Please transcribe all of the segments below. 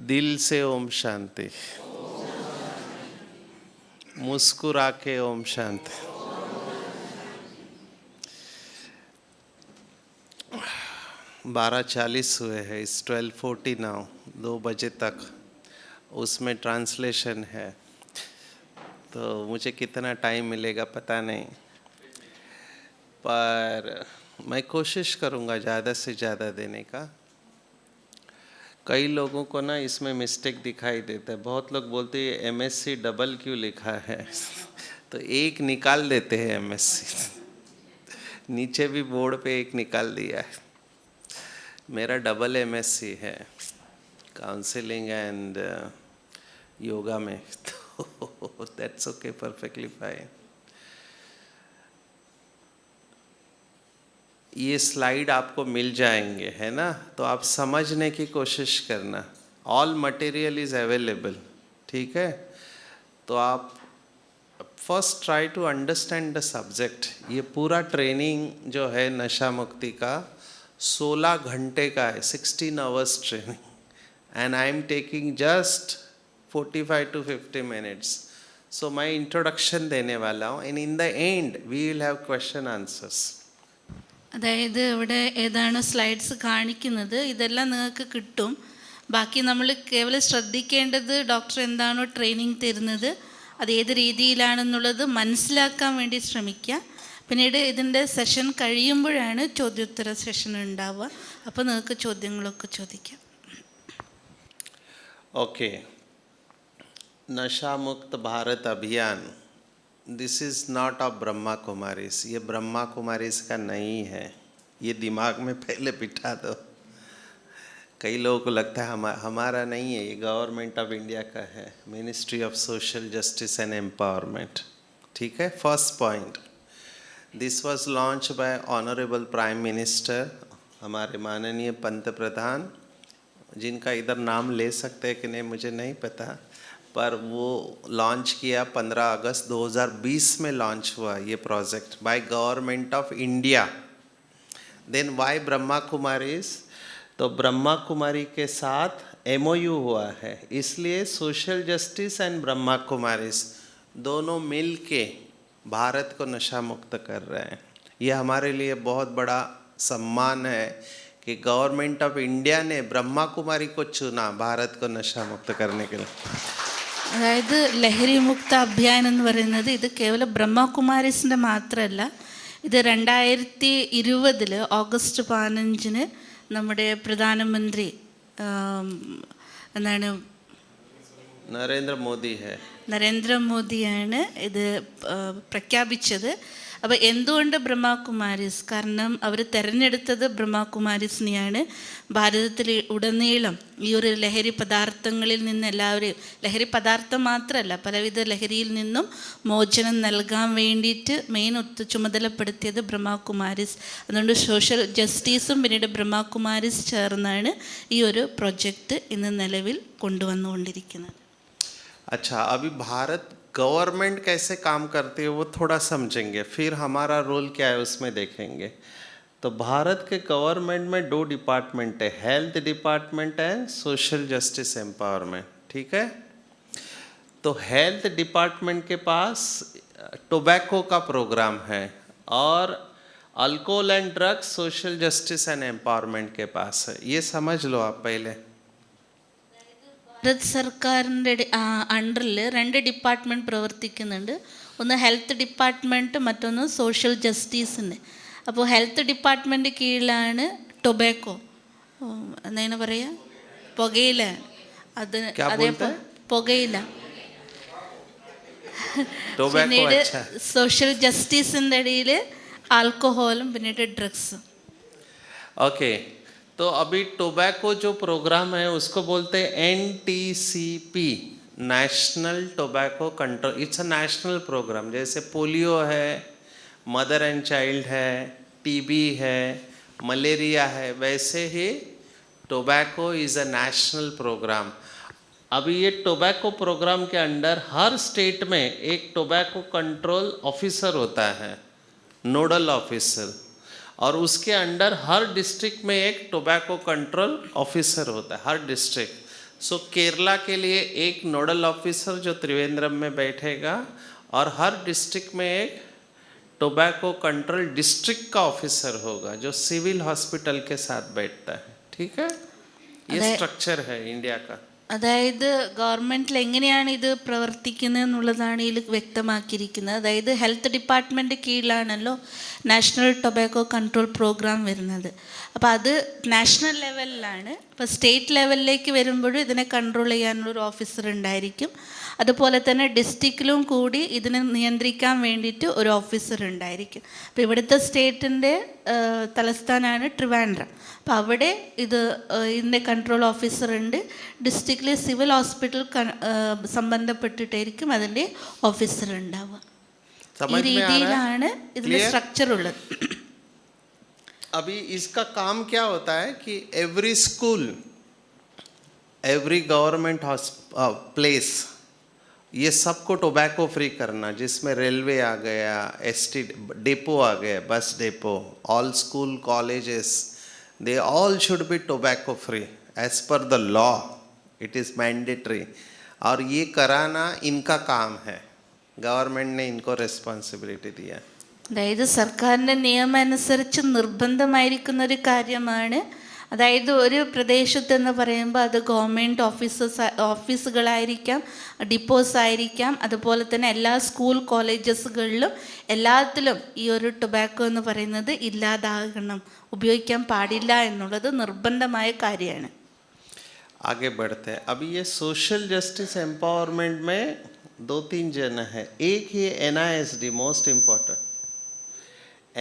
दिल से ओम शांति, मुस्कुरा के ओम शांति। बारह 40 हुए हैं, इस 12:40 नाउ, 2 बजे तक उसमें ट्रांसलेशन है, तो मुझे कितना टाइम मिलेगा पता नहीं, पर मैं कोशिश करूँगा ज़्यादा से ज़्यादा देने का। कई लोगों को ना इसमें मिस्टेक दिखाई देता है, बहुत लोग बोलते हैं MSc डबल क्यों लिखा है तो एक निकाल देते हैं MSc, नीचे भी बोर्ड पे एक निकाल दिया है। मेरा डबल MSc है, काउंसलिंग एंड योगा में, तो दैट्स ओके, परफेक्टली फाइन। ये स्लाइड आपको मिल जाएंगे, है ना, तो आप समझने की कोशिश करना। ऑल मटेरियल इज़ अवेलेबल, ठीक है। तो आप first try to understand the subject. ये पूरा ट्रेनिंग जो है नशा मुक्ति का 16 घंटे का है, 16 hours training, and I am taking just 45 to 50 minutes. So मैं इंट्रोडक्शन देने वाला हूँ, and in the end we will have question answers. അതായത് ഇവിടെ ഏതാണ് സ്ലൈഡ്സ് കാണിക്കുന്നത്, ഇതെല്ലാം നിങ്ങൾക്ക് കിട്ടും. ബാക്കി നമ്മൾ കേവലം ശ്രദ്ധിക്കേണ്ടത് ഡോക്ടർ എന്താണോ ട്രെയിനിങ് തരുന്നത് അത് ഏത് രീതിയിലാണെന്നുള്ളത് മനസ്സിലാക്കാൻ വേണ്ടി ശ്രമിക്കുക. പിന്നീട് ഇതിൻ്റെ സെഷൻ കഴിയുമ്പോഴാണ് ചോദ്യോത്തര സെഷൻ ഉണ്ടാവുക. അപ്പോൾ നിങ്ങൾക്ക് ചോദ്യങ്ങളൊക്കെ ചോദിക്കാം. ओके, नशा मुक्त भारत अभियान, this is not of Brahma Kumaris. ये ब्रह्मा कुमारीज का नहीं है, ये दिमाग में पहले बिठा दो. कई लोगों को लगता है हमारा नहीं है, ये गवर्नमेंट ऑफ इंडिया का है, ministry of social justice and empowerment, ठीक है. First point, this was launch by honourable prime minister, हमारे माननीय पंत प्रधान, जिनका इधर नाम ले सकते हैं कि नहीं मुझे नहीं पता, पर वो लॉन्च किया 15 अगस्त 2020 में लॉन्च हुआ ये project by government of India. Then by Brahma Kumaris, तो ब्रह्मा कुमारी के साथ MOU हुआ है, इसलिए social justice and Brahma Kumaris दोनों मिल के भारत को नशा मुक्त कर रहे हैं. ये हमारे लिए बहुत बड़ा सम्मान है कि गवर्नमेंट ऑफ इंडिया ने ब्रह्मा कुमारी को चुना भारत को नशा मुक्त करने के लिए. അതായത് ലഹരി മുക്ത അഭിയാൻ എന്ന് പറയുന്നത് ഇത് കേവലം ബ്രഹ്മകുമാരീസിൻ്റെ മാത്രമല്ല, ഇത് 2020 ഓഗസ്റ്റ് 15 നമ്മുടെ പ്രധാനമന്ത്രി എന്താണ് നരേന്ദ്രമോദിയാണ് ഇത് പ്രഖ്യാപിച്ചത്. അപ്പോൾ എന്തുകൊണ്ട് ബ്രഹ്മകുമാരീസ്? കാരണം അവർ തിരഞ്ഞെടുത്തത് ബ്രഹ്മകുമാരീസിനെയാണ്. ഭാരതത്തിൽ ഉടനീളം ഈ ഒരു ലഹരി പദാർത്ഥങ്ങളിൽ നിന്ന് എല്ലാവരെയും, ലഹരി പദാർത്ഥം മാത്രമല്ല പലവിധ ലഹരിയിൽ നിന്നും മോചനം നൽകാൻ വേണ്ടിയിട്ട് മെയിൻ ചുമതലപ്പെടുത്തിയത് ബ്രഹ്മകുമാരീസ്. അതുകൊണ്ട് സോഷ്യൽ ജസ്റ്റിസും പിന്നീട് ബ്രഹ്മകുമാരീസ് ചേർന്നാണ് ഈ ഒരു പ്രൊജക്റ്റ് ഇന്ന് നിലവിൽ കൊണ്ടുവന്നുകൊണ്ടിരിക്കുന്നത്. अच्छा, अभी भारत गवर्नमेंट कैसे काम करती है वो थोड़ा समझेंगे, फिर हमारा रोल क्या है उसमें देखेंगे. तो भारत के गवर्नमेंट में 2 डिपार्टमेंट है, health department and social justice empowerment, ठीक है. तो हेल्थ डिपार्टमेंट के पास टोबैको का प्रोग्राम है और alcohol and drugs social justice and empowerment के पास है. ये समझ लो आप पहले. ഭാരത് സർക്കാരിൻ്റെ അണ്ടറിൽ 2 ഡിപ്പാർട്ട്മെൻറ്റ് പ്രവർത്തിക്കുന്നുണ്ട്. ഒന്ന് ഹെൽത്ത് ഡിപ്പാർട്ട്മെൻറ്റ്, മറ്റൊന്ന് സോഷ്യൽ ജസ്റ്റിസിൻ്റെ. അപ്പോൾ ഹെൽത്ത് ഡിപ്പാർട്ട്മെൻറ്റ് കീഴിലാണ് ടൊബാക്കോ, എന്താണ് പറയുക, പുകയില, അത് അതേപോലെ പുകയില. പിന്നീട് സോഷ്യൽ ജസ്റ്റിസിൻ്റെ ഇടയിൽ ആൽക്കഹോളും പിന്നീട് ഡ്രഗ്സും. ഓക്കെ, तो अभी टोबैको जो प्रोग्राम है उसको बोलते हैं NTCP, national tobacco control. It's a national programme. जैसे पोलियो है, मदर एंड चाइल्ड है, TB है, मलेरिया है, वैसे ही tobacco is a national programme. अभी ये टोबैको प्रोग्राम के अंडर हर स्टेट में एक टोबैको कंट्रोल ऑफिसर होता है, नोडल ऑफिसर, और उसके अंडर हर डिस्ट्रिक्ट में एक टोबैको कंट्रोल ऑफिसर होता है, हर डिस्ट्रिक्ट. सो केरला के लिए एक नोडल ऑफिसर जो त्रिवेंद्रम में बैठेगा और हर डिस्ट्रिक्ट में एक टोबैको कंट्रोल डिस्ट्रिक्ट का ऑफिसर होगा जो सिविल हॉस्पिटल के साथ बैठता है. ठीक है, ये स्ट्रक्चർ है इंडिया का. അതായത് ഗവൺമെൻറ്റിൽ എങ്ങനെയാണ് ഇത് പ്രവർത്തിക്കുന്നത് എന്നുള്ളതാണ് ഇതിൽ വ്യക്തമാക്കിയിരിക്കുന്നത്. അതായത് ഹെൽത്ത് ഡിപ്പാർട്ട്മെൻറ്റ് കീഴിലാണല്ലോ നാഷണൽ ടൊബാക്കോ കൺട്രോൾ പ്രോഗ്രാം വരുന്നത്. അപ്പോൾ അത് നാഷണൽ ലെവലിലാണ്. അപ്പോൾ സ്റ്റേറ്റ് ലെവലിലേക്ക് വരുമ്പോഴും ഇതിനെ കൺട്രോൾ ചെയ്യാനുള്ളൊരു ഓഫീസർ ഉണ്ടായിരിക്കും. അതുപോലെ തന്നെ ഡിസ്ട്രിക്റ്റിലും കൂടി ഇതിനെ നിയന്ത്രിക്കാൻ വേണ്ടിയിട്ട് ഒരു ഓഫീസർ ഉണ്ടായിരിക്കും. അപ്പോൾ ഇവിടുത്തെ സ്റ്റേറ്റിൻ്റെ തലസ്ഥാനമാണ് ട്രിവാൻഡ്രം. അപ്പോൾ അവിടെ ഇതിൻ്റെ കൺട്രോൾ ഓഫീസർ ഉണ്ട്. ഡിസ്ട്രിക്റ്റിലെ സിവിൽ ഹോസ്പിറ്റൽ സംബന്ധപ്പെട്ടിട്ടായിരിക്കും അതിൻ്റെ ഓഫീസർ ഉണ്ടാവുക. ഈ രീതിയിലാണ് ഇതിൻ്റെ സ്ട്രക്ചർ ഉള്ളത്. अभी इसका काम क्या होता है कि every school, every government place, ये सबको टोबैको फ्री करना, जिसमें रेलवे आ गया, एसटी डिपो आ गया, bus depot, all school colleges, they all should be tobacco free as per the law. It is mandatory. और ये कराना इनका काम है. गवर्नमेंट ने इनको रिस्पॉन्सिबिलिटी दिया. അതായത് സർക്കാരിൻ്റെ നിയമം അനുസരിച്ച് നിർബന്ധമായിരിക്കുന്ന ഒരു കാര്യമാണ്. അതായത് ഒരു പ്രദേശത്തെന്ന് പറയുമ്പോൾ അത് ഗവൺമെൻറ് ഓഫീസുകളായിരിക്കാം, ഡിപ്പോസ് ആയിരിക്കാം, അതുപോലെ തന്നെ എല്ലാ സ്കൂൾ കോളേജസുകളിലും എല്ലാത്തിലും ഈ ഒരു ടൊബാക്കോ എന്ന് പറയുന്നത് ഇല്ലാതാകണം, ഉപയോഗിക്കാൻ പാടില്ല എന്നുള്ളത് നിർബന്ധമായ കാര്യമാണ്. आगे बढ़ते हैं. अभी ये सोशल जस्टिस एम्पावरमेंट में 2-3 जन है. एक ये NISD, मोस्ट इम्पोर्टेंट.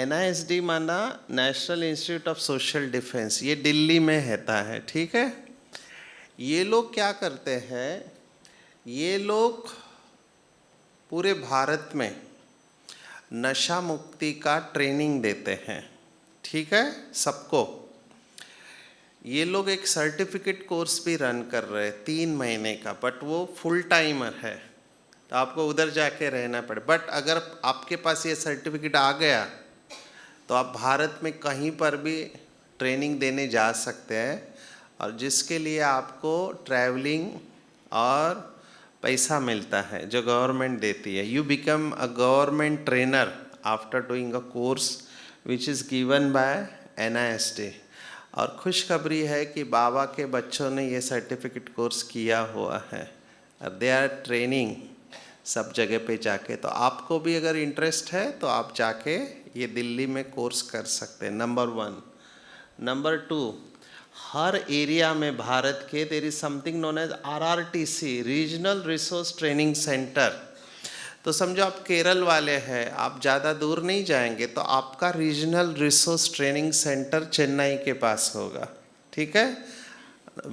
NISD माना national institute of social defence, ये दिल्ली में रहता है. ठीक है, ये लोग क्या करते हैं, ये लोग पूरे भारत में नशा मुक्ति का ट्रेनिंग देते हैं. ठीक है, सबको. ये लोग एक सर्टिफिकेट कोर्स भी रन कर रहे हैं 3 महीने का, बट वो फुल टाइमर है तो आपको उधर जाके रहना पड़े. बट अगर आपके पास ये सर्टिफिकेट आ गया तो आप भारत में कहीं पर भी ट्रेनिंग देने जा सकते हैं, और जिसके लिए आपको ट्रैवलिंग और पैसा मिलता है जो गवर्नमेंट देती है. You become a government trainer after doing a course which is given by NISD. और खुशखबरी है कि बाबा के बच्चों ने ये सर्टिफिकेट कोर्स किया हुआ है और दे आर ट्रेनिंग सब जगह पे जाके. तो आपको भी अगर इंटरेस्ट है तो आप जाके ये दिल्ली में कोर्स कर सकते हैं. नंबर 1. नंबर 2, हर एरिया में भारत के there is something known as RRTC, regional resource training centre. तो समझो आप केरल वाले हैं, आप ज़्यादा दूर नहीं जाएंगे तो आपका regional resource training centre Chennai के पास होगा. ठीक है,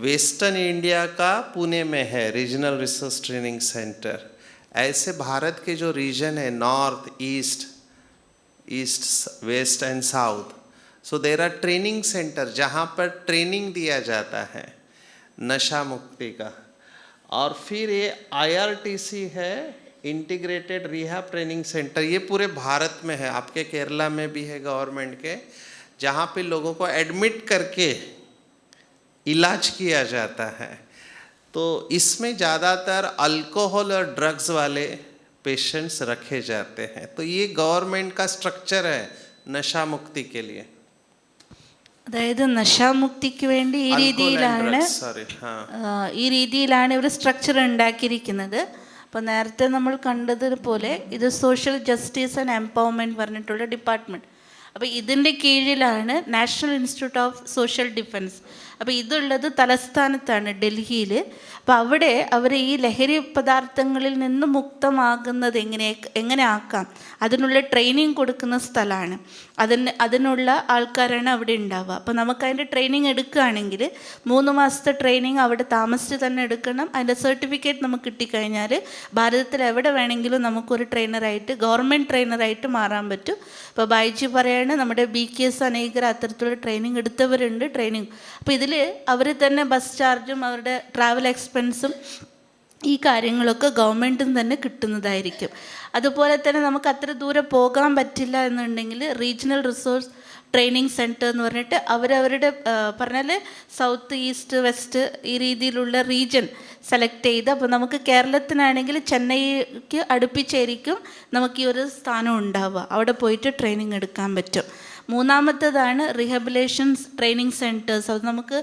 वेस्टर्न इंडिया का पुणे में है रीजनल रिसोर्स ट्रेनिंग सेंटर. ऐसे भारत के जो रीजन है north, east, west and south, so there are training centre जहाँ पर ट्रेनिंग दिया जाता है नशा मुक्ति का. और फिर ये IRTC है, इंटीग्रेटेड रिहैब ट्रेनिंग सेंटर. ये पूरे भारत में है, आपके केरला में भी है गवर्नमेंट के, जहाँ पे लोगों को एडमिट करके इलाज किया जाता है. तो इसमें ज़्यादातर अल्कोहल और ड्रग्स वाले पेशेंट्स रखे जाते हैं. तो ये गवर्नमेंट का स्ट्रक्चर है नशा मुक्ति के लिए. അതായത് നശാമുക്തിക്ക് വേണ്ടി ഈ രീതിയിലാണ് ഇവർ സ്ട്രക്ചർ ഉണ്ടാക്കിയിരിക്കുന്നത്. അപ്പോൾ നേരത്തെ നമ്മൾ കണ്ടതുപോലെ ഇത് സോഷ്യൽ ജസ്റ്റിസ് ആൻഡ് എംപവർമെൻറ്റ് പറഞ്ഞിട്ടുള്ള ഡിപ്പാർട്ട്മെൻറ്റ്. അപ്പോൾ ഇതിൻ്റെ കീഴിലാണ് national institute of social defence. അപ്പോൾ ഇതുള്ളത് തലസ്ഥാനത്താണ്, ഡൽഹിയിൽ. അപ്പോൾ അവിടെ അവർ ഈ ലഹരി പദാർത്ഥങ്ങളിൽ നിന്ന് മുക്തമാകുന്നത് എങ്ങനെ ആക്കാം അതിനുള്ള ട്രെയിനിങ് കൊടുക്കുന്ന സ്ഥലമാണ്. അതിനുള്ള ആൾക്കാരാണ് അവിടെ ഉണ്ടാവുക. അപ്പോൾ നമുക്കതിൻ്റെ ട്രെയിനിങ് എടുക്കുകയാണെങ്കിൽ 3 മാസത്തെ ട്രെയിനിങ് അവിടെ താമസിച്ച് തന്നെ എടുക്കണം. അതിൻ്റെ സർട്ടിഫിക്കറ്റ് നമുക്ക് കിട്ടിക്കഴിഞ്ഞാൽ ഭാരതത്തിൽ എവിടെ വേണമെങ്കിലും നമുക്കൊരു ട്രെയിനറായിട്ട്, ഗവൺമെൻറ് ട്രെയിനറായിട്ട് മാറാൻ പറ്റും. ഇപ്പോൾ ബൈജി പറയാണ് നമ്മുടെ BKS അനേകർ അത്തരത്തിലുള്ള ട്രെയിനിങ് എടുത്തവരുണ്ട്. അപ്പോൾ ഇതിൽ അവർ തന്നെ ബസ് ചാർജും അവരുടെ ട്രാവൽ എക്സ്പെൻസും ഈ കാര്യങ്ങളൊക്കെ ഗവൺമെൻറ്റിൽ നിന്ന് തന്നെ കിട്ടുന്നതായിരിക്കും. അതുപോലെ തന്നെ നമുക്ക് അത്ര ദൂരെ പോകാൻ പറ്റില്ല എന്നുണ്ടെങ്കിൽ റീജിയണൽ റിസോഴ്സ് ട്രെയിനിങ് സെൻറ്റർ എന്ന് പറഞ്ഞിട്ട് അവരവരുടെ പറഞ്ഞാൽ സൗത്ത് ഈസ്റ്റ് വെസ്റ്റ് ഈ രീതിയിലുള്ള റീജൻ സെലക്ട് ചെയ്ത്, അപ്പോൾ നമുക്ക് കേരളത്തിനാണെങ്കിൽ ചെന്നൈക്ക് അടുപ്പിച്ചായിരിക്കും നമുക്ക് ഈ ഒരു സ്ഥാനം ഉണ്ടാവുക, അവിടെ പോയിട്ട് ട്രെയിനിങ് എടുക്കാൻ പറ്റും. മൂന്നാമത്തേതാണ് റീഹാബിലേഷൻസ് ട്രെയിനിങ് സെൻറ്റേഴ്സ്. അത് നമുക്ക്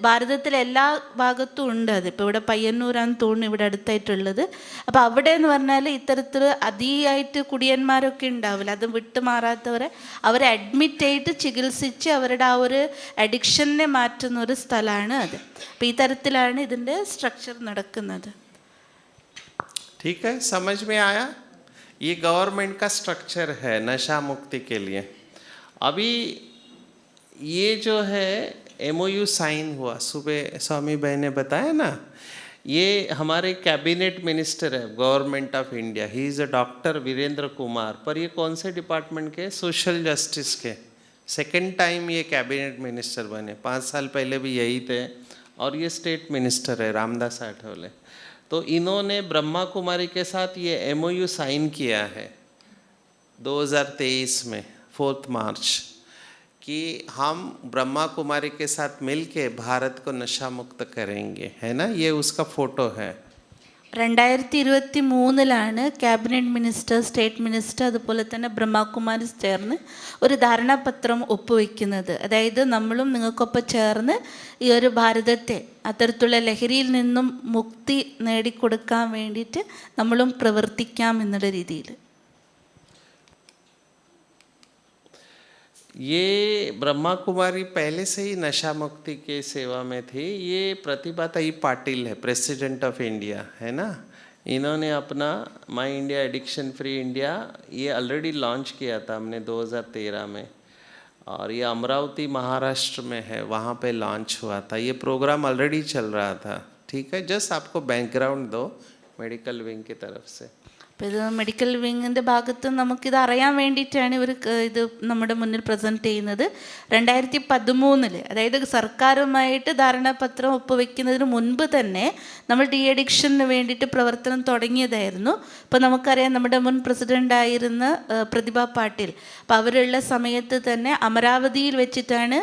ഭാരതത്തിലെ എല്ലാ ഭാഗത്തും ഉണ്ട്. അതിപ്പോൾ ഇവിടെ പയ്യന്നൂരാന്ന് തോന്നുന്നു ഇവിടെ അടുത്തായിട്ടുള്ളത്. അപ്പോൾ അവിടെ എന്ന് പറഞ്ഞാൽ ഇത്തരത്തിൽ അതിയായിട്ട് കുടിയന്മാരൊക്കെ ഉണ്ടാവില്ല, അത് വിട്ടുമാറാത്തവരെ അവരെ അഡ്മിറ്റ് ആയിട്ട് ചികിത്സിച്ച് അവരുടെ ആ ഒരു അഡിക്ഷനെ മാറ്റുന്ന ഒരു സ്ഥലമാണ് അത്. അപ്പോൾ ഈ തരത്തിലാണ് ഇതിൻ്റെ സ്ട്രക്ചർ നടക്കുന്നത്. ठीक है, समझ में आया? ये गवर्नमेंट का स्ट्रक्चर है नशा मुक्ति के लिए. अभी ये जो है MOU साइन हुआ, सुबह स्वामी बहन ने बताया ना, ये हमारे कैबिनेट मिनिस्टर है government of India, he is a doctor Virendra Kumar. पर ये कौन से डिपार्टमेंट के? सोशल जस्टिस के. सेकंड टाइम ये कैबिनेट मिनिस्टर बने, 5 साल पहले भी यही थे, और ये स्टेट मिनिस्टर है रामदास आठवले. तो इन्होंने ब्रह्मा कुमारी के साथ ये MOU साइन किया है 2023 में 4 मार्च कि हम ब्रह्मा कुमारी के साथ मिलके भारत को नशा मुक्त करेंगे, है ना? ये उसका फोटो है. 2023 ക്യാബിനറ്റ് മിനിസ്റ്റർ, സ്റ്റേറ്റ് മിനിസ്റ്റർ, അതുപോലെ തന്നെ ബ്രഹ്മകുമാരീസ് ചേർന്ന് ഒരു ധാരണാപത്രം ഒപ്പുവെക്കുന്നത്. അതായത് നമ്മളും നിങ്ങൾക്കൊപ്പം ചേർന്ന് ഈ ഒരു ഭാരതത്തെ അത്തരത്തിലുള്ള ലഹരിയിൽ നിന്നും മുക്തി നേടിക്കൊടുക്കാൻ വേണ്ടിയിട്ട് നമ്മളും പ്രവർത്തിക്കാം എന്നുള്ള രീതിയിൽ. ये ब्रह्मा कुमारी पहले से ही नशा मुक्ति के सेवा में थी. ये प्रतिभा ताई पाटिल है, प्रेसिडेंट ऑफ इंडिया, है ना? इन्होंने अपना माई इंडिया एडिक्शन फ्री इंडिया ये ऑलरेडी लॉन्च किया था हमने 2013 में, और ये अमरावती महाराष्ट्र में है, वहाँ पे लॉन्च हुआ था. ये प्रोग्राम ऑलरेडी चल रहा था. ठीक है, जस्ट आपको बैकग्राउंड दो मेडिकल विंग की तरफ से. അപ്പോൾ ഇത് മെഡിക്കൽ വിങ്ങിൻ്റെ ഭാഗത്ത് നമുക്കിത് അറിയാൻ വേണ്ടിയിട്ടാണ് ഇവർ ഇത് നമ്മുടെ മുന്നിൽ പ്രസൻറ്റ് ചെയ്യുന്നത്. 2013 അതായത് സർക്കാരുമായിട്ട് ധാരണാപത്രം ഒപ്പുവെക്കുന്നതിന് മുൻപ് തന്നെ നമ്മൾ ഡി അഡിക്ഷന് വേണ്ടിയിട്ട് പ്രവർത്തനം തുടങ്ങിയതായിരുന്നു. അപ്പോൾ നമുക്കറിയാം നമ്മുടെ മുൻ പ്രസിഡൻ്റായിരുന്ന പ്രതിഭ പാട്ടീൽ, അപ്പോൾ അവരുള്ള സമയത്ത് തന്നെ അമരാവതിയിൽ വെച്ചിട്ടാണ്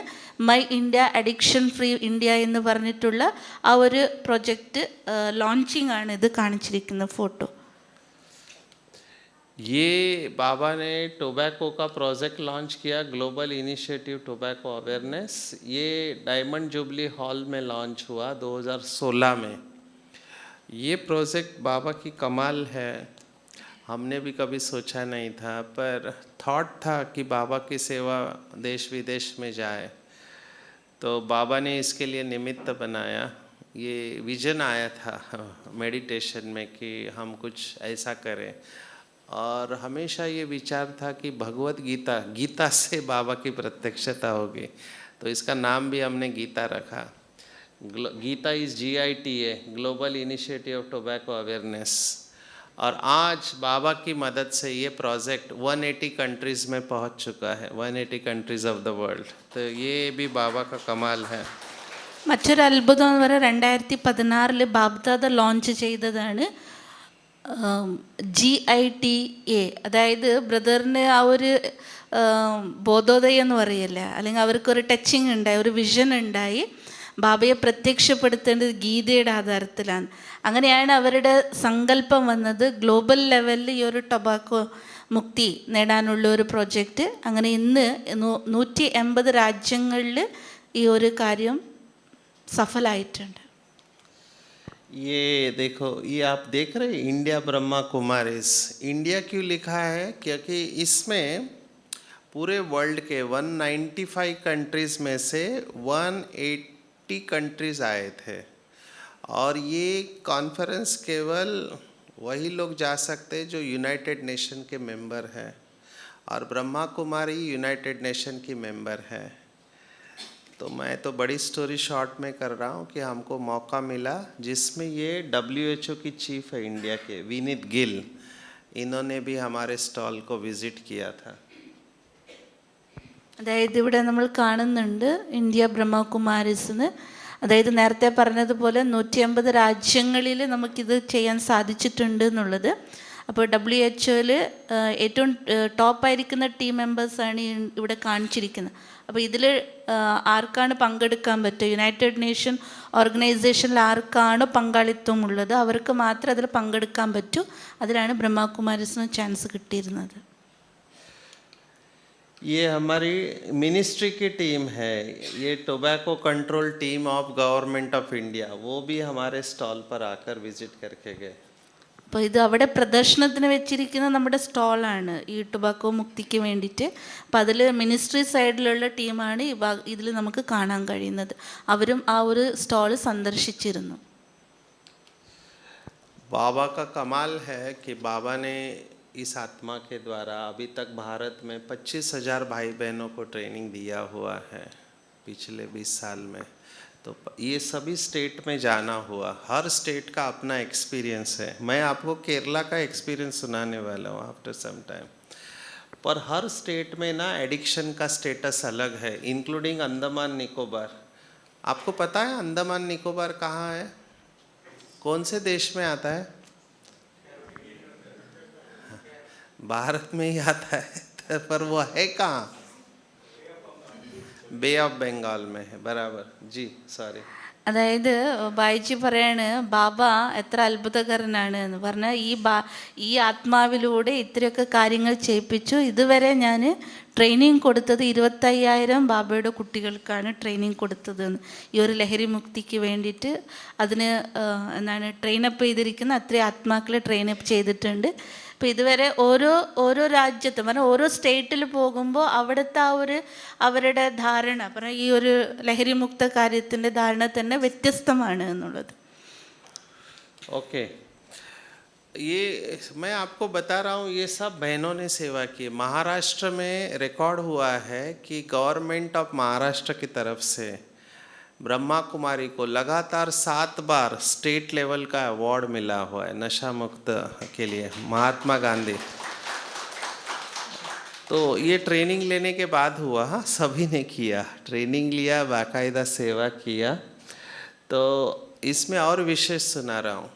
my India addiction free India എന്ന് പറഞ്ഞിട്ടുള്ള ആ ഒരു പ്രൊജക്റ്റ് ലോഞ്ചിങ് ആണ് ഇത് കാണിച്ചിരിക്കുന്ന ഫോട്ടോ. ये बाबा ने टोबैको का प्रोजेक्ट लॉन्च किया, ग्लोबल इनिशिएटिव टोबैको अवेयरनेस. ये डायमंड जुबली हॉल में लॉन्च हुआ 2016 में. ये प्रोजेक्ट बाबा की कमाल है, हमने भी कभी सोचा नहीं था, पर थॉट था कि बाबा की सेवा देश विदेश में जाए, तो बाबा ने इसके लिए निमित्त बनाया. ये विजन आया था मेडिटेशन में कि हम कुछ ऐसा करें, और हमेशा ये विचार था कि भगवत गीता, गीता से बाबा की प्रत्यक्षता होगी, तो इसका नाम भी हमने गीता रखा. Gita is GITA, global initiative of tobacco awareness. और आज बाबा की मदद से ये प्रोजेक्ट 180 कंट्रीज़ में पहुंच चुका है, 180 कंट्रीज़ ऑफ द वर्ल्ड. तो ये भी बाबा का कमाल है. മറ്റൊരു അത്ഭുതം എന്ന് പറയുന്നത് 2016 ബാബ്ദാദ ലോഞ്ച് ചെയ്തതാണ് GITA. അതായത് ബ്രദറിന് ആ ഒരു ബോധോദയം എന്ന് പറയല്ല, അല്ലെങ്കിൽ അവർക്കൊരു ടച്ചിങ് ഉണ്ടായി, ഒരു വിഷൻ ഉണ്ടായി, ബാബയെ പ്രത്യക്ഷപ്പെടുത്തേണ്ടത് ഗീതയുടെ ആധാരത്തിലാണ്. അങ്ങനെയാണ് അവരുടെ സങ്കല്പം വന്നത് ഗ്ലോബൽ ലെവലിൽ ഈ ഒരു ടൊബാക്കോ മുക്തി നേടാനുള്ള ഒരു പ്രോജക്റ്റ്. അങ്ങനെ ഇന്ന് 180 രാജ്യങ്ങളിൽ ഈ ഒരു കാര്യം സഫലമായിട്ടുണ്ട്. ये देखो, ये आप देख रहे हैं इंडिया ब्रह्मा कुमारीज. इंडिया क्यों लिखा है? क्योंकि इसमें पूरे वर्ल्ड के 195 कंट्रीज़ में से 180 कंट्रीज़ आए थे, और ये कॉन्फ्रेंस केवल वही लोग जा सकते जो यूनाइटेड नेशन के मेंबर हैं, और ब्रह्मा कुमारी यूनाइटेड नेशन की मेंबर है. तो मैं तो बड़ी स्टोरी शॉर्ट में कर रहा हूँ कि हमको मौका मिला, जिसमें ये WHO की चीफ है इंडिया के, विनीत गिल, इन्होंने भी हमारे स्टॉल को विजिट किया था. അതായത് ഇവിടെ നമ്മൾ കാണുന്നുണ്ട് ഇന്ത്യ ബ്രഹ്മകുമാരീസ്. അതായത് നേരത്തെ പറഞ്ഞതുപോലെ 180 രാജ്യങ്ങളിൽ നമുക്കിത് ചെയ്യാൻ സാധിച്ചിട്ടുണ്ട് എന്നുള്ളത്. അപ്പോൾ WHO ഏറ്റവും ടോപ്പായിരിക്കുന്ന ടീം മെമ്പേഴ്സാണ് ഇവിടെ കാണിച്ചിരിക്കുന്നത്. അപ്പോൾ ഇതിൽ ആർക്കാണ് പങ്കെടുക്കാൻ പറ്റുക? യുണൈറ്റഡ് നേഷൻ ഓർഗനൈസേഷനിൽ ആർക്കാണ് പങ്കാളിത്തം ഉള്ളത് അവർക്ക് മാത്രമേ അതിൽ പങ്കെടുക്കാൻ പറ്റൂ. അതിലാണ് ബ്രഹ്മകുമാരീസിന് ചാൻസ് കിട്ടിയിരുന്നത്. ये हमारी मिनिस्ट्री की टीम है, ये tobacco control team of government of India, वो भी हमारे स्टॉल पर आकर विजिट करके गए. അപ്പോൾ ഇത് അവിടെ പ്രദർശനത്തിന് വെച്ചിരിക്കുന്ന നമ്മുടെ സ്റ്റോളാണ് ഈ ടൊബാക്കോ മുക്തിക്ക് വേണ്ടിയിട്ട്. അപ്പോൾ അതിൽ മിനിസ്ട്രി സൈഡിലുള്ള ടീമാണ് ഇതിൽ നമുക്ക് കാണാൻ കഴിയുന്നത്. അവരും ആ ഒരു സ്റ്റോള് സന്ദർശിച്ചിരുന്നു. बाबा का कमाल है कि बाबा ने इस आत्मा के द्वारा अभी तक भारत में 25,000 भाई बहनों को ट्रेनिंग दिया हुआ है पिछले 20 साल में. तो ये सभी स्टेट में जाना हुआ, हर स्टेट का अपना एक्सपीरियंस है. मैं आपको केरला का एक्सपीरियंस सुनाने वाला हूँ आफ्टर सम टाइम. पर हर स्टेट में ना एडिक्शन का स्टेटस अलग है, इंक्लूडिंग अंडमान निकोबार. आपको पता है अंडमान निकोबार कहाँ है, कौन से देश में आता है? भारत में ही आता है, पर वो है कहाँ? बे ऑफ बंगाल में है. बराबर जी, सॉरी. അതായത് ബായിജി പറയാണ് ബാബ എത്ര അത്ഭുതകരനാണ് എന്ന് പറഞ്ഞാൽ ഈ ആത്മാവിലൂടെ ഇത്രയൊക്കെ കാര്യങ്ങൾ ചെയ്യിപ്പിച്ചു. ഇതുവരെ ഞാൻ ട്രെയിനിങ് കൊടുത്തത് 25,000 ബാബയുടെ കുട്ടികൾക്കാണ് ട്രെയിനിങ് കൊടുത്തത്. ഈ ഒരു ലഹരി മുക്തിക്ക് വേണ്ടിയിട്ട് അതിന് ട്രെയിനപ്പ് ചെയ്തിരിക്കുന്ന അത്രയും ആത്മാക്കളെ ട്രെയിനപ്പ് ചെയ്തിട്ടുണ്ട്. അപ്പോൾ ഇതുവരെ ഓരോ രാജ്യത്തും പറഞ്ഞാൽ ഓരോ സ്റ്റേറ്റിൽ പോകുമ്പോൾ അവിടുത്തെ ആ ഒരു അവരുടെ ധാരണ പറഞ്ഞാൽ ഈ ഒരു ലഹരി മുക്ത കാര്യത്തിൻ്റെ ധാരണ തന്നെ വ്യത്യസ്തമാണ് എന്നുള്ളത്. ओके, ये मैं आपको बता रहा हूँ, ये सब बहनों ने सेवा की. महाराष्ट्र में रिकॉर्ड हुआ है कि गवर्नमेंट ऑफ महाराष्ट्र की तरफ से ब्रह्मा कुमारी को लगातार 7 बार स्टेट लेवल का अवार्ड मिला हुआ है नशा मुक्त के लिए, महात्मा गांधी. तो ये ट्रेनिंग लेने के बाद हुआ, सभी ने किया, ट्रेनिंग लिया, बाकायदा सेवा किया. तो इसमें और विशेष सुना रहा हूँ,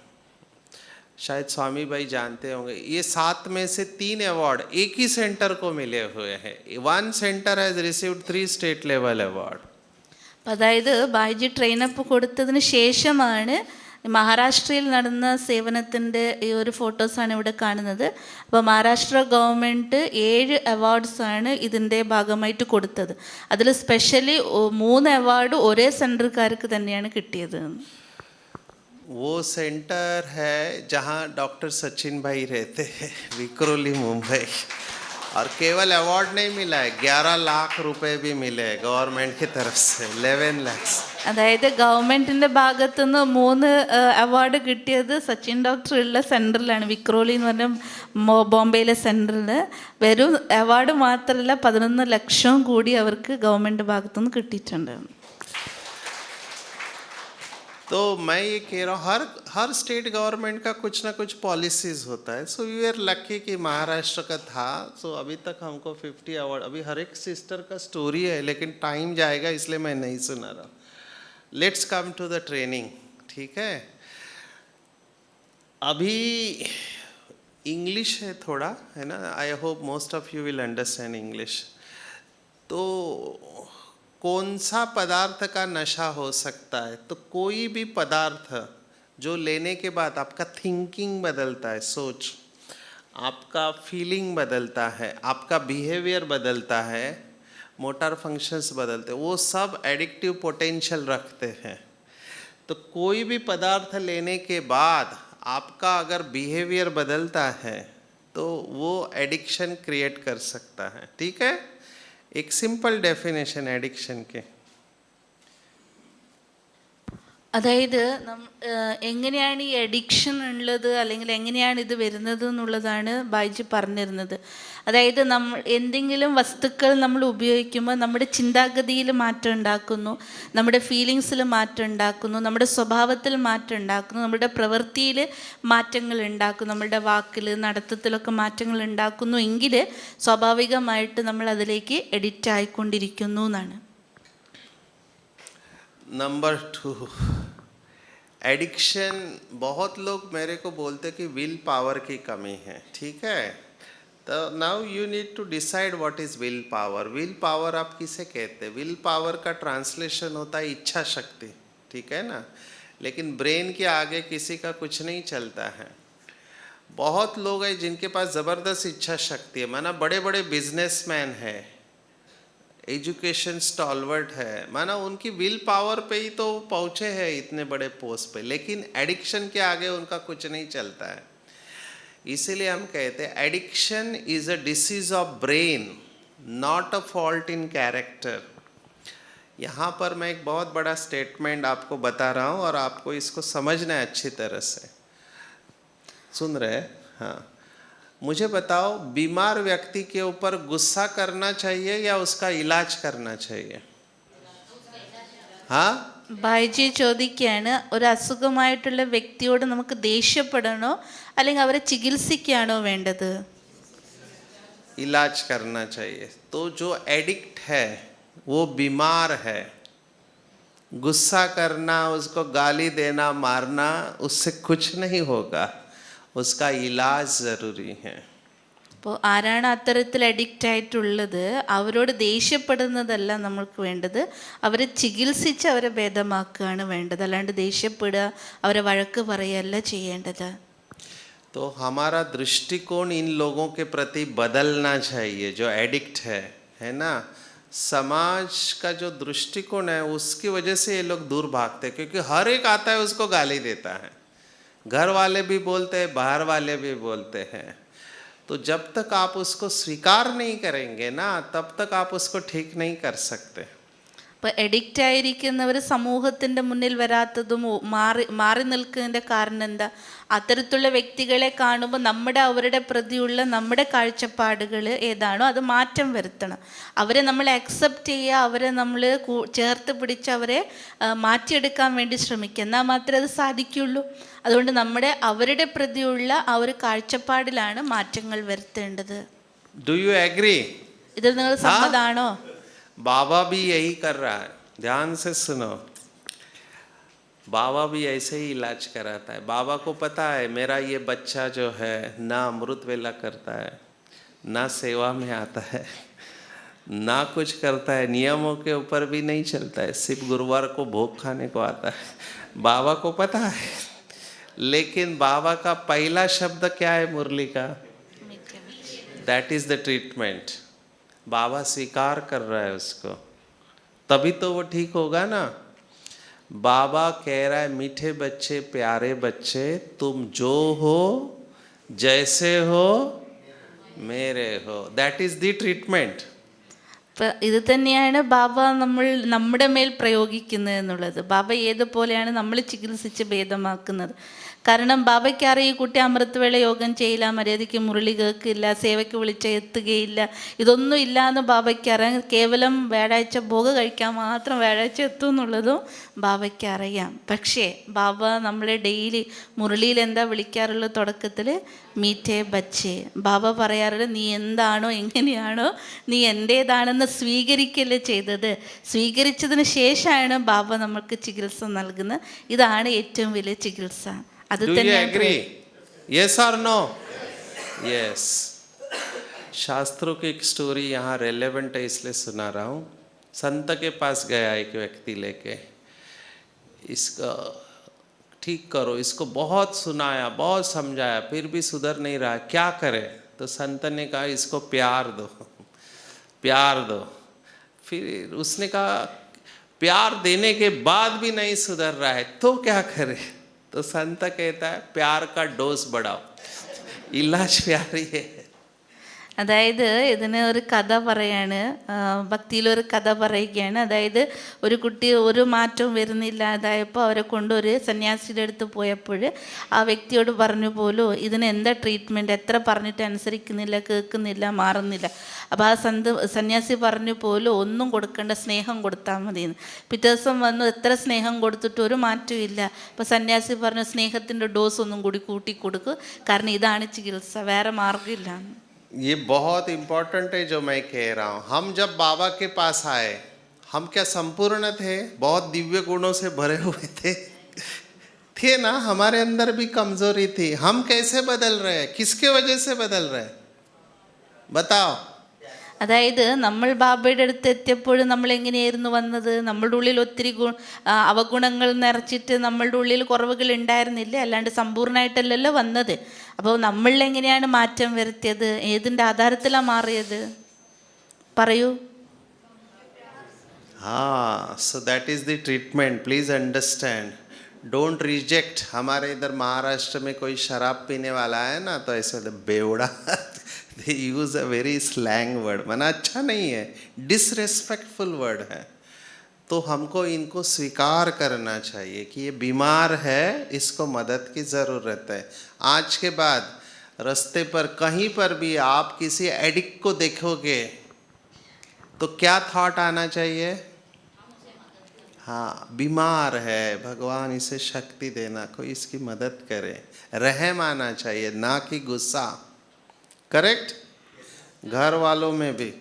शायद स्वामी भाई जानते होंगे, ये 7 में से 3 अवार्ड एक ही सेंटर को मिले हुए हैं. 1 centre has received 3 state level award. അതായത് ബായിജി ട്രെയിനപ്പ് കൊടുത്തതിന് ശേഷമാണ് മഹാരാഷ്ട്രയിൽ നടന്ന സേവനത്തിൻ്റെ ഈ ഒരു ഫോട്ടോസാണ് ഇവിടെ കാണുന്നത്. അപ്പോൾ മഹാരാഷ്ട്ര ഗവൺമെൻറ് 7 അവാർഡ്സാണ് ഇതിൻ്റെ ഭാഗമായിട്ട് കൊടുത്തത്. അതിൽ സ്പെഷ്യലി 3 അവാർഡ് ഒരേ സെൻറ്റർക്കാർക്ക് തന്നെയാണ് കിട്ടിയത്. वो सेंटर है जहाँ डॉक्टर सचिन भाई रहते हैं, विक्रोली, मुंबई. और केवल अवार्ड नहीं मिला है, 11 लाख रुपए भी मिले गवर्नमेंट की तरफ से, 11 लाख. അതായത് ഗവൺമെൻറ്റിൻ്റെ ഭാഗത്തുനിന്ന് 3 അവാർഡ് കിട്ടിയത് സച്ചിൻ ഡോക്ടർ ഉള്ള സെൻറ്ററിലാണ്, വിക്രോലി എന്ന് പറഞ്ഞ ബോംബെയിലെ സെൻറ്ററിൽ. വെറും അവാർഡ് മാത്രമല്ല 11 ലക്ഷം കൂടി അവർക്ക് ഗവൺമെൻറ് ഭാഗത്തുനിന്ന് കിട്ടിയിട്ടുണ്ട്. तो मैं ये कह रहा हूँ, हर स्टेट गवर्नमेंट का कुछ ना कुछ पॉलिसीज होता है. सो वी आर लकी कि महाराष्ट्र का था. सो अभी तक हमको 50 अवार्ड, अभी हर एक सिस्टर का स्टोरी है लेकिन टाइम जाएगा इसलिए मैं नहीं सुना रहा. Let's come to the training, ठीक है? अभी इंग्लिश है थोड़ा, है ना? I hope most of you will understand English. तो कौन सा पदार्थ का नशा हो सकता है? तो कोई भी पदार्थ जो लेने के बाद आपका थिंकिंग बदलता है, सोच, आपका फीलिंग बदलता है, आपका बिहेवियर बदलता है, मोटर फंक्शंस बदलते हैं, वो सब एडिक्टिव पोटेंशियल रखते हैं. तो कोई भी पदार्थ लेने के बाद आपका अगर बिहेवियर बदलता है तो वो एडिक्शन क्रिएट कर सकता है. ठीक है? एक सिंपल डेफिनेशन एडिक्शन के. അതായത് എങ്ങനെയാണ് ഈ അഡിക്ഷൻ ഉള്ളത് അല്ലെങ്കിൽ എങ്ങനെയാണ് ഇത് വരുന്നത് എന്നുള്ളതാണ് ബായിജി പറഞ്ഞിരുന്നത്. അതായത് എന്തെങ്കിലും വസ്തുക്കൾ നമ്മൾ ഉപയോഗിക്കുമ്പോൾ നമ്മുടെ ചിന്താഗതിയിൽ മാറ്റം ഉണ്ടാക്കുന്നു, നമ്മുടെ ഫീലിങ്സിൽ മാറ്റം ഉണ്ടാക്കുന്നു, നമ്മുടെ സ്വഭാവത്തിൽ മാറ്റം ഉണ്ടാക്കുന്നു, നമ്മുടെ പ്രവൃത്തിയിൽ മാറ്റങ്ങൾ ഉണ്ടാക്കുന്നു, നമ്മുടെ വാക്കിൽ നടത്തത്തിലൊക്കെ മാറ്റങ്ങൾ ഉണ്ടാക്കുന്നു എങ്കിൽ സ്വാഭാവികമായിട്ട് നമ്മൾ അതിലേക്ക് എഡിക്റ്റ് ആയിക്കൊണ്ടിരിക്കുന്നു എന്നാണ്. नंबर 2, एडिक्शन, बहुत लोग मेरे को बोलते कि विल पावर की कमी है, ठीक है। तो now you need to decide what is willpower. Willpower आप किसे कहते हैं? विल पावर का ट्रांसलेशन होता है इच्छा शक्ति, ठीक है ना। लेकिन ब्रेन के आगे किसी का कुछ नहीं चलता है। बहुत लोग हैं जिनके पास ज़बरदस्त इच्छा शक्ति है, माना बड़े बड़े बिजनेसमैन है, एजुकेशन स्टॉलवर्ट है, माना उनकी विल पावर पे ही तो पहुँचे हैं इतने बड़े पोस्ट पे, लेकिन एडिक्शन के आगे उनका कुछ नहीं चलता है। इसीलिए हम कहते हैं addiction is a disease of brain, not a fault in character. यहाँ पर मैं एक बहुत बड़ा स्टेटमेंट आपको बता रहा हूँ और आपको इसको समझना है अच्छी तरह से। सुन रहे हैं? हाँ, मुझे बताओ, बीमार व्यक्ति के ऊपर गुस्सा करना चाहिए या उसका इलाज करना चाहिए? हाँ, ബൈജി ചോദിക്കുകയാണ്, ഒരു അസുഖമായിട്ടുള്ള വ്യക്തിയോട് നമുക്ക് ദേഷ്യപ്പെടണോ അല്ലെങ്കിൽ അവരെ ചികിത്സിക്കുകയാണോ വേണ്ടത്? इलाज करना चाहिए। तो जो एडिक्ट है वो बीमार है, गुस्सा करना, उसको गाली देना, मारना, उससे कुछ नहीं होगा, उसका इलाज ज़रूरी है। അപ്പോൾ ആരാണ് അത്തരത്തിൽ അഡിക്റ്റ് ആയിട്ടുള്ളത് അവരോട് ദേഷ്യപ്പെടുന്നതല്ല നമ്മൾക്ക് വേണ്ടത്, അവരെ ചികിത്സിച്ച് അവരെ ഭേദമാക്കുകയാണ് വേണ്ടത്, അല്ലാണ്ട് ദേഷ്യപ്പെടുക, അവരെ വഴക്ക് പറയുകയല്ല ചെയ്യേണ്ടത്. तो हमारा दृष्टिकोण इन लोगों के प्रति बदलना चाहिए जो एडिक्ट है ना। समाज का जो दृष्टिकोण है उसकी वजह से ये लोग दूर भागते हैं, क्योंकि हर एक आता है उसको गाली देता है, घर वाले भी बोलते हैं, बाहर वाले भी बोलते हैं। तो जब तक आप उसको स्वीकार नहीं करेंगे ना, तब तक आप उसको ठीक नहीं कर सकते। ഇപ്പോൾ എഡിക്റ്റ് ആയിരിക്കുന്നവർ സമൂഹത്തിൻ്റെ മുന്നിൽ വരാത്തതും മാറി നിൽക്കുന്നതിൻ്റെ കാരണം എന്താ? അത്തരത്തിലുള്ള വ്യക്തികളെ കാണുമ്പോൾ അവരുടെ പ്രതിയുള്ള നമ്മുടെ കാഴ്ചപ്പാടുകൾ ഏതാണോ അത് മാറ്റം വരുത്തണം. അവരെ നമ്മൾ അക്സെപ്റ്റ് ചെയ്യുക, അവരെ നമ്മൾ ചേർത്ത് പിടിച്ച് അവരെ മാറ്റിയെടുക്കാൻ വേണ്ടി ശ്രമിക്കുക, എന്നാൽ മാത്രമേ അത് സാധിക്കുള്ളൂ. അതുകൊണ്ട് അവരുടെ പ്രതിയുള്ള ആ ഒരു കാഴ്ചപ്പാടിലാണ് മാറ്റങ്ങൾ വരുത്തേണ്ടത്. Do you agree? ഇതിൽ നിങ്ങൾ സമ്മതമാണോ? बाबा भी यही कर रहा है, ध्यान से सुनो। बाबा भी ऐसे ही इलाज कराता है। बाबा को पता है मेरा ये बच्चा जो है ना अमृत वेला करता है, ना सेवा में आता है, ना कुछ करता है, नियमों के ऊपर भी नहीं चलता है, सिर्फ गुरुवार को भोग खाने को आता है। बाबा को पता है, लेकिन बाबा का पहला शब्द क्या है मुरली का? That is the treatment. बाबा स्वीकार कर रहा है उसको, तभी तो वो ठीक होगा ना। बाबा कह रहा है मीठे बच्चे, प्यारे बच्चे, तुम जो हो, जैसे हो, मेरे हो, दैट इज द ट्रीटमेंट। ഇത് തന്നെയാണ് ബാബ നമ്മുടെ മേൽ പ്രയോഗിക്കുന്നത് എന്നുള്ളത്. ബാബ ഏതുപോലെയാണ് നമ്മൾ ചികിത്സിച്ച് ഭേദമാക്കുന്നത്. കാരണം ബാബയ്ക്കറിയാം ഈ കുട്ടി അമൃതവേള യോഗം ചെയ്യില്ല, മര്യാദയ്ക്ക് മുരളി കേൾക്കില്ല, സേവയ്ക്ക് വിളിച്ച എത്തുകയില്ല, ഇതൊന്നും ഇല്ലയെന്ന് ബാബയ്ക്കറിയാം. കേവലം വ്യാഴാഴ്ച ഭോഗ കഴിക്കാൻ മാത്രം വ്യാഴാഴ്ച എത്തും എന്നുള്ളതും ബാബയ്ക്കറിയാം. പക്ഷേ ബാബ നമ്മളെ ഡെയിലി മുരളിയിൽ എന്താ വിളിക്കാറുള്ളത്? തുടക്കത്തിൽ മീറ്റേ ബച്ചേ. ബാബ പറയാറുള്ളത് നീ എന്താണോ എങ്ങനെയാണോ നീ എൻ്റേതാണെന്ന് സ്വീകരിക്കല്ലേ ചെയ്തത്. സ്വീകരിച്ചതിന് ശേഷമാണ് ബാബ നമുക്ക് ചികിത്സ നൽകുന്നത്. ഇതാണ് ഏറ്റവും വലിയ ചികിത്സ. അത് തന്നെയാണ്. Yes or no? Yes. शास्त्रों की एक स्टोरी यहाँ रेलेवेंट है इसलिए सुना रहा हूँ। संत के पास गया एक व्यक्ति लेके, इसका ठीक करो, इसको बहुत सुनाया, बहुत समझाया, फिर भी सुधर नहीं रहा, क्या करे? तो संत ने कहा इसको प्यार दो, प्यार दो। फिर उसने कहा प्यार देने के बाद भी नहीं सुधर रहा है तो क्या करे? तो संत कहता है प्यार का डोज बढ़ाओ, इलाज प्यार ही है। അതായത് ഇതിന് ഒരു കഥ പറയാണ്, ഭക്തിയിലൊരു കഥ പറയുകയാണ്. അതായത് ഒരു കുട്ടി ഒരു മാറ്റവും വരുന്നില്ലാതായപ്പോൾ അവരെ കൊണ്ട് ഒരു സന്യാസിയുടെ അടുത്ത് പോയപ്പോൾ ആ വ്യക്തിയോട് പറഞ്ഞു പോലും ഇതിന് എന്താ ട്രീറ്റ്മെൻറ്റ്, എത്ര പറഞ്ഞിട്ട് അനുസരിക്കുന്നില്ല, കേൾക്കുന്നില്ല, മാറുന്നില്ല. അപ്പോൾ ആ സന്യാസി പറഞ്ഞു പോലും ഒന്നും കൊടുക്കേണ്ട, സ്നേഹം കൊടുത്താൽ മതിയെന്ന്. പിറ്റേ ദിവസം വന്നു, എത്ര സ്നേഹം കൊടുത്തിട്ട് ഒരു മാറ്റവും ഇല്ല. അപ്പോൾ സന്യാസി പറഞ്ഞു സ്നേഹത്തിൻ്റെ ഡോസ് ഒന്നും കൂടി കൂട്ടി കൊടുക്കും, കാരണം ഇതാണ് ചികിത്സ, വേറെ മാർഗ്ഗമില്ല. ये बहुत इम्पोर्टेंट है जो मैं कह रहा हूँ। हम जब बाबा के पास आए, हम क्या संपूर्ण थे? बहुत दिव्य गुणों से भरे हुए थे, थे ना, हमारे अंदर भी कमजोरी थी. हम कैसे बदल रहे हैं? किसके वजह से बदल रहे हैं? बताओ. അതായത് നമ്മൾ ബാബയുടെ അടുത്ത് എത്തിയപ്പോഴും നമ്മൾ എങ്ങനെയായിരുന്നു വന്നത്? നമ്മളുടെ ഉള്ളിൽ ഒത്തിരി അവഗുണങ്ങൾ നിറച്ചിട്ട് നമ്മളുടെ ഉള്ളിൽ കുറവുകൾ ഉണ്ടായിരുന്നില്ല, അല്ലാണ്ട് സമ്പൂർണ്ണമായിട്ടല്ലല്ലോ വന്നത്. അപ്പോൾ നമ്മളിൽ എങ്ങനെയാണ് മാറ്റം വരുത്തിയത്? ഏതിൻ്റെ ആധാരത്തിലാണ് മാറിയത്? പറയൂ. So that is the treatment. Please understand. Don't reject. हमारे इधर महाराष्ट्र में कोई शराब पीने वाला है ना, तो ऐसे बेवड़ा they use a very slang word. माना अच्छा नहीं है, disrespectful word है. तो हमको इनको स्वीकार करना चाहिए कि ये बीमार है, इसको मदद की ज़रूरत है. आज के बाद रास्ते पर कहीं पर भी आप किसी एडिक्ट को देखोगे तो क्या थॉट आना चाहिए? हाँ, बीमार है, भगवान इसे शक्ति देना, कोई इसकी मदद करे. रहम आना चाहिए, ना कि गुस्सा. करेक्ट? घर वालों में भी.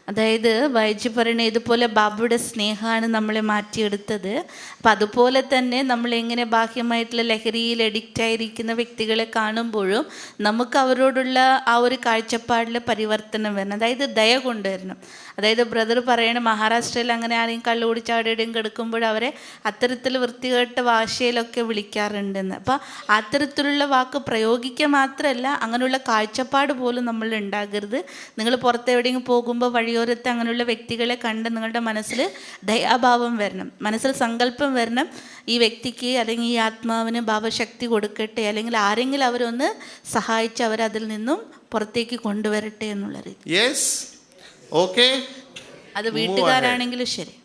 അതായത് വൈദ്യ പറയണ ഇതുപോലെ ബാബയുടെ സ്നേഹമാണ് നമ്മളെ മാറ്റിയെടുത്തത്. അപ്പം അതുപോലെ തന്നെ നമ്മൾ എങ്ങനെ ബാഹ്യമായിട്ടുള്ള ലഹരിയിൽ അഡിക്റ്റ് ആയിരിക്കുന്ന വ്യക്തികളെ കാണുമ്പോഴും നമുക്ക് അവരോടുള്ള ആ ഒരു കാഴ്ചപ്പാടിൽ പരിവർത്തനം വരണം. അതായത് ദയ കൊണ്ടുവരണം. അതായത് ബ്രദർ പറയണ മഹാരാഷ്ട്രയിൽ അങ്ങനെ ആരെയും കള്ളു കുടിച്ച് അവിടെയും കിടക്കുമ്പോൾ അവരെ അത്തരത്തിൽ വൃത്തികെട്ട ഭാഷയിലൊക്കെ വിളിക്കാറുണ്ടെന്ന്. അപ്പം അത്തരത്തിലുള്ള വാക്ക് പ്രയോഗിക്കുക മാത്രമല്ല, അങ്ങനെയുള്ള കാഴ്ചപ്പാട് പോലും നമ്മൾ ഉണ്ടാകരുത്. നിങ്ങൾ പുറത്തെവിടെയെങ്കിലും പോകുമ്പോൾ വഴിയോരത്ത് അങ്ങനെയുള്ള വ്യക്തികളെ കണ്ട് നിങ്ങളുടെ മനസ്സിൽ ദയാഭാവം വരണം, മനസ്സിൽ സങ്കല്പം വരണം, ഈ വ്യക്തിക്ക് അല്ലെങ്കിൽ ഈ ആത്മാവിന് ഭാവശക്തി കൊടുക്കട്ടെ, അല്ലെങ്കിൽ ആരെങ്കിലും അവരൊന്ന് സഹായിച്ച് അവരതിൽ നിന്നും പുറത്തേക്ക് കൊണ്ടുവരട്ടെ എന്നുള്ള രീതി. ओके, അത് വീട്ടുകാരാണെങ്കിലും ശരി.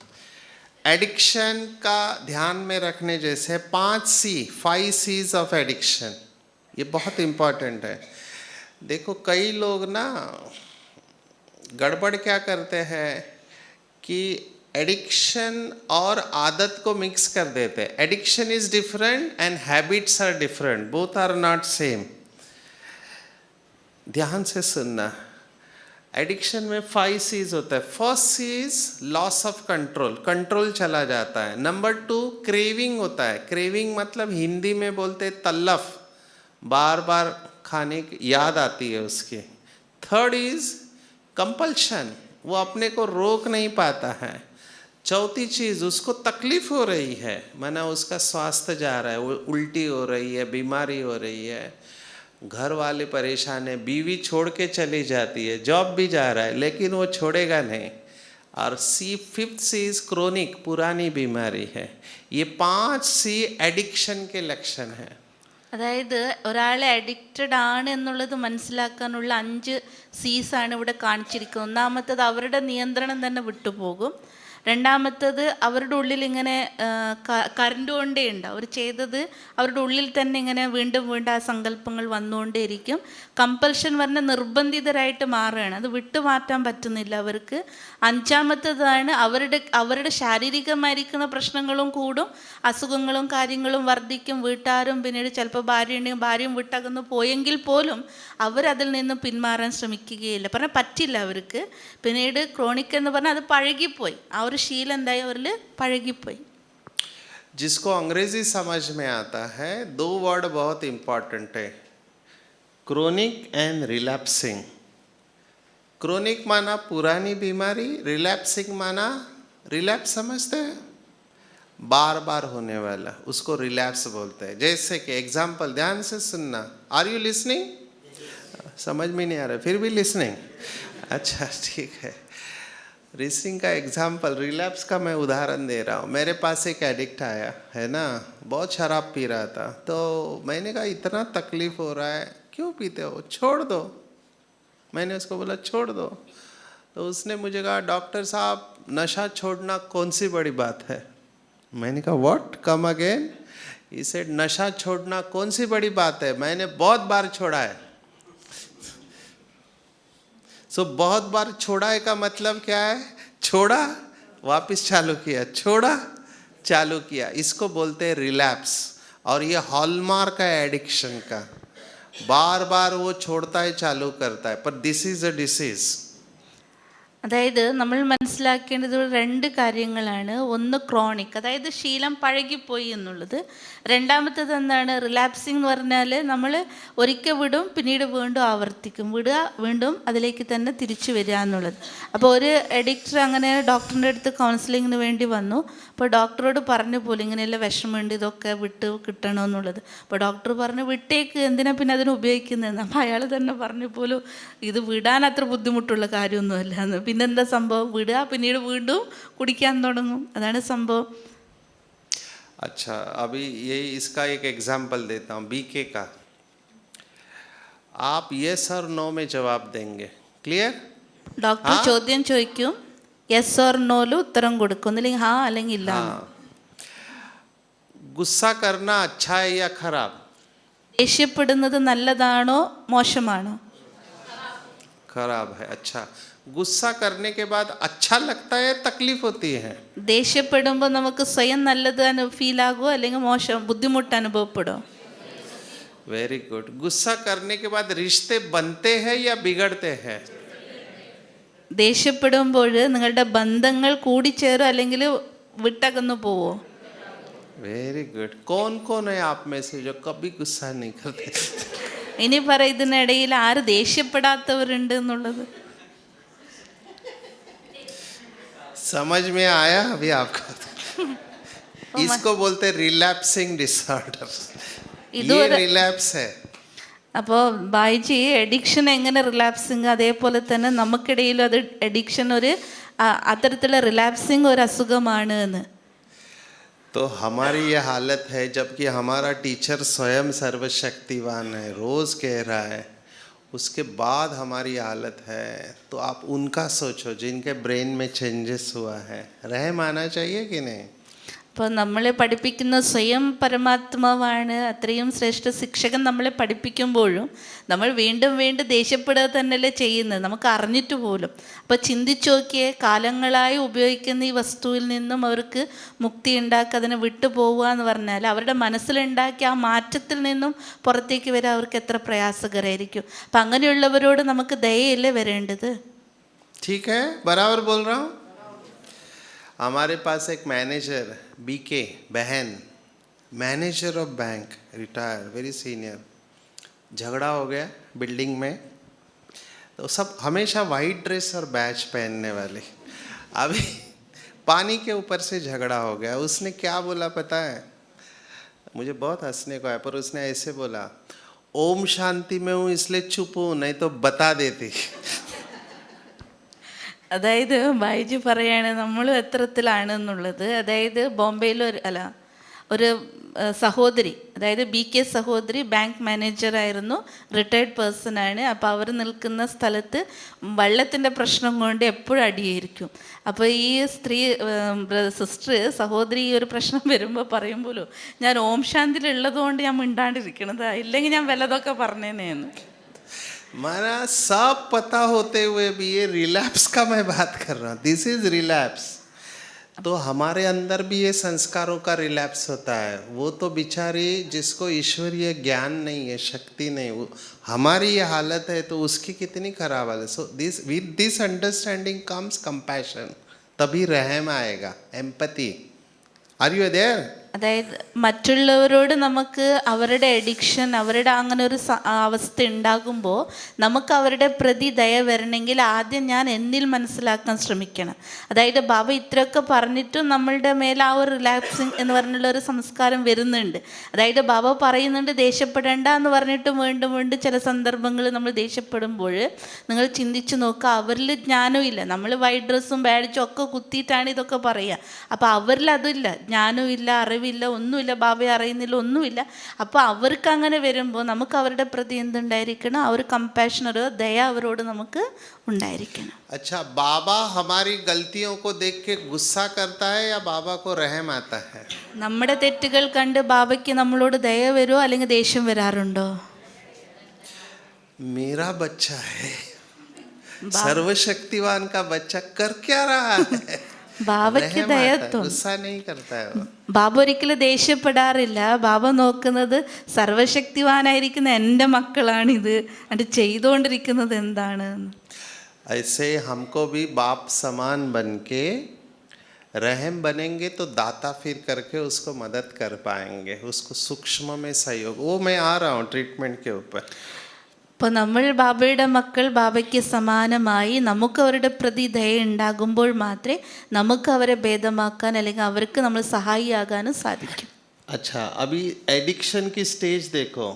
एडिक्शन का ध्यान में रखने जैसे 5 C's ऑफ एडिक्शन, ये बहुत इम्पोर्टेंट है. देखो कई लोग ना गड़बड़ क्या करते हैं कि एडिक्शन और आदत को मिक्स कर देते हैं. Addiction is different and habits are different, both are not same. ध्यान से सुनना. एडिक्शन में 5 C's होता है. First C is loss of control, control चला जाता है. नंबर 2 क्रेविंग होता है. क्रेविंग मतलब हिंदी में बोलते तल्लफ, बार बार खाने की याद आती है उसकी. थर्ड इज कंपल्शन, वो अपने को रोक नहीं पाता है. चौथी चीज़, उसको तकलीफ हो रही है, माना उसका स्वास्थ्य जा रहा है, वो उल्टी हो रही है, बीमारी हो रही है, घर वाले परेशान है, बीवी छोड़ के चली जाती है, जॉब भी जा रहा है लेकिन वो छोड़ेगा नहीं. और फिफ्थ C इज क्रोनिक, पुरानी बीमारी है. ये 5 C एडिक्शन के लक्षण हैं. അതായത് ഒരാളെ അഡിക്റ്റഡ് ആണ് എന്നുള്ളത് മനസ്സിലാക്കാനുള്ള 5 C's ആണ് ഇവിടെ കാണിച്ചിരിക്കുന്നത്. ഒന്നാമത്തത് അവരുടെ നിയന്ത്രണം തന്നെ വിട്ടുപോകും. രണ്ടാമത്തത് അവരുടെ ഉള്ളിൽ ഇങ്ങനെ കറണ്ട് കൊണ്ടേ ഉണ്ട്, അവർ ചെയ്തത് അവരുടെ ഉള്ളിൽ തന്നെ ഇങ്ങനെ വീണ്ടും വീണ്ടും ആ സങ്കല്പങ്ങൾ വന്നുകൊണ്ടേയിരിക്കും. കമ്പൽഷൻ പറഞ്ഞ നിർബന്ധിതരായിട്ട് മാറുകയാണ്, അത് വിട്ടുമാറ്റാൻ പറ്റുന്നില്ല അവർക്ക്. അഞ്ചാമത്തതാണ് അവരുടെ ശാരീരികമായിരിക്കുന്ന പ്രശ്നങ്ങളും കൂടും, അസുഖങ്ങളും കാര്യങ്ങളും വർദ്ധിക്കും. വീട്ടുകാരും പിന്നീട് ചിലപ്പോൾ ഭാര്യയുണ്ടെങ്കിൽ ഭാര്യയും വിട്ടകന്ന് പോയെങ്കിൽ പോലും അവരതിൽ നിന്ന് പിന്മാറാൻ ശ്രമിക്കുകയില്ല. പറഞ്ഞാൽ പറ്റില്ല അവർക്ക്. പിന്നീട് ക്രോണിക് എന്ന് പറഞ്ഞാൽ അത് പഴകിപ്പോയി, ആ ഒരു ശീലം എന്തായി അവരിൽ പഴകിപ്പോയി. जिसको अंग्रेजी समझ में आता है, 2 वर्ड बहुत इंपॉर्टेंट है, क्रोनिक एंड रिलैप्सिंग. क्रोनिक माना पुरानी बीमारी, रिलैप्सिंग माना रिलैप्स समझते हैं, बार बार होने वाला, उसको रिलैप्स बोलते हैं. जैसे कि एग्जाम्पल, ध्यान से सुनना. Are you listening? समझ में नहीं आ रहा, फिर भी लिसनिंग. अच्छा ठीक है. रिसिंग का एग्जाम्पल, रिलैप्स का मैं उदाहरण दे रहा हूँ. मेरे पास एक एडिक्ट आया है ना, बहुत शराब पी रहा था. तो मैंने कहा इतना तकलीफ़ हो रहा है, क्यों पीते हो, छोड़ दो. मैंने उसको बोला छोड़ दो. तो उसने मुझे कहा डॉक्टर साहब नशा छोड़ना कौन सी बड़ी बात है. मैंने कहा what, come again. He said नशा छोड़ना कौन सी बड़ी बात है, मैंने बहुत बार छोड़ा है. बहुत बार छोड़ा है का मतलब क्या है, छोड़ा वापस चालू किया, छोड़ा चालू किया, इसको बोलते हैं रिलैप्स. और ये हॉलमार्क है एडिक्शन का, बार बार वो छोड़ता है चालू करता है, पर दिस इज अ डिसीज. അതായത് നമ്മൾ മനസ്സിലാക്കേണ്ടത് രണ്ട് കാര്യങ്ങളാണ്. ഒന്ന് ക്രോണിക്, അതായത് ശീലം പഴകിപ്പോയി എന്നുള്ളത്. രണ്ടാമത്തേത് എന്താണ്? റിലാപ്സിങ് എന്ന് പറഞ്ഞാൽ നമ്മൾ ഒരിക്കൽ വിടും, പിന്നീട് വീണ്ടും ആവർത്തിക്കും, വിടുക, വീണ്ടും അതിലേക്ക് തന്നെ തിരിച്ചു വരിക എന്നുള്ളത്. അപ്പോൾ ഒരു എഡിക്റ്റർ അങ്ങനെ ഡോക്ടറിൻ്റെ അടുത്ത് കൗൺസിലിങ്ങിന് വേണ്ടി വന്നു. അപ്പോൾ ഡോക്ടറോട് പറഞ്ഞു പോലും ഇങ്ങനെയുള്ള വിഷമമുണ്ട്, ഇതൊക്കെ വിട്ട് കിട്ടണമെന്നുള്ളത്. അപ്പോൾ ഡോക്ടർ പറഞ്ഞു വിട്ടേക്ക്, എന്തിനാ പിന്നെ അതിന് ഉപയോഗിക്കുന്നതെന്ന്. അപ്പോൾ അയാൾ തന്നെ പറഞ്ഞു പോലും ഇത് വിടാൻ അത്ര ബുദ്ധിമുട്ടുള്ള കാര്യമൊന്നുമല്ല എന്ന്. പിന്നെന്താ സംഭവം? വിടുക, പിന്നീട് വീണ്ടും കുടിക്കാൻ തുടങ്ങും, അതാണ് സംഭവം. अच्छा, अभी ये इसका एक एग्जाम्पल देता हूँ बीके का. आप यस और नो में जवाब देंगे. क्लियर? ഡോക്ടർ ചോദ്യം ചോദിക്കും, യെസ് ഓർ നോല് ഉത്തരം കൊടുക്കും, ഒന്നില്ലെങ്കിൽ ഹാ അല്ലെങ്കിൽ ഇല്ല. गुस्सा करना अच्छा है या खराब? ദേഷ്യപ്പെടുന്നത് നല്ലതാണോ മോശമാണോ? खराब है. अच्छा, गुस्सा करने के बाद अच्छा लगता है, तकलीफ होती है? ദേഷ്യപ്പെടുമ്പോൾ നമുക്ക് സ്വയം നല്ലത് ഫീൽ ആകുമോ അല്ലെങ്കിൽ മോശം ബുദ്ധിമുട്ട് അനുഭവപ്പെടുമോ? Very good. गुस्सा करने के बाद रिश्ते बनते हैं या बिगड़ते हैं? ദേഷ്യപ്പെടുമ്പോൾ നിങ്ങളുടെ ബന്ധങ്ങൾ കൂടിച്ചേരും അല്ലെങ്കിൽ വിട്ടകന്നു പോവോ? Very good. कौन कौन है आप में से जो कभी गुस्सा नहीं करते? ഇനി പറ, ഇതിനിടയിൽ ആര് ദേഷ്യപ്പെടാത്തവരുണ്ട് എന്നുള്ളത്? समझ में आया अभी आपको? इसको बोलते रिलैप्सिंग डिसऑर्डर. ये रिलैप्स है. അപ്പോൾ ബായിജി എഡിക്ഷൻ എങ്ങനെ റിലാപ്സിങ്, അതേപോലെ തന്നെ നമുക്കിടയിലും അത് എഡിക്ഷൻ ഒരു അത്തരത്തിലുള്ള റിലാപ്സിങ് ഒരു അസുഖമാണ് എന്ന്. तो हमारी ये हालत है, जबकि हमारा टीचर स्वयं सर्वशक्तिवान है, रोज़ कह रहा है, उसके बाद हमारी हालत है. तो आप उनका सोचो जिनके ब्रेन में चेंजेस हुआ है. रहम आना चाहिए कि नहीं? അപ്പോൾ നമ്മളെ പഠിപ്പിക്കുന്ന സ്വയം പരമാത്മാവാണ്. അത്രയും ശ്രേഷ്ഠ ശിക്ഷകൻ നമ്മളെ പഠിപ്പിക്കുമ്പോഴും നമ്മൾ വീണ്ടും വീണ്ടും ദേഷ്യപ്പെടുക തന്നെയല്ലേ ചെയ്യുന്നത്, നമുക്ക് അറിഞ്ഞിട്ട് പോലും. അപ്പോൾ ചിന്തിച്ചു നോക്കിയേ, കാലങ്ങളായി ഉപയോഗിക്കുന്ന ഈ വസ്തുവിൽ നിന്നും അവർക്ക് മുക്തി ഉണ്ടാക്കുക, അതിനെ വിട്ടു പോവുക എന്ന് പറഞ്ഞാൽ അവരുടെ മനസ്സിലുണ്ടാക്കിയ ആ മാറ്റത്തിൽ നിന്നും പുറത്തേക്ക് വരാൻ അവർക്ക് എത്ര പ്രയാസകരമായിരിക്കും. അപ്പം അങ്ങനെയുള്ളവരോട് നമുക്ക് ദയയല്ലേ വരേണ്ടത്? ठीक है, बराबर बोल रहा हूँ. हमारे पास एक मैनेजर बीके बहन, manager of bank, retire, very senior. झगड़ा हो गया बिल्डिंग में, तो सब हमेशा वाइट ड्रेस और बैच पहनने वाले. अभी पानी के ऊपर से झगड़ा हो गया. उसने क्या बोला पता है? मुझे बहुत हंसने को आया, पर उसने ऐसे बोला, ओम शांति में हूँ इसलिए चुप हूँ, नहीं तो बता देती. അതായത് ബൈജു പറയാണ് നമ്മളും എത്രത്തിലാണെന്നുള്ളത്. അതായത് ബോംബെയിൽ ഒരു സഹോദരി, അതായത് BK സഹോദരി ബാങ്ക് മാനേജറായിരുന്നു, റിട്ടയർഡ് പേഴ്സൺ ആണ്. അപ്പോൾ അവർ നിൽക്കുന്ന സ്ഥലത്ത് വെള്ളത്തിൻ്റെ പ്രശ്നം കൊണ്ട് എപ്പോഴും അടിയായിരിക്കും. അപ്പോൾ ഈ സ്ത്രീ സിസ്റ്റർ സഹോദരി ഈ ഒരു പ്രശ്നം വരുമ്പോൾ പറയുമ്പോലോ, ഞാൻ ഓം ശാന്തിയിലുള്ളത് കൊണ്ട് ഞാൻ മിണ്ടാണ്ടിരിക്കണത്, ഇല്ലെങ്കിൽ ഞാൻ വല്ലതൊക്കെ പറഞ്ഞേനേന്ന്. माना सब पता होते हुए भी ये रिलैप्स का मैं बात कर रहा हूँ. This is relapse. तो हमारे अंदर भी ये संस्कारों का रिलैप्स होता है. वो तो बेचारी जिसको ईश्वरीय ज्ञान नहीं है, शक्ति नहीं, वो हमारी ये हालत है, तो उसकी कितनी खराब हालत. So this with this understanding comes compassion. तभी रहम आएगा, एम्पैथी. Are you there? അതായത് മറ്റുള്ളവരോട് നമുക്ക് അവരുടെ എഡിക്ഷൻ, അവരുടെ അങ്ങനെ ഒരു അവസ്ഥ ഉണ്ടാകുമ്പോൾ നമുക്ക് അവരുടെ പ്രതി ദയ വരണമെങ്കിൽ ആദ്യം ഞാൻ എന്നിൽ മനസ്സിലാക്കാൻ ശ്രമിക്കണം. അതായത് ബാബ ഇത്രയൊക്കെ പറഞ്ഞിട്ടും നമ്മളുടെ മേലെ ആ ഒരു റിലാക്സിങ് എന്ന് പറഞ്ഞുള്ള ഒരു സംസ്കാരം വരുന്നുണ്ട്. അതായത് ബാബ പറയുന്നുണ്ട് ദേഷ്യപ്പെടേണ്ട എന്ന് പറഞ്ഞിട്ടും വീണ്ടും വീണ്ടും ചില സന്ദർഭങ്ങളിൽ നമ്മൾ ദേഷ്യപ്പെടുമ്പോൾ നിങ്ങൾ ചിന്തിച്ച് നോക്കുക, അവരിൽ ജ്ഞാനവും ഇല്ല. നമ്മൾ വൈറ്റ് ഡ്രസ്സും ബാഡ്ജും ഒക്കെ കുത്തിയിട്ടാണ് ഇതൊക്കെ പറയുക. അപ്പോൾ അവരിൽ അതില്ല, ജ്ഞാനവും ഇല്ല, അറിവില്ല, ഒന്നുമില്ല, ബാബയെ അറിയുന്നില്ല, ഒന്നുമില്ല. അപ്പോൾ അവർക്ക് അങ്ങനെ വരുമ്പോൾ നമുക്ക് അവരുടെ പ്രതി എന്തുണ്ടായിരിക്കണം? ആ ഒരു കമ്പാഷൻ, ഒരു ദയ അവരോട് നമുക്ക് ഉണ്ടായിരിക്കണം. अच्छा, बाबा हमारी गलतियों को देख के गुस्सा करता है या बाबा को रहम आता है? നമ്മുടെ തെറ്റുകൾ കണ്ട് ബാബയ്ക്ക് നമ്മളോട് ദയ വരുമോ അല്ലെങ്കിൽ ദേഷ്യം വരാറുണ്ടോ? मेरा बच्चा है, सर्वशक्तिवान का बच्चा कर क्या रहा है? ബാബയ്ക്ക് ദയത്വം. गुस्सा नहीं करता है. ബാബ ഒരിക്കലും ദേഷ്യപ്പെടാറില്ല. ബാബ നോക്കുന്നത് സർവശക്തിവാനായിരിക്കുന്ന എൻ്റെ മക്കളാണിത്, അത് ചെയ്തുകൊണ്ടിരിക്കുന്നത് എന്താണ്. ऐसे हमको भी बाप समान बन के रहम बनेंगे तो दाता फिर करके उसको मदद कर पाएंगे, उसको सूक्ष्म में सहयोग। वो मैं आ रहा हूँ ट्रीटमेंट के ऊपर। അപ്പോൾ നമ്മൾ ബാബയുടെ മക്കൾ ബാബയ്ക്ക് സമാനമായി നമുക്ക് അവരുടെ പ്രതി ദയ ഉണ്ടാകുമ്പോൾ മാത്രമേ നമുക്ക് അവരെ ഭേദമാക്കാൻ അല്ലെങ്കിൽ അവർക്ക് നമ്മൾ സഹായിയാകാനും സാധിക്കും. अच्छा, अभी एडिक्शन की स्टेज देखो।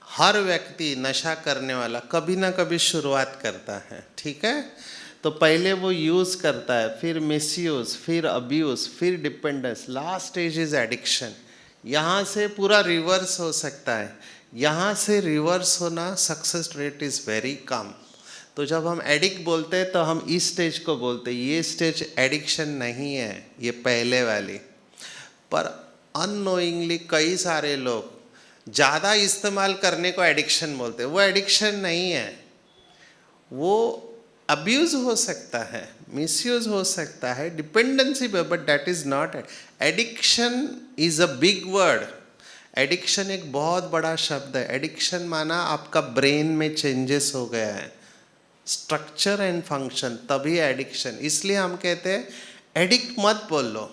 हर व्यक्ति नशा करने वाला कभी ना कभी शुरुआत करता है, ठीक है? तो पहले वो यूज़ करता है, फिर मिसयूज़, फिर अब्यूज़, फिर dependence, last stage is addiction. यहाँ से पूरा रिवर्स हो सकता है। यहाँ से रिवर्स होना सक्सेस रेट इज़ वेरी कम। तो जब हम एडिक्ट बोलते हैं तो हम इस स्टेज को बोलते हैं, ये स्टेज एडिक्शन नहीं है, ये पहले वाली। पर अननोइंगली कई सारे लोग ज़्यादा इस्तेमाल करने को एडिक्शन बोलते हैं। वो एडिक्शन नहीं है, वो अब्यूज़ हो सकता है, मिसयूज़ हो सकता है, डिपेंडेंसी पे, but that is not addiction. Is a big word. Addiction एक बहुत बड़ा शब्द है। एडिक्शन माना आपका ब्रेन में चेंजेस हो गया है, स्ट्रक्चर एंड फंक्शन, तभी एडिक्शन। इसलिए हम कहते हैं एडिक्ट मत बोलो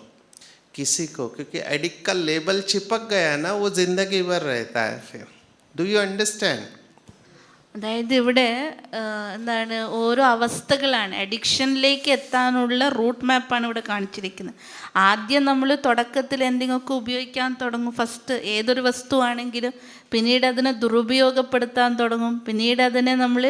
किसी को, क्योंकि एडिक्ट का लेबल चिपक गया है ना, वो जिंदगी भर रहता है फिर। Do you understand? അതായത് ഇവിടെ എന്താണ് ഓരോ അവസ്ഥകളാണ് അഡിക്ഷനിലേക്ക് എത്താനുള്ള റൂട്ട് മാപ്പാണ് ഇവിടെ കാണിച്ചിരിക്കുന്നത്. ആദ്യം നമ്മൾ തുടക്കത്തിൽ എന്തെങ്കിലുമൊക്കെ ഉപയോഗിക്കാൻ തുടങ്ങും, ഫസ്റ്റ് ഏതൊരു വസ്തുവാണെങ്കിലും. പിന്നീട് അതിനെ ദുരുപയോഗപ്പെടുത്താൻ തുടങ്ങും. പിന്നീട് അതിനെ നമ്മൾ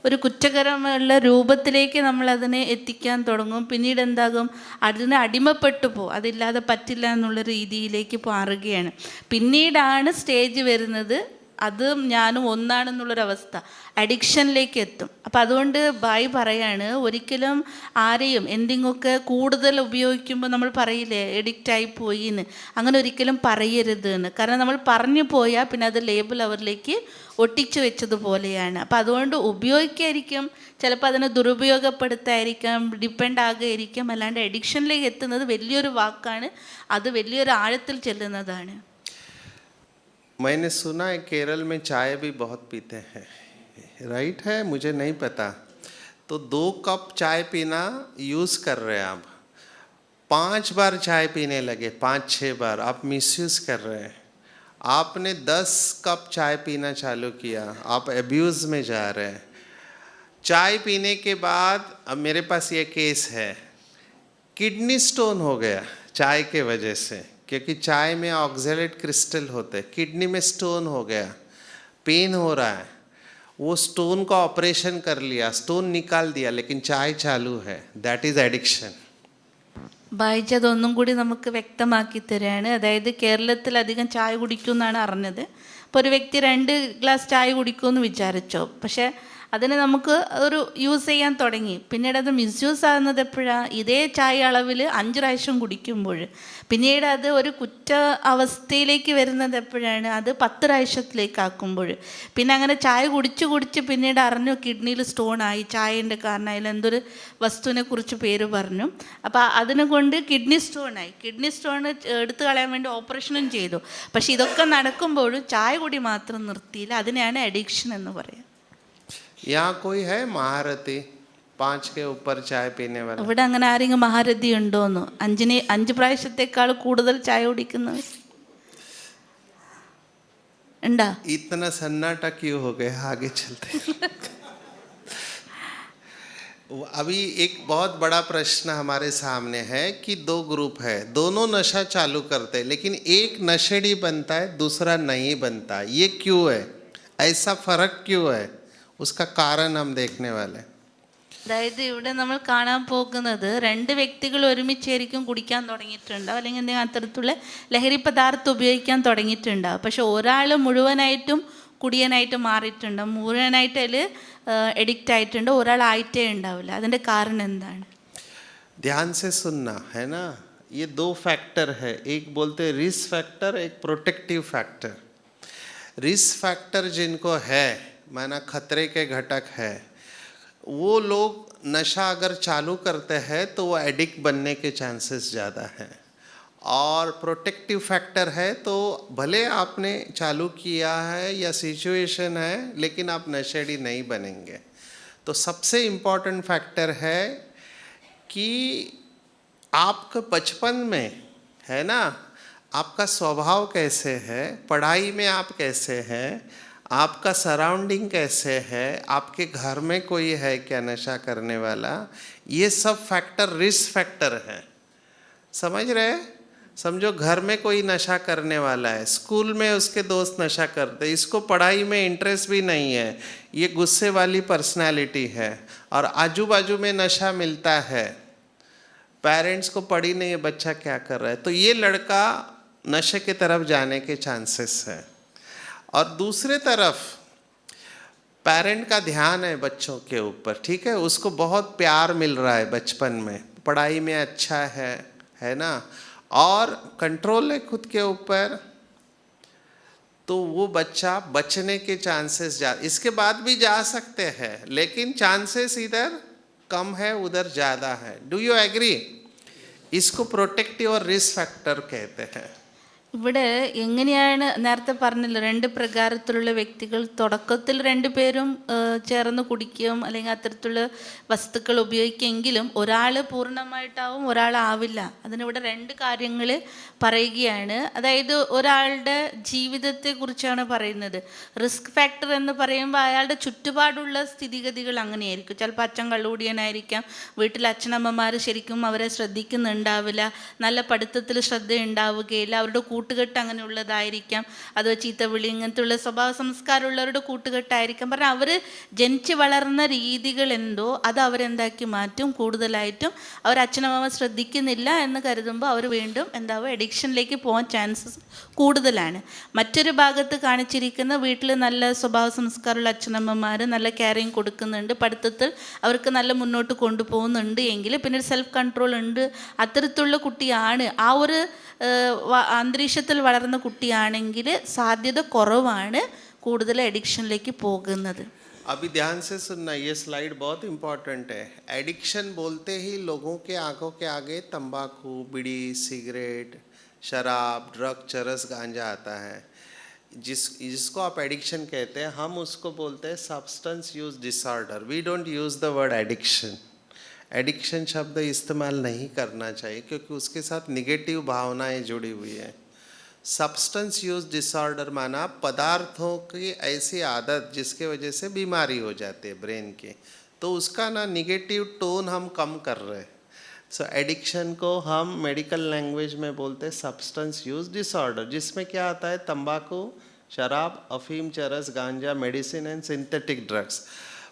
ഒരു കുറ്റകരമുള്ള രൂപത്തിലേക്ക് നമ്മൾ അതിനെ എത്തിക്കാൻ തുടങ്ങും. പിന്നീട് എന്താകും, അതിന് അടിമപ്പെട്ടു പോകും, അതില്ലാതെ പറ്റില്ല എന്നുള്ള രീതിയിലേക്ക് മാറുകയാണ്. പിന്നീടാണ് സ്റ്റേജ് വരുന്നത് അതും ഞാനും ഒന്നാണെന്നുള്ളൊരവസ്ഥ, അഡിക്ഷനിലേക്ക് എത്തും. അപ്പം അതുകൊണ്ട് ബായി പറയാണ്, ഒരിക്കലും ആരെയും എന്തെങ്കിലുമൊക്കെ കൂടുതൽ ഉപയോഗിക്കുമ്പോൾ നമ്മൾ പറയില്ലേ എഡിക്റ്റായി പോയി എന്ന്, അങ്ങനെ ഒരിക്കലും പറയരുത് എന്ന്. കാരണം നമ്മൾ പറഞ്ഞു പോയാൽ പിന്നെ അത് ലേബിൾ അവരിലേക്ക് ഒട്ടിച്ചു വെച്ചതുപോലെയാണ്. അപ്പം അതുകൊണ്ട് ഉപയോഗിക്കായിരിക്കും, ചിലപ്പോൾ അതിനെ ദുരുപയോഗപ്പെടുത്തായിരിക്കാം, ഡിപ്പെൻഡ് ആകുകയായിരിക്കും. അല്ലാണ്ട് അഡിക്ഷനിലേക്ക് എത്തുന്നത് വലിയൊരു വാക്കാണ്, അത് വലിയൊരു ആഴത്തിൽ ചെല്ലുന്നതാണ്. मैंने सुना है केरल में चाय भी बहुत पीते हैं, राइट है? मुझे नहीं पता। तो 2 कप चाय पीना यूज़ कर रहे हैं आप, 5 बार चाय पीने लगे, 5-6 बार आप मिसयूज़ कर रहे हैं। आपने 10 कप चाय पीना चालू किया, आप एब्यूज़ में जा रहे हैं। चाय पीने के बाद अब मेरे पास ये केस है, किडनी स्टोन हो गया चाय के वजह से, क्योंकि चाय में ऑक्सलेट क्रिस्टल होते, किडनी में स्टोन हो गया, पेन हो रहा है। वो स्टोन का ऑपरेशन कर लिया, स्टोन निकाल दिया, लेकिन चाय चालू है, दैट इज़ एडिक्शन। വായിച്ചതൊന്നും കൂടി നമുക്ക് വ്യക്തമാക്കി തരാണ്. അതായത് കേരളത്തിൽ അധികം ചായ കുടിക്കുമെന്നാണ് അറിഞ്ഞത്. അപ്പോൾ ഒരു വ്യക്തി 2 ഗ്ലാസ് ചായ കുടിക്കുമെന്ന് വിചാരിച്ചോ, പക്ഷേ അതിന് നമുക്ക് ഒരു യൂസ് ചെയ്യാൻ തുടങ്ങി. പിന്നീട് അത് മിസ്യൂസ് ആകുന്നത് എപ്പോഴാണ്, ഇതേ ചായ അളവിൽ 5 പ്രാവശ്യം കുടിക്കുമ്പോൾ. പിന്നീട് അത് ഒരു കുറ്റ അവസ്ഥയിലേക്ക് വരുന്നത് എപ്പോഴാണ്, അത് 10 പ്രാവശ്യത്തിലേക്ക് ആക്കുമ്പോൾ. പിന്നെ അങ്ങനെ ചായ കുടിച്ച് പിന്നീട് അറിഞ്ഞു കിഡ്നിയിൽ സ്റ്റോണായി, ചായൻ്റെ കാരണമായാലും എന്തൊരു വസ്തുവിനെ കുറിച്ച് പേര് പറഞ്ഞു. അപ്പോൾ അതിനെ കൊണ്ട് കിഡ്നി സ്റ്റോണായി. കിഡ്നി സ്റ്റോൺ എടുത്തു കളയാൻ വേണ്ടി ഓപ്പറേഷനും ചെയ്തു. പക്ഷെ ഇതൊക്കെ നടക്കുമ്പോഴും ചായ കുടി മാത്രം നിർത്തിയില്ല. അതിനെയാണ് അഡിക്ഷൻ എന്ന് പറയുക. यहाँ कोई है महारथी 5 के ऊपर चाय पीने वाला? ഇവിടെ അങ്ങനെ ആരെങ്കിലും മഹാരഥി ഉണ്ടോന്ന്, 5 പ്രാവശ്യത്തെക്കാൾ കൂടുതൽ ചായ കുടിക്കുന്നത് ഉണ്ടാ? इतना सन्नाटा क्यों हो गया? आगे चलते अभी एक बहुत बड़ा प्रश्न हमारे सामने है कि 2 ग्रुप है, दोनों नशा चालू करते हैं, लेकिन एक नशेड़ी बनता है, दूसरा नहीं बनता। ये क्यों है? ऐसा फर्क क्यों है? उसका कारण हम देखने वाले। അതായത് ഇവിടെ നമ്മൾ കാണാൻ പോകുന്നത് 2 വ്യക്തികൾ ഒരുമിച്ചായിരിക്കും കുടിക്കാൻ തുടങ്ങിയിട്ടുണ്ടാവും, അല്ലെങ്കിൽ എന്തെങ്കിലും അത്തരത്തിലുള്ള ലഹരി പദാർത്ഥം ഉപയോഗിക്കാൻ തുടങ്ങിയിട്ടുണ്ടാവും. പക്ഷെ ഒരാൾ മുഴുവനായിട്ടും കുടിയനായിട്ട് മാറിയിട്ടുണ്ടാവും, മുഴുവനായിട്ട് അതിൽ എഡിക്റ്റ് ആയിട്ടുണ്ട്, ഒരാളായിട്ടേ ഉണ്ടാവില്ല. അതിൻ്റെ കാരണം എന്താണ്? ध्यान से सुनना है ना, ये 2 फैक्टर है, एक बोलते हैं रिस्क फैक्टर, एक प्रोटेक्टिव फैक्टर। रिस्क फैक्टर जिनको है, माना खतरे के घटक है, वो लोग नशा अगर चालू करते हैं तो वो एडिक्ट बनने के चांसेस ज़्यादा हैं। और प्रोटेक्टिव फैक्टर है तो भले आपने चालू किया है या सिचुएशन है, लेकिन आप नशेड़ी नहीं बनेंगे। तो सबसे इम्पोर्टेंट फैक्टर है कि आपका बचपन में है ना, आपका स्वभाव कैसे है, पढ़ाई में आप कैसे हैं, आपका सराउंडिंग कैसे है, आपके घर में कोई है क्या नशा करने वाला, ये सब फैक्टर रिस्क फैक्टर है। समझ रहे? समझो घर में कोई नशा करने वाला है, स्कूल में उसके दोस्त नशा करते, इसको पढ़ाई में इंटरेस्ट भी नहीं है, ये गुस्से वाली पर्सनालिटी है, और आजू बाजू में नशा मिलता है, पेरेंट्स को पड़ी नहीं है बच्चा क्या कर रहा है, तो ये लड़का नशे की तरफ जाने के चांसेस है। और दूसरे तरफ पेरेंट का ध्यान है बच्चों के ऊपर, ठीक है, उसको बहुत प्यार मिल रहा है बचपन में, पढ़ाई में अच्छा है ना, और कंट्रोल है खुद के ऊपर, तो वो बच्चा बचने के चांसेस इसके बाद भी जा सकते हैं, लेकिन चांसेस इधर कम है उधर ज़्यादा है। Do you agree? इसको प्रोटेक्टिव और रिस्क फैक्टर कहते हैं। ഇവിടെ എങ്ങനെയാണ് നേരത്തെ പറഞ്ഞല്ലോ, രണ്ട് പ്രകാരത്തിലുള്ള വ്യക്തികൾ തുടക്കത്തിൽ രണ്ടുപേരും ചേർന്ന് കുടിക്കുകയും അല്ലെങ്കിൽ അത്തരത്തിലുള്ള വസ്തുക്കൾ ഉപയോഗിക്കുമെങ്കിലും ഒരാൾ പൂർണ്ണമായിട്ടാവും, ഒരാളാവില്ല. അതിനിവിടെ രണ്ട് കാര്യങ്ങൾ പറയുകയാണ്. അതായത് ഒരാളുടെ ജീവിതത്തെക്കുറിച്ചാണ് പറയുന്നത്. റിസ്ക് ഫാക്ടർ എന്ന് പറയുമ്പോൾ അയാളുടെ ചുറ്റുപാടുള്ള സ്ഥിതിഗതികൾ അങ്ങനെയായിരിക്കും. ചിലപ്പോൾ അച്ഛൻ കള്ളുകുടിയനായിരിക്കാം, വീട്ടിൽ അച്ഛനമ്മമാർ ശരിക്കും അവരെ ശ്രദ്ധിക്കുന്നുണ്ടാവില്ല, നല്ല പഠിത്തത്തിൽ ശ്രദ്ധയുണ്ടാവുകയില്ല, അവരുടെ കൂട്ടുകെട്ട് അങ്ങനെയുള്ളതായിരിക്കാം, അത് ചീത്തവിളി ഇങ്ങനത്തെയുള്ള സ്വഭാവ സംസ്കാരമുള്ളവരുടെ കൂട്ടുകെട്ടായിരിക്കാം. പറഞ്ഞാൽ അവർ ജനിച്ച് വളർന്ന രീതികൾ എന്തോ അത് അവരെന്താക്കി മാറ്റും, കൂടുതലായിട്ടും അവർ അച്ഛനമ്മ ശ്രദ്ധിക്കുന്നില്ല എന്ന് കരുതുമ്പോൾ അവർ വീണ്ടും എന്താവും, എഡിക്ഷനിലേക്ക് പോകാൻ ചാൻസസ് കൂടുതലാണ്. മറ്റൊരു ഭാഗത്ത് കാണിച്ചിരിക്കുന്ന വീട്ടിൽ നല്ല സ്വഭാവ സംസ്കാരമുള്ള അച്ഛനമ്മമാർ നല്ല കെയറിങ് കൊടുക്കുന്നുണ്ട്, പഠിത്തത്തിൽ അവർക്ക് നല്ല മുന്നോട്ട് കൊണ്ടുപോകുന്നുണ്ട് എങ്കിൽ പിന്നെ ഒരു സെൽഫ് കൺട്രോൾ ഉണ്ട്, അത്തരത്തിലുള്ള കുട്ടിയാണ്, ആ ഒരു അന്തരീക്ഷത്തിൽ വളർന്ന കുട്ടിയാണെങ്കിൽ സാധ്യത കുറവാണ് കൂടുതൽ എഡിക്ഷനിലേക്ക് പോകുന്നത്. अभी ध्यान से सुनना, ये स्लाइड बहुत इम्पोर्टेंट है। एडिक्शन बोलते ही लोगों के आंखों के आगे तंबाकू, बीड़ी, सिगरेट, शराब, ड्रग, चरस, गांजा आता है। जिसको आप एडिक्शन कहते हैं, हम उसको बोलते हैं substance use disorder. We don't use the word addiction. Addiction शब्द इस्तेमाल नहीं करना चाहिए क्योंकि उसके साथ निगेटिव भावनाएं जुड़ी हुई है। सब्सटेंस यूज डिसऑर्डर माना पदार्थों की ऐसी आदत जिसके वजह से बीमारी हो जाती है ब्रेन की, तो उसका ना निगेटिव टोन हम कम कर रहे हैं। सो एडिक्शन को हम मेडिकल लैंग्वेज में बोलते हैं सब्सटेंस यूज डिसऑर्डर, जिसमें क्या आता है तंबाकू, शराब, अफीम, चरस, गांजा, मेडिसिन एंड सिंथेटिक ड्रग्स।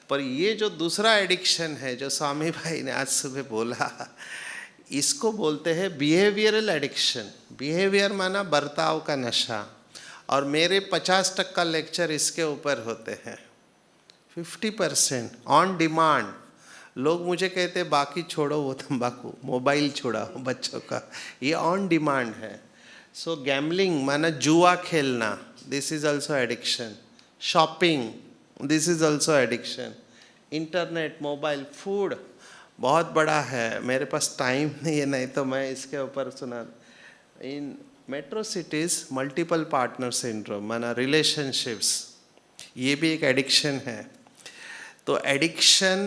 पर ये जो दूसरा एडिक्शन है जो स्वामी भाई ने आज सुबह बोला, इसको बोलते हैं बिहेवियरल एडिक्शन। बिहेवियर माना बर्ताव का नशा, और मेरे 50% लेक्चर इसके ऊपर होते हैं, 50% ऑन डिमांड। लोग मुझे कहते हैं बाकी छोड़ो, वो तंबाकू, मोबाइल छोड़ा बच्चों का, ये ऑन डिमांड है। सो गैम्बलिंग माना जुआ खेलना, this is also addiction. Shopping, this is also addiction. Internet, mobile, food बहुत बड़ा है, मेरे पास टाइम नहीं है, नहीं तो मैं इसके ऊपर सुना। इन metro cities multiple partner syndrome माना रिलेशनशिप्स, ये भी एक एडिक्शन है। तो एडिक्शन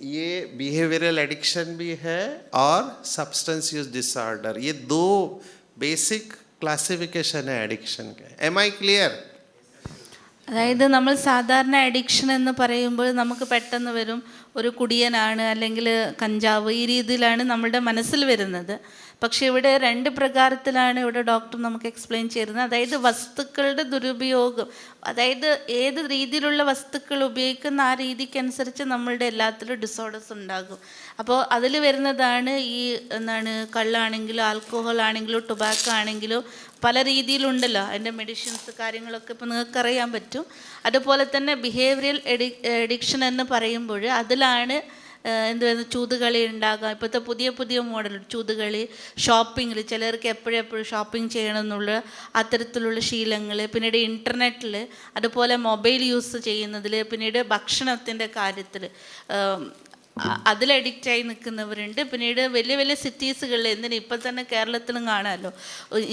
ये बिहेवियरल एडिक्शन भी है और सब्सटेंस यूज डिसऑर्डर, ये दो बेसिक क्लासिफिकेशन है एडिक्शन के। Am I clear? അതായത് നമ്മൾ സാധാരണ അഡിക്ഷൻ എന്ന് പറയുമ്പോൾ നമുക്ക് പെട്ടെന്ന് വരും ഒരു കുടിയനാണ് അല്ലെങ്കിൽ കഞ്ചാവ്, ഈ രീതിയിലാണ് നമ്മളുടെ മനസ്സിൽ വരുന്നത്. പക്ഷെ ഇവിടെ രണ്ട് പ്രകാരത്തിലാണ് ഇവിടെ ഡോക്ടർ നമുക്ക് എക്സ്പ്ലെയിൻ ചെയ്യുന്നത്. അതായത് വസ്തുക്കളുടെ ദുരുപയോഗം, അതായത് ഏത് രീതിയിലുള്ള വസ്തുക്കൾ ഉപയോഗിക്കുന്ന ആ രീതിക്കനുസരിച്ച് നമ്മളുടെ എല്ലാത്തിലും ഡിസോർഡേഴ്സ് ഉണ്ടാകും. അപ്പോൾ അതിൽ വരുന്നതാണ് ഈ എന്താണ്, കള്ളാണെങ്കിലോ ആൽക്കഹോൾ ആണെങ്കിലോ ടൊബാക്കോ ആണെങ്കിലോ പല രീതിയിലുണ്ടല്ലോ, അതിൻ്റെ മെഡിസിൻസ് കാര്യങ്ങളൊക്കെ ഇപ്പോൾ നിങ്ങൾക്കറിയാൻ പറ്റും. അതുപോലെ തന്നെ ബിഹേവിയറൽ എഡിക്ഷൻ എന്ന് പറയുമ്പോൾ അതിലാണ് എന്ത് പറയുന്നത്, ചൂതുകളി ഉണ്ടാകാം. ഇപ്പോഴത്തെ പുതിയ പുതിയ മോഡൽ ചൂതുകളി, ഷോപ്പിങ്ങിൽ ചിലർക്ക് എപ്പോഴും ഷോപ്പിംഗ് ചെയ്യണം എന്നുള്ള അത്തരത്തിലുള്ള ശീലങ്ങൾ, പിന്നീട് ഇൻ്റർനെറ്റിൽ, അതുപോലെ മൊബൈൽ യൂസ് ചെയ്യുന്നതിൽ, പിന്നീട് ഭക്ഷണത്തിൻ്റെ കാര്യത്തിൽ അതിൽ അഡിക്റ്റായി നിൽക്കുന്നവരുണ്ട്. പിന്നീട് വലിയ വലിയ സിറ്റീസുകളിൽ എന്തിനും ഇപ്പം തന്നെ കേരളത്തിലും കാണാമല്ലോ,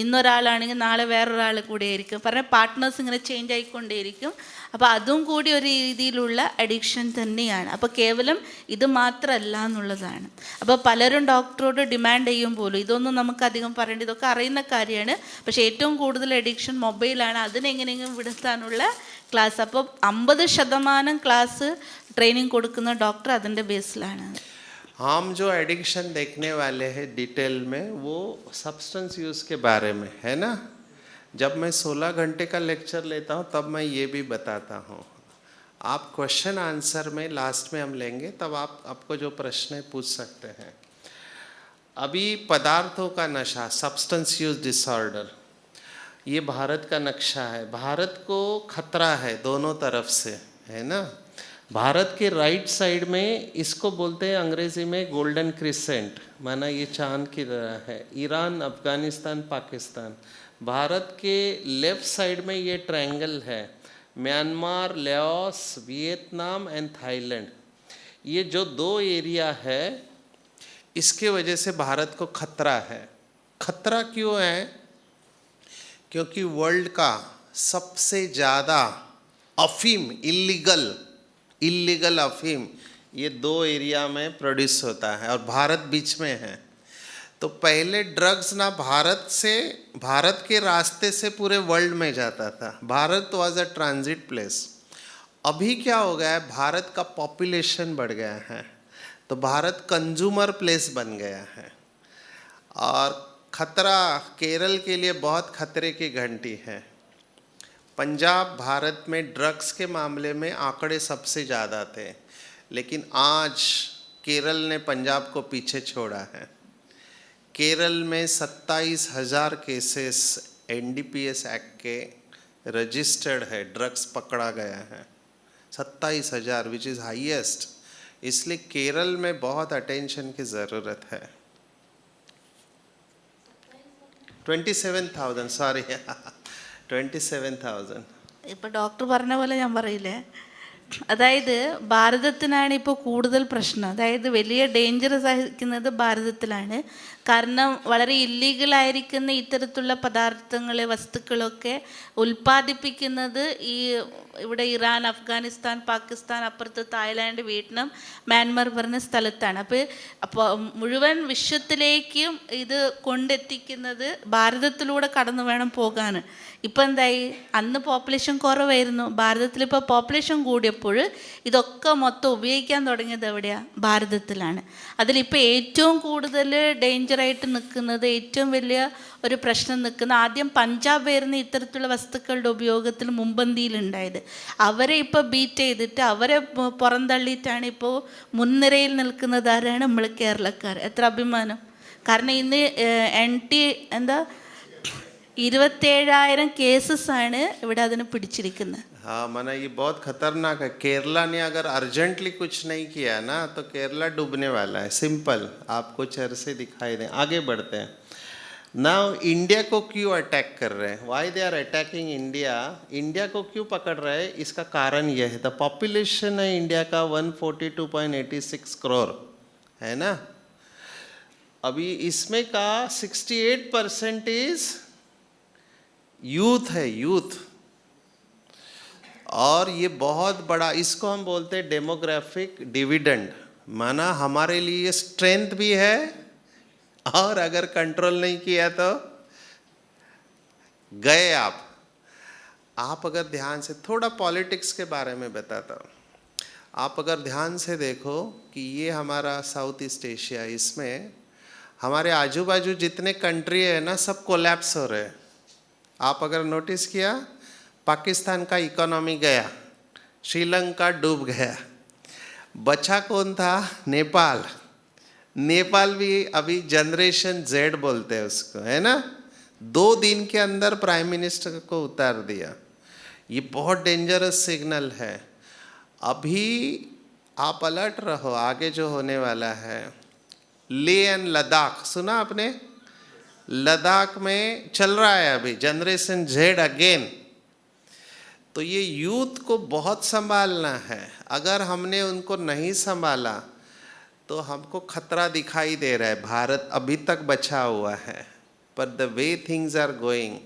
ഇന്നൊരാളാണെങ്കിൽ നാളെ വേറൊരാൾ കൂടെ ആയിരിക്കും, പറഞ്ഞ പാർട്ട്നേഴ്സ് ഇങ്ങനെ ചേഞ്ച് ആയിക്കൊണ്ടേയിരിക്കും. അപ്പോൾ അതും കൂടി ഒരു രീതിയിലുള്ള അഡിക്ഷൻ തന്നെയാണ്. അപ്പോൾ കേവലം ഇത് മാത്രമല്ല എന്നുള്ളതാണ്. അപ്പോൾ പലരും ഡോക്ടറോട് ഡിമാൻഡ് ചെയ്യും പോലും, ഇതൊന്നും നമുക്കധികം പറയേണ്ട, ഇതൊക്കെ അറിയുന്ന കാര്യമാണ്, പക്ഷേ ഏറ്റവും കൂടുതൽ അഡിക്ഷൻ മൊബൈലാണ്, അതിനെങ്ങനെയെങ്കിലും വിടുത്താനുള്ള ക്ലാസ്. അപ്പോൾ 50% ക്ലാസ് ട്രെയിനിങ് കൊടുക്കുന്ന ഡോക്ടർ അതിൻ്റെ ബേസിലാണ്. हम जो एडिक्शन देखने वाले हैं डिटेल में वो सब्सटेंस यूज़ के बारे में है ना. जब मैं 16 घंटे का लेक्चर लेता हूँ तब मैं ये भी बताता हूँ. आप क्वेश्चन आंसर में लास्ट में हम लेंगे, तब आपको जो प्रश्न है पूछ सकते हैं. अभी पदार्थों का नशा, सब्सटेंस यूज डिसऑर्डर, ये भारत का नक्शा है. भारत को खतरा है दोनों तरफ से, है ना. भारत के राइट साइड में इसको बोलते हैं अंग्रेज़ी में गोल्डन क्रिसेंट, माना ये चांद की तरह है. ईरान, अफ़गानिस्तान, पाकिस्तान. भारत के लेफ़्ट साइड में ये ट्रायंगल है, Myanmar, Laos, Vietnam and Thailand. ये जो 2 एरिया है, इसके वजह से भारत को खतरा है. खतरा क्यों है? क्योंकि वर्ल्ड का सबसे ज़्यादा अफीम, इलीगल अफीम ये 2 एरिया में प्रोड्यूस होता है और भारत बीच में है. तो पहले ड्रग्स ना भारत के रास्ते से पूरे वर्ल्ड में जाता था. Bharat was a transit place. अभी क्या हो गया है, भारत का पॉपुलेशन बढ़ गया है, तो भारत कंज्यूमर प्लेस बन गया है. और खतरा केरल के लिए बहुत खतरे की घंटी है. पंजाब भारत में ड्रग्स के मामले में आंकड़े सबसे ज़्यादा थे, लेकिन आज केरल ने पंजाब को पीछे छोड़ा है. केरल में 27,000 केसेस NDPS एक्ट के रजिस्टर्ड है, ड्रग्स पकड़ा गया है. 27,000 विच इज़ हाईएस्ट. इसलिए केरल में बहुत अटेंशन की ज़रूरत है. 27,000 സോറി 27,000. ഇപ്പോൾ ഡോക്ടർ പറഞ്ഞ പോലെ ഞാൻ പറയില്ലേ, അതായത് ഭാരതത്തിനാണ് ഇപ്പോൾ കൂടുതൽ പ്രശ്നം. അതായത് വലിയ ഡേഞ്ചറസ് ആയിരിക്കുന്നത് ഭാരതത്തിലാണ്. കാരണം വളരെ ഇല്ലീഗലായിരിക്കുന്ന ഇത്തരത്തിലുള്ള പദാർത്ഥങ്ങൾ, വസ്തുക്കളൊക്കെ ഉൽപ്പാദിപ്പിക്കുന്നത് ഇവിടെ ഇറാൻ, അഫ്ഗാനിസ്ഥാൻ, പാകിസ്ഥാൻ, അപ്പുറത്ത് തായ്ലാൻഡ്, വിയറ്റ്നാം, മ്യാൻമർ പറഞ്ഞ സ്ഥലത്താണ്. അപ്പോൾ മുഴുവൻ വിശ്വത്തിലേക്കും ഇത് കൊണ്ടെത്തിക്കുന്നത് ഭാരതത്തിലൂടെ കടന്നു വേണം പോകാൻ. ഇപ്പം എന്തായി, അന്ന് പോപ്പുലേഷൻ കുറവായിരുന്നു, ഭാരതത്തിലിപ്പോൾ പോപ്പുലേഷൻ കൂടിയപ്പോൾ ഇതൊക്കെ മൊത്തം ഉപയോഗിക്കാൻ തുടങ്ങിയത് എവിടെയാണ്? ഭാരതത്തിലാണ്. അതിലിപ്പോൾ ഏറ്റവും കൂടുതൽ ഡേഞ്ചറായിട്ട് നിൽക്കുന്നത്, ഏറ്റവും വലിയ ഒരു പ്രശ്നം നിൽക്കുന്ന, ആദ്യം പഞ്ചാബ് ആയിരുന്നു ഇത്തരത്തിലുള്ള വസ്തുക്കളുടെ ഉപയോഗത്തിൽ മുൻപന്തിയിലുണ്ടായത്. അവരെ ഇപ്പോൾ ബീറ്റ് ചെയ്തിട്ട് അവരെ പുറന്തള്ളിയിട്ടാണ് ഇപ്പോൾ മുൻനിരയിൽ നിൽക്കുന്നത് ആരാണ്? നമ്മൾ കേരളക്കാർ. എത്ര അഭിമാനം. കാരണം ഇന്ന് 27,000 കേസസ് ആണ് ഇവിടെ അതിന് പിടിച്ചിരിക്കുന്നത്. हाँ माना ये बहुत खतरनाक है. केरला ने अगर अर्जेंटली कुछ नहीं किया ना तो केरला डूबने वाला है. सिंपल, आपको चर्चे दिखाई दें. आगे बढ़ते हैं. नाउ इंडिया को क्यों अटैक कर रहे हैं? Why they are attacking India? India को क्यों पकड़ रहे हैं? इसका कारण यह है, द पॉपुलेशन है इंडिया का 142.86 करोड़ है ना. अभी इसमें का 68% इज यूथ है, यूथ. और ये बहुत बड़ा, इसको हम बोलते हैं डेमोग्राफिक डिविडेंड. माना हमारे लिए स्ट्रेंथ भी है, और अगर कंट्रोल नहीं किया तो गए आप. अगर ध्यान से, थोड़ा पॉलिटिक्स के बारे में बताता हूँ. आप अगर ध्यान से देखो कि ये हमारा साउथ ईस्ट एशिया, इसमें हमारे आजू बाजू जितने कंट्री है ना, सब कोलैप्स हो रहे हैं. आप अगर नोटिस किया, पाकिस्तान का इकोनॉमी गया, श्रीलंका डूब गया, बचा कौन था? नेपाल. नेपाल भी अभी जनरेशन Z बोलते हैं उसको, है ना. 2 दिन के अंदर प्राइम मिनिस्टर को उतार दिया. ये बहुत डेंजरस सिग्नल है. अभी आप अलर्ट रहो, आगे जो होने वाला है. लेह एंड लद्दाख सुना आपने? लद्दाख में चल रहा है अभी जनरेशन Z अगेन. तो ये यूथ को बहुत संभालना है. अगर हमने उनको नहीं संभाला तो हमको खतरा दिखाई दे रहा है, भारत अभी तक बचा हुआ है, पर the way things are going,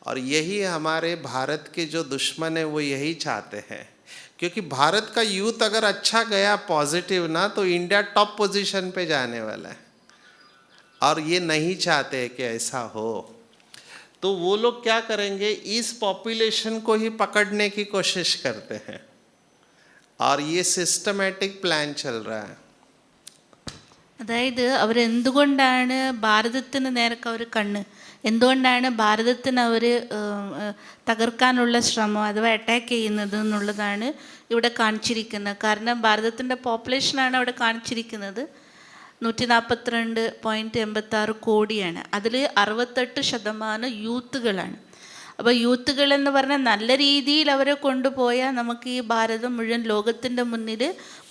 और यही हमारे भारत के जो दुश्मन है वो यही चाहते हैं, क्योंकि भारत का यूथ अगर अच्छा गया पॉजिटिव ना, तो इंडिया टॉप पोजीशन पे जाने वाला है, और ये नहीं चाहते कि ऐसा हो। तो वो लोग क्या करेंगे, इस पॉपुलेशन को ही पकड़ने की कोशिश करते हैं, और ये सिस्टमैटिक प्लान चल रहा है। അതായത് അവരെന്തുകൊണ്ടാണ് ഭാരതത്തിന് നേരൊക്കെ അവർ കണ്ണ്, എന്തുകൊണ്ടാണ് ഭാരതത്തിന് അവർ തകർക്കാനുള്ള ശ്രമം അഥവാ അറ്റാക്ക് ചെയ്യുന്നത് എന്നുള്ളതാണ് ഇവിടെ കാണിച്ചിരിക്കുന്നത്. കാരണം ഭാരതത്തിൻ്റെ പോപ്പുലേഷനാണ് അവിടെ കാണിച്ചിരിക്കുന്നത്. 142.86 കോടിയാണ്. അതിൽ 68% യൂത്തുകളാണ്. അപ്പോൾ യൂത്തുകൾ എന്ന് പറഞ്ഞാൽ നല്ല രീതിയിൽ അവരെ കൊണ്ടുപോയാൽ നമുക്ക് ഈ ഭാരതം മുഴുവൻ ലോകത്തിൻ്റെ മുന്നിൽ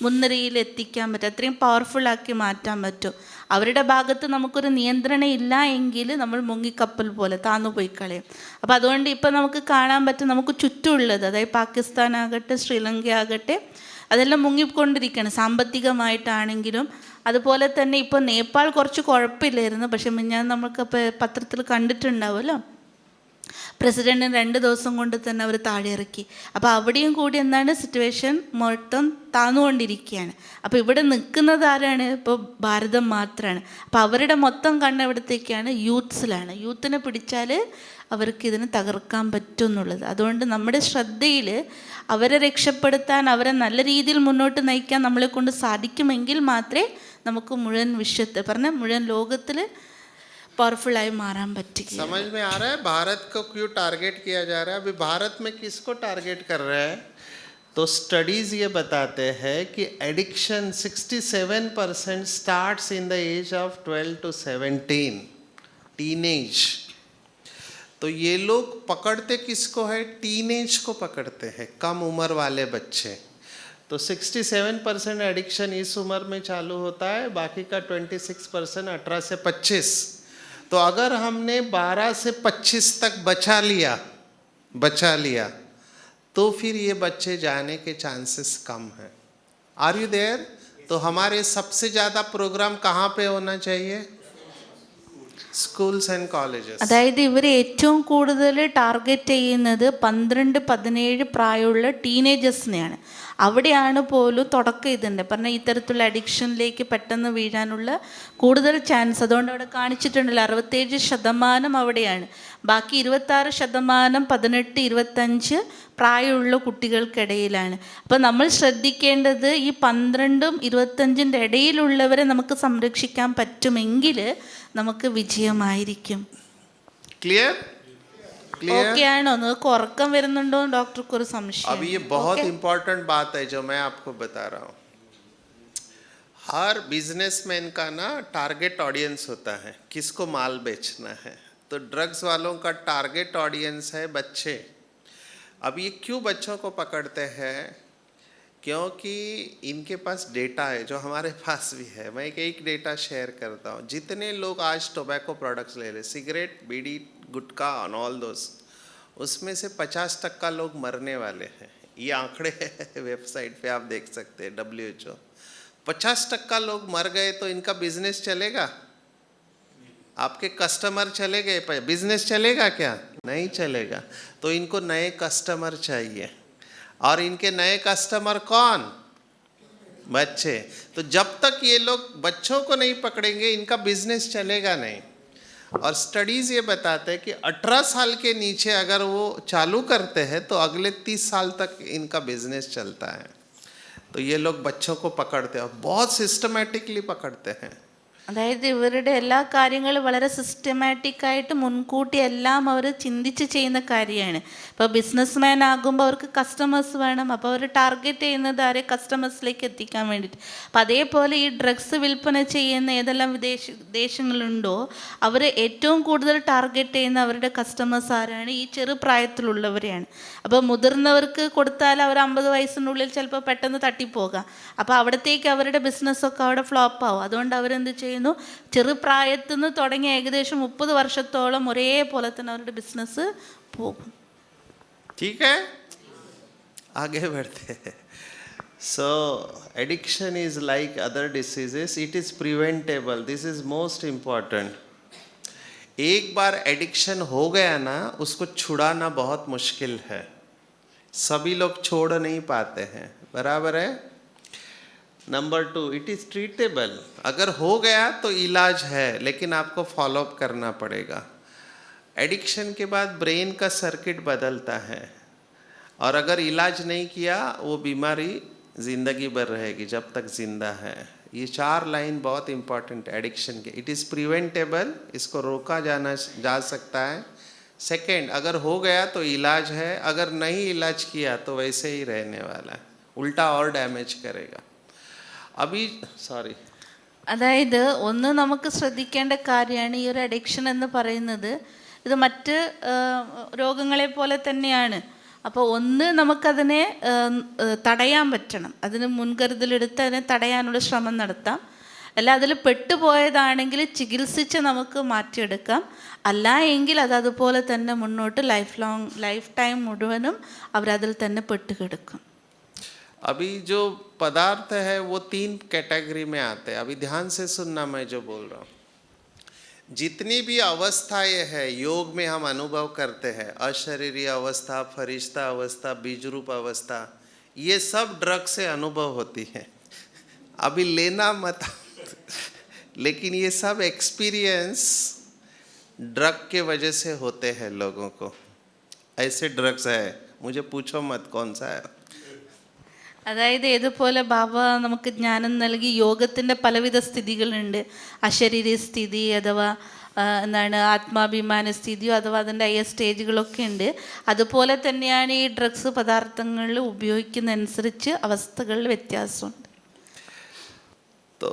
മുൻനിരയിൽ എത്തിക്കാൻ പറ്റും, അത്രയും പവർഫുള്ളാക്കി മാറ്റാൻ പറ്റും. അവരുടെ ഭാഗത്ത് നമുക്കൊരു നിയന്ത്രണം ഇല്ല എങ്കിൽ നമ്മൾ മുങ്ങിക്കപ്പൽ പോലെ താന്നു പോയി കളയും. അപ്പോൾ അതുകൊണ്ട് ഇപ്പോൾ നമുക്ക് കാണാൻ പറ്റും, നമുക്ക് ചുറ്റുമുള്ളത്, അതായത് പാകിസ്ഥാനാകട്ടെ ശ്രീലങ്ക ആകട്ടെ, അതെല്ലാം മുങ്ങിക്കൊണ്ടിരിക്കുകയാണ് സാമ്പത്തികമായിട്ടാണെങ്കിലും. അതുപോലെ തന്നെ ഇപ്പോൾ നേപ്പാൾ കുറച്ച് കുഴപ്പമില്ലായിരുന്നു, പക്ഷെ ഞാൻ നമുക്കപ്പോൾ പത്രത്തിൽ കണ്ടിട്ടുണ്ടാവുമല്ലോ, പ്രസിഡൻറ്റിന് 2 ദിവസം കൊണ്ട് തന്നെ അവർ താഴെ ഇറക്കി. അപ്പോൾ അവിടെയും കൂടി എന്താണ് സിറ്റുവേഷൻ മൊത്തം താന്നുകൊണ്ടിരിക്കുകയാണ്. അപ്പോൾ ഇവിടെ നിൽക്കുന്നത് ആരാണ്? ഇപ്പോൾ ഭാരതം മാത്രമാണ്. അപ്പോൾ അവരുടെ മൊത്തം കണ്ണെവിടത്തേക്കാണ്? യൂത്ത്സിലാണ്. യൂത്തിനെ പിടിച്ചാൽ അവർക്ക് ഇതിനെ തകർക്കാൻ പറ്റും എന്നുള്ളത്. അതുകൊണ്ട് നമ്മുടെ ശ്രദ്ധയിൽ അവരെ രക്ഷപ്പെടുത്താൻ, അവരെ നല്ല രീതിയിൽ മുന്നോട്ട് നയിക്കാൻ നമ്മളെ കൊണ്ട് സാധിക്കുമെങ്കിൽ മാത്രമേ നമുക്ക് മുഴുവൻ വിശ്വത്തെ പറഞ്ഞ മുഴുവൻ ലോകത്തിൽ पावरफुल आए माराम बच्चे की। समझ में आ रहा है भारत को क्यों टारगेट किया जा रहा है? अभी भारत में किसको टारगेट कर रहा है? तो स्टडीज़ ये बताते हैं कि addiction 67% starts in the age of 12 to 17, teenage. तो ये लोग पकड़ते किसको है? टीनेज को पकड़ते हैं, कम उम्र वाले बच्चे। तो 67% एडिक्शन इस उम्र में चालू होता है, बाकी का 26% 18 से 25। तो अगर हमने 12 से 25 तक बचा लिया तो फिर ये बच्चे जाने के चांसेस कम हैं। Are you there? तो हमारे सबसे ज़्यादा प्रोग्राम कहाँ पे होना चाहिए? Schools and colleges. അതായത് ഇവർ ഏറ്റവും കൂടുതൽ ടാർഗറ്റ് ചെയ്യുന്നത് 12-17 പ്രായമുള്ള ടീനേജേഴ്സിനെയാണ്. അവിടെയാണ് പോലും തുടക്കം ഇതുണ്ട് പറഞ്ഞാൽ ഇത്തരത്തിലുള്ള അഡിക്ഷനിലേക്ക് പെട്ടെന്ന് വീഴാനുള്ള കൂടുതൽ ചാൻസ്. അതുകൊണ്ട് അവിടെ കാണിച്ചിട്ടുണ്ടല്ലോ 67% അവിടെയാണ്. ബാക്കി 26% 18-25 പ്രായമുള്ള കുട്ടികൾക്കിടയിലാണ്. അപ്പോൾ നമ്മൾ ശ്രദ്ധിക്കേണ്ടത് ഈ 12-25 ഇടയിലുള്ളവരെ നമുക്ക് സംരക്ഷിക്കാൻ പറ്റുമെങ്കിൽ നമുക്ക് വിജയമായിരിക്കും. ക്ലിയർ? ओके आनो നിങ്ങൾക്ക് ഉറക്കം വരുന്നുണ്ടോ ഡോക്ടർക്ക് ഒരു സംശയം. अभी ये बहुत इंपॉर्टेंट बात है जो मैं आपको बता रहा हूँ. हर बिजनेसमैन का ना टारगेट ऑडियंस होता है, किसको माल बेचना है. तो ड्रग्स वालों का टारगेट ऑडियंस है बच्चे. अब ये क्यों बच्चों को पकड़ते हैं? क्योंकि इनके पास डेटा है जो हमारे पास भी है. मैं एक डेटा शेयर करता हूँ. जितने लोग आज टोबैको प्रोडक्ट्स ले रहे, सिगरेट, बीड़ी, गुटखा और ऑल दोस, उसमें से 50% लोग मरने वाले हैं. ये आंकड़े वेबसाइट पे आप देख सकते हैं, WHO. 50% लोग मर गए तो इनका बिजनेस चलेगा? आपके कस्टमर चले गए, बिजनेस चलेगा क्या? नहीं चलेगा. तो इनको नए कस्टमर चाहिए, और इनके नए कस्टमर कौन? बच्चे. तो जब तक ये लोग बच्चों को नहीं पकड़ेंगे इनका बिजनेस चलेगा नहीं. और स्टडीज़ ये बताते हैं कि 18 साल के नीचे अगर वो चालू करते हैं तो अगले 30 साल तक इनका बिजनेस चलता है. तो ये लोग बच्चों को पकड़ते हैं और बहुत सिस्टमैटिकली पकड़ते हैं. അതായത് ഇവരുടെ എല്ലാ കാര്യങ്ങളും വളരെ സിസ്റ്റമാറ്റിക്കായിട്ട് മുൻകൂട്ടി എല്ലാം അവർ ചിന്തിച്ച് ചെയ്യുന്ന കാര്യമാണ്. ഇപ്പോൾ ബിസിനസ്മാൻ ആകുമ്പോൾ അവർക്ക് കസ്റ്റമേഴ്സ് വേണം. അപ്പോൾ അവർ ടാർഗറ്റ് ചെയ്യുന്നത് ആരെ? കസ്റ്റമേഴ്സിലേക്ക് എത്തിക്കാൻ വേണ്ടിയിട്ട്. അപ്പം അതേപോലെ ഈ ഡ്രഗ്സ് വിൽപ്പന ചെയ്യുന്ന ഏതെല്ലാം ദേശങ്ങളുണ്ടോ അവർ ഏറ്റവും കൂടുതൽ ടാർഗറ്റ് ചെയ്യുന്ന അവരുടെ കസ്റ്റമേഴ്സ് ആരാണ്? ഈ ചെറുപ്രായത്തിലുള്ളവരെയാണ്. അപ്പോൾ മുതിർന്നവർക്ക് കൊടുത്താൽ അവർ 50 വയസ്സിനുള്ളിൽ ചിലപ്പോൾ പെട്ടെന്ന് തട്ടിപ്പോകാം. അപ്പോൾ അവിടത്തേക്ക് അവരുടെ ബിസിനസ്സൊക്കെ അവിടെ ഫ്ലോപ്പ് ആവും. അതുകൊണ്ട് അവരെന്ത് ചെയ്യും? ചെറുപ്രായത്തിൽ നിന്ന് തുടങ്ങി ഏകദേശം 30 വർഷത്തോളം ഒരേപോലെ തന്നെ അവരുടെ ബിസിനസ് പോകും. ठीक है, आगे बढ़ते हैं. So addiction is like other diseases, it is preventable. This is most important. एक बार एडिक्शन हो गया ना, उसको छुड़ाना बहुत मुश्किल है. सभी लोग छोड़ नहीं पाते हैं, बराबर है. Number 2, it is treatable. अगर हो गया तो इलाज है, लेकिन आपको फॉलोअप करना पड़ेगा. एडिक्शन के बाद ब्रेन का सर्किट बदलता है, और अगर इलाज नहीं किया वो बीमारी ज़िंदगी भर रहेगी जब तक जिंदा है. ये 4 लाइन बहुत इंपॉर्टेंट है एडिक्शन के. इट इज़ प्रिवेंटेबल, इसको रोका जा सकता है. सेकंड, अगर हो गया तो इलाज है, अगर नहीं इलाज किया तो वैसे ही रहने वाला है, उल्टा और डैमेज करेगा. अभी സോറി, അതായത് ഒന്ന് നമുക്ക് ശ്രദ്ധിക്കേണ്ട കാര്യമാണ് ഈ ഒരു അഡിക്ഷൻ എന്ന് പറയുന്നത്. ഇത് മറ്റ് രോഗങ്ങളെ പോലെ തന്നെയാണ്. അപ്പോൾ ഒന്ന് നമുക്കതിനെ തടയാൻ പറ്റണം, അതിന് മുൻകരുതലെടുത്ത് അതിനെ തടയാനുള്ള ശ്രമം നടത്താം. അല്ല അതിൽ പെട്ടുപോയതാണെങ്കിൽ ചികിത്സിച്ച് നമുക്ക് മാറ്റിയെടുക്കാം. അല്ല എങ്കിൽ അത് അതുപോലെ തന്നെ മുന്നോട്ട് ലൈഫ് ടൈം മുഴുവനും അവരതിൽ തന്നെ പെട്ടുകിടക്കും. अभी जो पदार्थ है वो 3 कैटेगरी में आते हैं. अभी ध्यान से सुनना मैं जो बोल रहा हूँ. जितनी भी अवस्थाएं है योग में हम अनुभव करते हैं, अशरीरी अवस्था, फरिश्ता अवस्था, बीजरूप अवस्था, ये सब ड्रग से अनुभव होती है. अभी लेना मत लेकिन ये सब एक्सपीरियंस ड्रग के वजह से होते हैं लोगों को. ऐसे ड्रग्स है, मुझे पूछो मत कौन सा है. അതായത് ഏതുപോലെ ബാബ നമുക്ക് ജ്ഞാനം നൽകി യോഗത്തിൻ്റെ പലവിധ സ്ഥിതികളുണ്ട്. അശരീരി സ്ഥിതി അഥവാ ആത്മാഭിമാന സ്ഥിതിയോ അഥവാ അതിൻ്റെ സ്റ്റേജുകളൊക്കെ ഉണ്ട്. അതുപോലെ തന്നെയാണ് ഈ ഡ്രഗ്സ് പദാർത്ഥങ്ങളിൽ ഉപയോഗിക്കുന്നതനുസരിച്ച് അവസ്ഥകളിൽ വ്യത്യാസമുണ്ട്. तो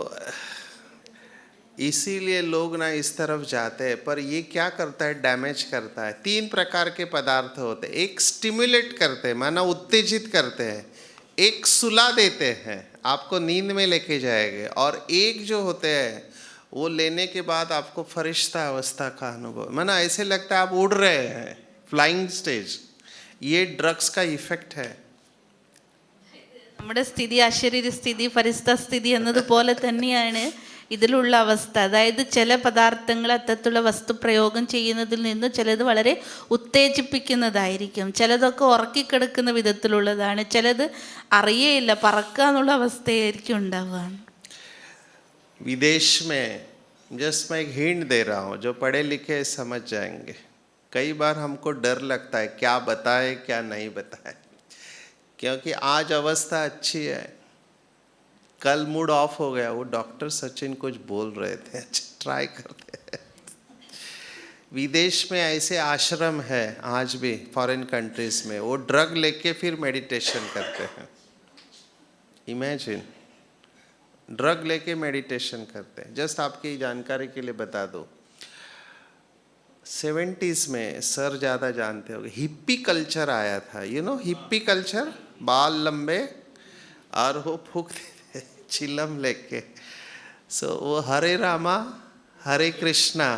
इसीलिए लोग ना इस तरफ जाते हैं, पर ये क्या करता है, डैमेज करता है. 3 प्रकार के पदार्थ होते हैं. एक स्टिमुलेट करते हैं, माना उत्तेजित करते हैं. एक सुला देते हैं, आपको नींद में लेके जाएंगे. और एक जो होते हैं वो लेने के बाद आपको फरिश्ता अवस्था का अनुभव, माना ऐसे लगता है आप उड़ रहे हैं, फ्लाइंग स्टेज. ये ड्रग्स का इफेक्ट है. നമ്മുടെ സ്ഥിതി അശരീരി സ്ഥിതി ഫരിസ്ത സ്ഥിതി എന്നതുപോലെ തന്നെയാണ് ഇതിലുള്ള അവസ്ഥ. അതായത് ചില പദാർത്ഥങ്ങൾ അത്തരത്തിലുള്ള വസ്തുപ്രയോഗം ചെയ്യുന്നതിൽ നിന്ന് ചിലത് വളരെ ഉത്തേജിപ്പിക്കുന്നതായിരിക്കും, ചിലതൊക്കെ ഉറക്കിക്കിടക്കുന്ന വിധത്തിലുള്ളതാണ്, ചിലത് അറിയേയില്ല, പറക്കുക എന്നുള്ള അവസ്ഥയായിരിക്കും ഉണ്ടാവുക. विदेश में जस्ट मैं एक हिंट दे रहा हूँ, जो पढ़े लिखे समझ जाएंगे. कई बार हमको डर लगता है क्या बताए क्या नहीं बताए, क्योंकि आज अवस्था अच्छी है, कल मूड ऑफ हो गया. वो डॉक्टर सचिन कुछ बोल रहे थे, अच्छा ट्राई करते हैं. विदेश में ऐसे आश्रम है आज भी, फॉरेन कंट्रीज में, वो ड्रग लेके फिर मेडिटेशन करते हैं. इमेजिन, ड्रग लेके मेडिटेशन करते हैं. जस्ट आपकी जानकारी के लिए बता दो, 70s में सर ज़्यादा जानते होंगे, हिप्पी कल्चर आया था. यू नो हिप्पी कल्चर, बाल लंबे और वो फूकते थे चिलम लेके. सो वो हरे रामा हरे कृष्णा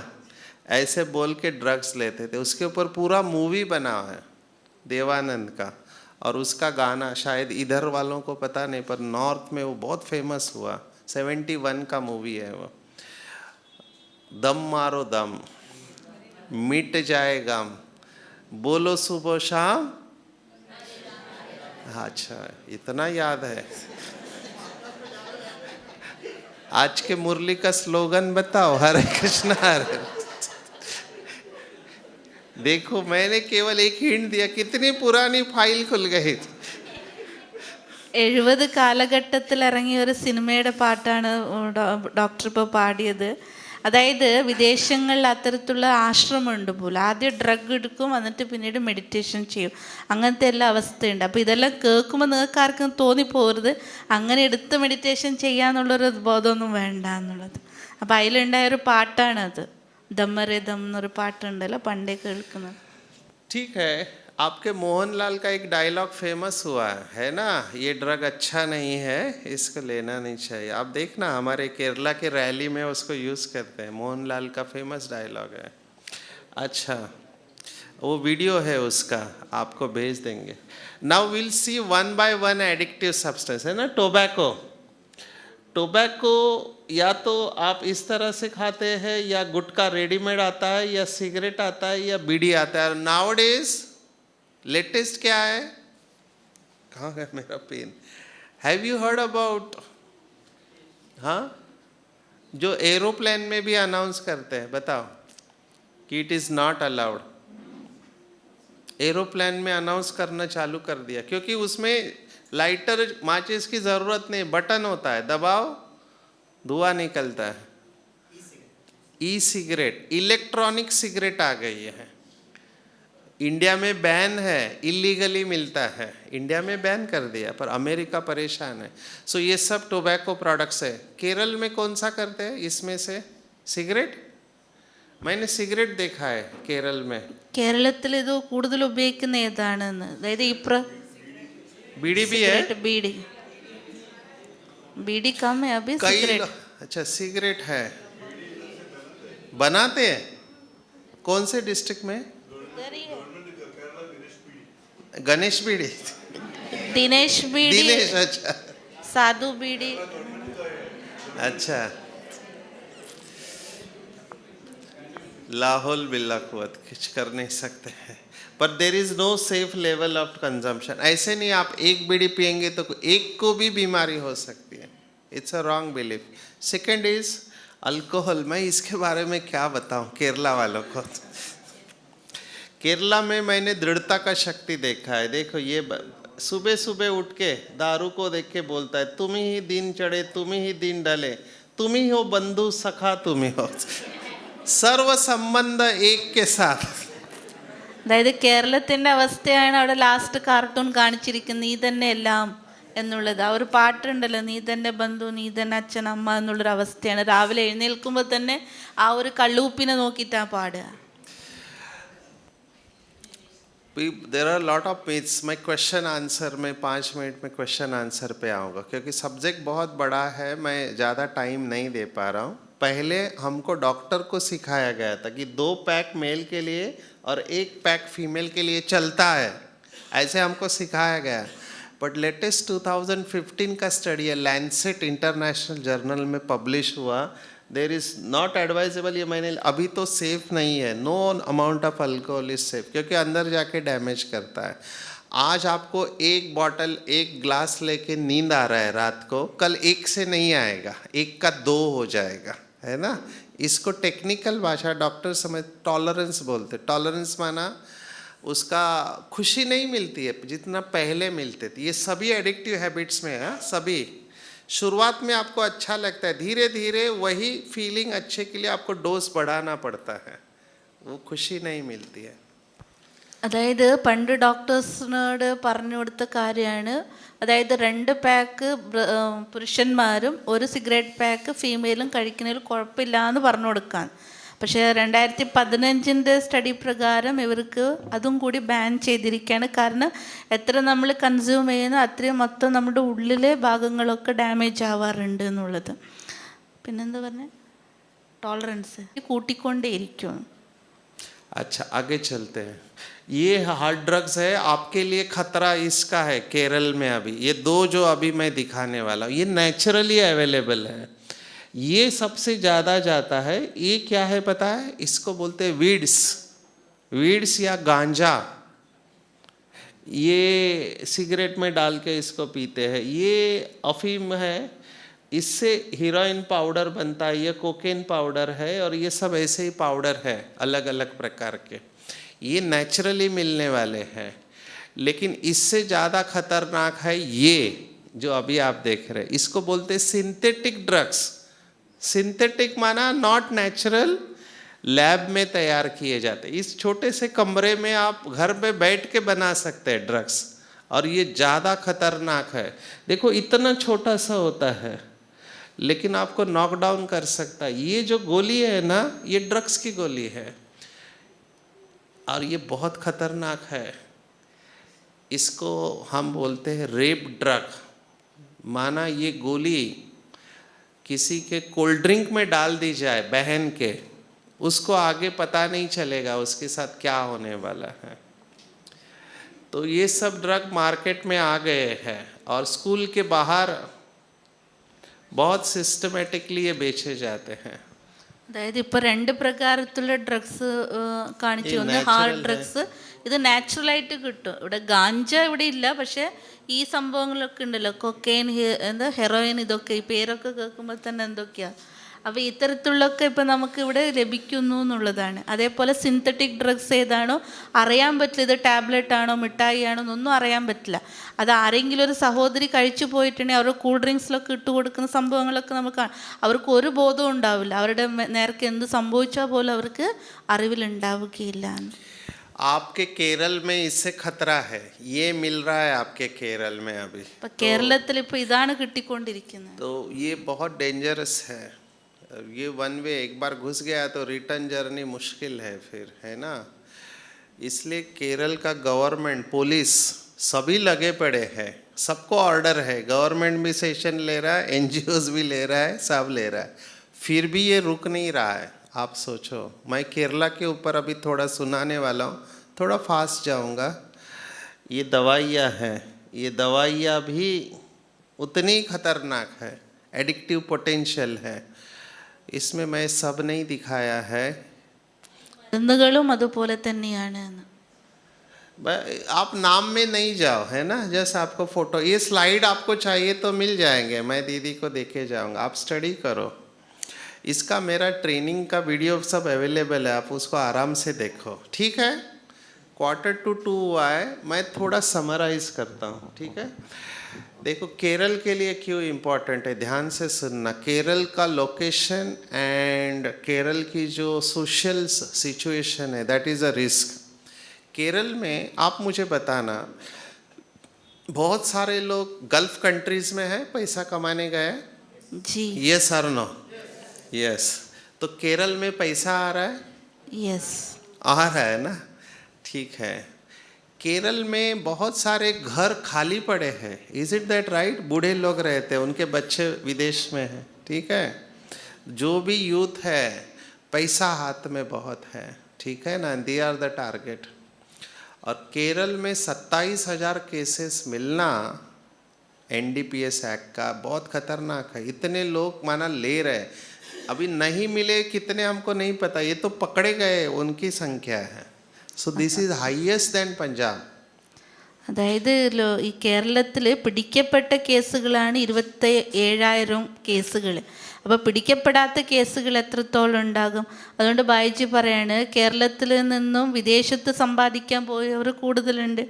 ऐसे बोल के ड्रग्स लेते थे. उसके ऊपर पूरा मूवी बना है देवानंद का, और उसका गाना शायद इधर वालों को पता नहीं, पर नॉर्थ में वो बहुत फेमस हुआ. 71 का मूवी है वो. दम मारो दम मिट जाए गम, बोलो सुबह शाम. अच्छा, इतना याद है. आज के मुरली का स्लोगन बताओ, हरे कृष्णा हरे. देखो मैंने केवल एक हिंट दिया, कितनी पुरानी फाइल खुल गई. 70 കാലഘട്ടത്തിൽ ഇറങ്ങിയ ഒരു സിനിമയുടെ പാട്ടാണ് ഡോക്ടർ ഇപ്പോൾ പാടിയത്. അതായത് വിദേശങ്ങളിൽ അത്തരത്തിലുള്ള ആശ്രമമുണ്ട് പോലും. ആദ്യം ഡ്രഗ് എടുക്കും, എന്നിട്ട് പിന്നീട് മെഡിറ്റേഷൻ ചെയ്യും. അങ്ങനത്തെ എല്ലാ അവസ്ഥയുണ്ട്. അപ്പോൾ ഇതെല്ലാം കേൾക്കുമ്പോൾ നിങ്ങൾക്ക് ആർക്കും തോന്നിപ്പോകരുത് അങ്ങനെ എടുത്ത് മെഡിറ്റേഷൻ ചെയ്യാന്നുള്ളൊരു ബോധമൊന്നും വേണ്ട എന്നുള്ളത്. അപ്പോൾ അതിലുണ്ടായൊരു പാട്ടാണത്. ദമ്മരെ ദം എന്നൊരു പാട്ടുണ്ടല്ലോ, പണ്ടേ കേൾക്കുന്നത്. ठीक है, आपके मोहनलाल का एक डायलॉग फेमस हुआ है ना, ये ड्रग अच्छा नहीं है, इसको लेना नहीं चाहिए. आप देखना हमारे केरला के रैली में उसको यूज़ करते हैं. मोहनलाल का फेमस डायलॉग है. अच्छा, वो वीडियो है उसका, आपको भेज देंगे. Now will see one by one addictive substance है ना. टोबैको या तो आप इस तरह से खाते हैं, या गुटखा रेडीमेड आता है, या सिगरेट आता है, या बीड़ी आता है. नाउडेज लेटेस्ट क्या है? कहाँ है मेरा pen? Have you heard about, हाँ, जो एरोप्लेन में भी अनाउंस करते हैं, बताओ कि it is not allowed. Aeroplane में अनाउंस करना चालू कर दिया, क्योंकि उसमें लाइटर माचिस की ज़रूरत नहीं, बटन होता है, दबाओ धुआं निकलता है. ई सिगरेट, इलेक्ट्रॉनिक सिगरेट आ गई है. इंडिया में बैन है, इलीगली मिलता है. इंडिया में बैन कर दिया, पर अमेरिका परेशान है. सो ये सब टोबैको प्रोडक्ट्स है. केरल में कौन सा करते हैं इसमें से? सिगरेट. मैंने सिगरेट देखा है केरल में. കേരളത്തിൽ ഇത് കൂടുതൽ ഉപയോഗിക്കുന്ന ഏതാണെന്ന്, അതായത് ഈ बीड़ी भी है. बीड़ी बीड़ी कम है अभी. कई सिगरेट, अच्छा सिगरेट है, बनाते हैं. कौन से डिस्ट्रिक्ट में? गणेश बीड़ी. दिनेश बीड़ी, दिनेश, अच्छा साधु बीड़ी. अच्छा. लाहौल बिल्ला कुवत कुछ कर नहीं सकते हैं, पर there is no safe level of consumption. ऐसे नहीं आप एक बीड़ी पियेंगे तो एक को भी बीमारी हो सकती है. It's a wrong belief. Second is alcohol. मैं इसके बारे में क्या बताऊं केरला वालों को. केरला में मैंने दृढ़ता का शक्ति देखा है. देखो ये सुबह सुबह उठ के दारू को देख के बोलता है, तुम ही दिन चढ़े, तुम ही दिन डले, तुम ही हो बंधु सखा, तुम ही हो. सर्व संबंध एक के साथ. അതായത് കേരളത്തിൻ്റെ അവസ്ഥയാണ് അവിടെ ലാസ്റ്റ് കാർട്ടൂൺ കാണിച്ചിരിക്കുന്നത്, നീ തന്നെ എല്ലാം എന്നുള്ളത്. ആ ഒരു പാട്ടുണ്ടല്ലോ, നീ തന്നെ ബന്ധു, നീ തന്നെ അച്ഛൻ അമ്മ എന്നുള്ളൊരു അവസ്ഥയാണ്. രാവിലെ എഴുന്നേൽക്കുമ്പോൾ തന്നെ ആ ഒരു കള്ളൂപ്പിനെ നോക്കിയിട്ടാണ് പാടുക. There are a lot of myths. मैं क्वेश्चन आंसर में 5 मिनट में क्वेश्चन आंसर पे आऊँगा, क्योंकि सब्जेक्ट बहुत बड़ा है, मैं ज़्यादा टाइम नहीं दे पा रहा हूँ. पहले हमको डॉक्टर को सिखाया गया था कि 2 पैक मेल के लिए और 1 पैक फीमेल के लिए चलता है, ऐसे हमको सिखाया गया. बट लेटेस्ट 2015 का स्टडी है, लैंसेट इंटरनेशनल जर्नल में पब्लिश हुआ. There is not advisable. ये मैंने अभी तो सेफ नहीं है. No amount of alcohol is safe, क्योंकि अंदर जाके डैमेज करता है. आज आपको 1 बॉटल 1 ग्लास लेके नींद आ रहा है रात को, कल 1 से नहीं आएगा, 1 का 2 हो जाएगा, है ना. इसको टेक्निकल भाषा डॉक्टर समझ टॉलरेंस बोलते. टॉलरेंस माना उसका खुशी नहीं मिलती है जितना पहले मिलते थे. ये सभी एडिक्टिव हैबिट्स में है. सभी शुरुआत में आपको अच्छा लगता है, धीरे धीरे वही फीलिंग अच्छे के लिए आपको डोज बढ़ाना पड़ता है, वो खुशी नहीं मिलती है. അതായത് പണ്ട് ഡോക്ടേഴ്സിനോട് പറഞ്ഞു കൊടുത്ത കാര്യമാണ്, അതായത് 2 പാക്ക് പുരുഷന്മാരും 1 സിഗരറ്റ് പാക്ക് ഫീമെയിലും കഴിക്കുന്നതിൽ കുഴപ്പമില്ല എന്ന് പറഞ്ഞു കൊടുക്കാൻ. പക്ഷേ 2015 സ്റ്റഡി പ്രകാരം ഇവർക്ക് അതും കൂടി ബാൻ ചെയ്തിരിക്കുകയാണ്. കാരണം എത്ര നമ്മൾ കൺസ്യൂം ചെയ്യുന്നു അത്രയും മൊത്തം നമ്മുടെ ഉള്ളിലെ ഭാഗങ്ങളൊക്കെ ഡാമേജ് ആവാറുണ്ട് എന്നുള്ളത്. പിന്നെന്താ പറഞ്ഞത്, ടോളറൻസ് കൂട്ടിക്കൊണ്ടേയിരിക്കും. अच्छा आगे चलते हैं. ये हार्ड ड्रग्स है, आपके लिए खतरा इसका है केरल में अभी. ये 2 जो अभी मैं दिखाने वाला हूँ, ये नेचुरली अवेलेबल है. ये सबसे ज़्यादा जाता है. ये क्या है पता है? इसको बोलते हैं वीड्स या गांजा. ये सिगरेट में डाल के इसको पीते हैं. ये अफीम है, इससे हीरोइन पाउडर बनता है, ये कोकेन पाउडर है, और ये सब ऐसे ही पाउडर है अलग अलग प्रकार के. ये नेचुरली मिलने वाले हैं. लेकिन इससे ज़्यादा खतरनाक है ये जो अभी आप देख रहे हैं, इसको बोलते हैं सिंथेटिक ड्रग्स. सिंथेटिक माना नॉट नेचुरल, लैब में तैयार किए जाते. इस छोटे से कमरे में आप घर पे बैठ के बना सकते हैं ड्रग्स, और ये ज़्यादा खतरनाक है. देखो इतना छोटा सा होता है, लेकिन आपको नॉकडाउन कर सकता है. ये जो गोली है ना, ये ड्रग्स की गोली है, और ये बहुत खतरनाक है. इसको हम बोलते हैं रेप ड्रग. माना ये गोली किसी के कोल्ड ड्रिंक में डाल दी जाए बहन के, उसको आगे पता नहीं चलेगा उसके साथ क्या होने वाला है। तो ये सब ड्रग मार्केट में आ गए हैं और स्कूल के बाहर बहुत सिस्टमेटिकली ये बेचे जाते हैं। അതായത് ഇപ്പോൾ രണ്ട് പ്രകാരത്തിലുള്ള ഡ്രഗ്സ് കാണിച്ചു. ഒന്ന് natural ഹാർഡ് ഡ്രഗ്സ്, ഇത് നാച്ചുറലായിട്ട് കിട്ടും. ഇവിടെ ഗാഞ്ച ഇവിടെ ഇല്ല, പക്ഷേ ഈ സംഭവങ്ങളൊക്കെ ഉണ്ടല്ലോ, കൊക്കൈൻ, എന്താ ഹെറോയിൻ, ഇതൊക്കെ ഈ പേരൊക്കെ കേൾക്കുമ്പോൾ തന്നെ എന്തൊക്കെയാ. അപ്പോൾ ഇത്തരത്തിലുള്ളൊക്കെ ഇപ്പം നമുക്ക് ഇവിടെ ലഭിക്കുന്നു എന്നുള്ളതാണ്. അതേപോലെ സിന്തറ്റിക് ഡ്രഗ്സ് ഏതാണോ അറിയാൻ പറ്റില്ല, ഇത് ടാബ്ലറ്റ് ആണോ മിഠായി ആണോ എന്നൊന്നും അറിയാൻ പറ്റില്ല. അത് ആരെങ്കിലും ഒരു സഹോദരി കഴിച്ചു പോയിട്ടുണ്ടെങ്കിൽ അവരുടെ കൂൾ ഡ്രിങ്ക്സിലൊക്കെ ഇട്ട് കൊടുക്കുന്ന സംഭവങ്ങളൊക്കെ നമുക്ക് അവർക്ക് ഒരു ബോധവും ഉണ്ടാവില്ല. അവരുടെ നേർക്ക് എന്ത് സംഭവിച്ചാൽ പോലും അവർക്ക് അറിവിലുണ്ടാവുകയില്ല. आपके केरल में इससे खतरा है, ये मिल रहा है आपके केरल में अभी. ഇപ്പം കേരളത്തിൽ ഇപ്പോൾ ഇതാണ് കിട്ടിക്കൊണ്ടിരിക്കുന്നത്. तो ये बहुत डेंजरस है. ये वन वे एक बार घुस गया तो रिटर्न जर्नी मुश्किल है फिर, है ना. इसलिए केरल का गवर्नमेंट, पुलिस सभी लगे पड़े हैं. सबको ऑर्डर है, गवर्नमेंट भी सेशन ले रहा है, एनजीओज भी ले रहा है, सब ले रहा है, फिर भी ये रुक नहीं रहा है. आप सोचो, मैं केरला के ऊपर अभी थोड़ा सुनाने वाला हूँ, थोड़ा फास्ट जाऊँगा. ये दवाइयाँ हैं, ये दवाइयाँ भी उतनी खतरनाक है, एडिक्टिव पोटेंशियल है. इसमें मैं सब नहीं दिखाया है. മരുന്നുകളും അതുപോലെ തന്നെയാണ്. आप नाम में नहीं जाओ, है ना. जैसे आपको फोटो, ये स्लाइड आपको चाहिए तो मिल जाएंगे, मैं दीदी को देके जाऊंगा, आप स्टडी करो. इसका मेरा ट्रेनिंग का वीडियो सब अवेलेबल है, आप उसको आराम से देखो, ठीक है. 1:45 हुआ है, मैं थोड़ा समराइज करता हूँ, ठीक है. देखो केरल के लिए क्यों इम्पोर्टेंट है, ध्यान से सुनना. केरल का लोकेशन एंड केरल की जो सोशल सिचुएशन है, that is a risk. Kerala में आप मुझे बताना, बहुत सारे लोग गल्फ कंट्रीज में हैं पैसा कमाने गए. जी. यस और नो? यस. तो केरल में पैसा आ रहा है? यस. आ रहा है ना, ठीक है. केरल में बहुत सारे घर खाली पड़े हैं. Is it that right? बूढ़े लोग रहते हैं, उनके बच्चे विदेश में हैं, ठीक है. जो भी यूथ है, पैसा हाथ में बहुत है, ठीक है ना. They are the target. और केरल में 27,000 केसेस मिलना एनडीपीएस एक्ट का बहुत खतरनाक है. इतने लोग माना ले रहे, अभी नहीं मिले कितने हमको नहीं पता, ये तो पकड़े गए उनकी संख्या है. So this is highest than Punjab. അതായത് ഈ കേരളത്തിൽ പിടിക്കപ്പെട്ട കേസുകളാണ് 27,000 കേസുകൾ. അപ്പോൾ പിടിക്കപ്പെടാത്ത കേസുകൾ എത്രത്തോളം ഉണ്ടാകും? അതുകൊണ്ട് ബായിജി പറയാണ്, കേരളത്തിൽ നിന്നും വിദേശത്ത് സമ്പാദിക്കാൻ പോയവർ കൂടുതലുണ്ട്.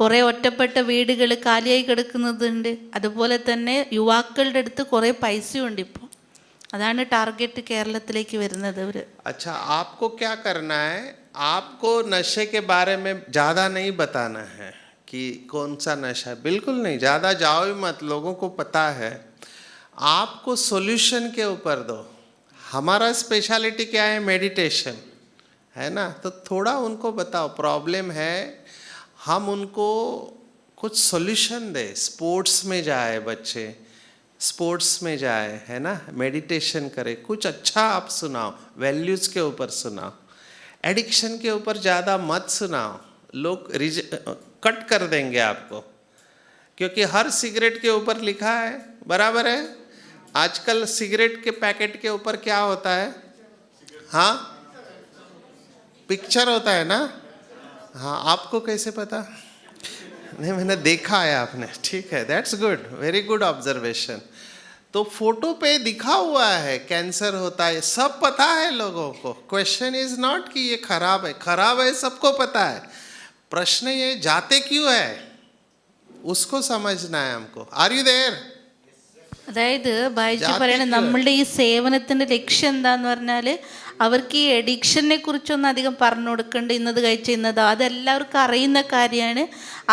കുറേ ഒറ്റപ്പെട്ട വീടുകൾ കാലിയായി കിടക്കുന്നതുണ്ട്. അതുപോലെ തന്നെ യുവാക്കളുടെ അടുത്ത് കുറേ പൈസയുണ്ട്. ഇപ്പോൾ അതാണ് ടാർഗറ്റ് കേരളത്തിലേക്ക് വരുന്നത്. അവർ अच्छा, आपको क्या करना है, आपको नशे के बारे में ज़्यादा नहीं बताना है कि कौन सा नशा है, बिल्कुल नहीं. ज़्यादा जाओ ही मत, लोगों को पता है. आपको सॉल्यूशन के ऊपर दो. हमारा स्पेशलिटी क्या है, मेडिटेशन, है ना. तो थोड़ा उनको बताओ प्रॉब्लम है, हम उनको कुछ सॉल्यूशन दे. स्पोर्ट्स में जाए बच्चे, स्पोर्ट्स में जाए, है ना, मेडिटेशन करे, कुछ अच्छा आप सुनाओ, वैल्यूज़ के ऊपर सुनाओ. एडिक्शन के ऊपर ज़्यादा मत सुनाओ, लोग कट कर देंगे आपको, क्योंकि हर सिगरेट के ऊपर लिखा है, बराबर है. आजकल सिगरेट के पैकेट के ऊपर क्या होता है? हाँ, पिक्चर होता है ना. हाँ, आपको कैसे पता? नहीं, मैंने देखा है आपने, ठीक है. That's good, very good observation. तो फोटो पे दिखा हुआ है कैंसर होता है, सब पता है लोगों को. क्वेश्चन इज नॉट कि ये खराब है, खराब है सबको पता है. प्रश्न ये जाते क्यों है, उसको समझना है हमको. Are you there? അതായത് ബായിജി പറയണ നമ്മളുടെ ഈ സേവനത്തിൻ്റെ ലക്ഷ്യം എന്താന്ന് പറഞ്ഞാൽ അവർക്ക് ഈ എഡിക്ഷനെ കുറിച്ചൊന്നും അധികം പറഞ്ഞു കൊടുക്കേണ്ട, ഇന്നത് കഴിച്ച ഇന്നത് അതെല്ലാവർക്കും അറിയുന്ന കാര്യമാണ്.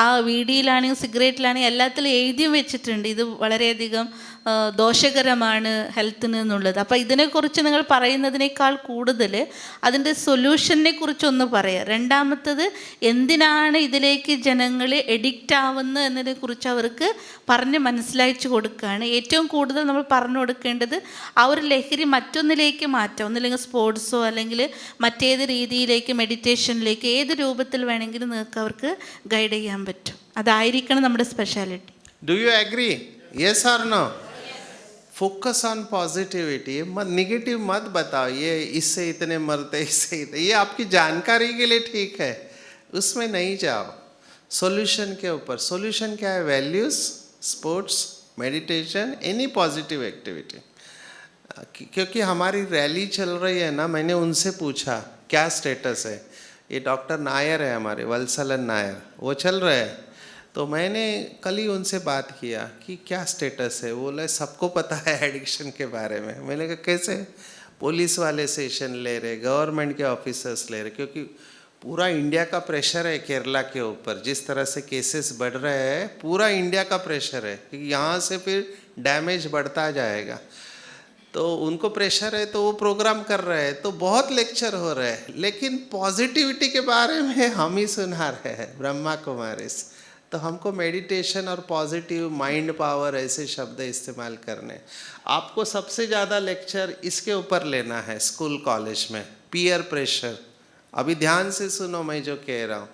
ആ വീഡിയോയിലാണെങ്കിൽ സിഗരറ്റിലാണെങ്കിൽ എല്ലാത്തിലും എഴുതിയും വെച്ചിട്ടുണ്ട് ഇത് വളരെയധികം ദോഷകരമാണ് ഹെൽത്തിന് എന്നുള്ളത്. അപ്പോൾ ഇതിനെക്കുറിച്ച് നിങ്ങൾ പറയുന്നതിനേക്കാൾ കൂടുതൽ അതിൻ്റെ സൊല്യൂഷനെ കുറിച്ചൊന്ന് പറയുക. രണ്ടാമത്തത് എന്തിനാണ് ഇതിലേക്ക് ജനങ്ങൾ എഡിക്റ്റ് ആവുന്നത് എന്നതിനെക്കുറിച്ച് അവർക്ക് പറഞ്ഞ് മനസ്സിലാക്കി കൊടുക്കുകയാണ്. ഏറ്റവും കൂടുതൽ നമ്മൾ പറഞ്ഞു കൊടുക്കേണ്ടത് ആ ഒരു ലഹരി മറ്റൊന്നിലേക്ക് മാറ്റാം. ഒന്നില്ലെങ്കിൽ സ്പോർട്സ് സ്പോർട്സോ അല്ലെങ്കിൽ മറ്റേത് രീതിയിലേക്ക് മെഡിറ്റേഷനിലേക്ക് ഏത് രൂപത്തിൽ വേണമെങ്കിലും നിങ്ങൾക്ക് അവർക്ക് ഗൈഡ് ചെയ്യാൻ പറ്റും. അതായിരിക്കണം നമ്മുടെ speciality. Do you agree? Yes और नो? Focus on positivity. मत निगेटिव मत बताओ, ये इससे इतने मरते, इससे इतने, ये आपकी जानकारी के लिए ठीक है, उसमें नहीं जाओ. सॉल्यूशन के ऊपर. सॉल्यूशन क्या है? Values, sports, meditation, any positive activity. क्योंकि हमारी रैली चल रही है ना, मैंने उनसे पूछा क्या स्टेटस है. ये डॉक्टर नायर है हमारे, वत्सलन नायर, वो चल रहे हैं. तो मैंने कल ही उनसे बात किया कि क्या स्टेटस है. बोले सबको पता है एडिक्शन के बारे में. मैंने कहा कैसे? पुलिस वाले सेशन ले रहे, गवर्नमेंट के ऑफिसर्स ले रहे, क्योंकि पूरा इंडिया का प्रेशर है केरला के ऊपर. जिस तरह से केसेस बढ़ रहे हैं, पूरा इंडिया का प्रेशर है, क्योंकि यहाँ से फिर डैमेज बढ़ता जाएगा. तो उनको प्रेशर है तो वो प्रोग्राम कर रहे हैं, तो बहुत लेक्चर हो रहे हैं, लेकिन पॉजिटिविटी के बारे में हम ही सुना रहे हैं ब्रह्मा कुमारीज. तो हमको मेडिटेशन और पॉजिटिव माइंड पावर ऐसे शब्द इस्तेमाल करने. आपको सबसे ज़्यादा लेक्चर इसके ऊपर लेना है स्कूल कॉलेज में, पीयर प्रेशर. अभी ध्यान से सुनो मैं जो कह रहा हूँ.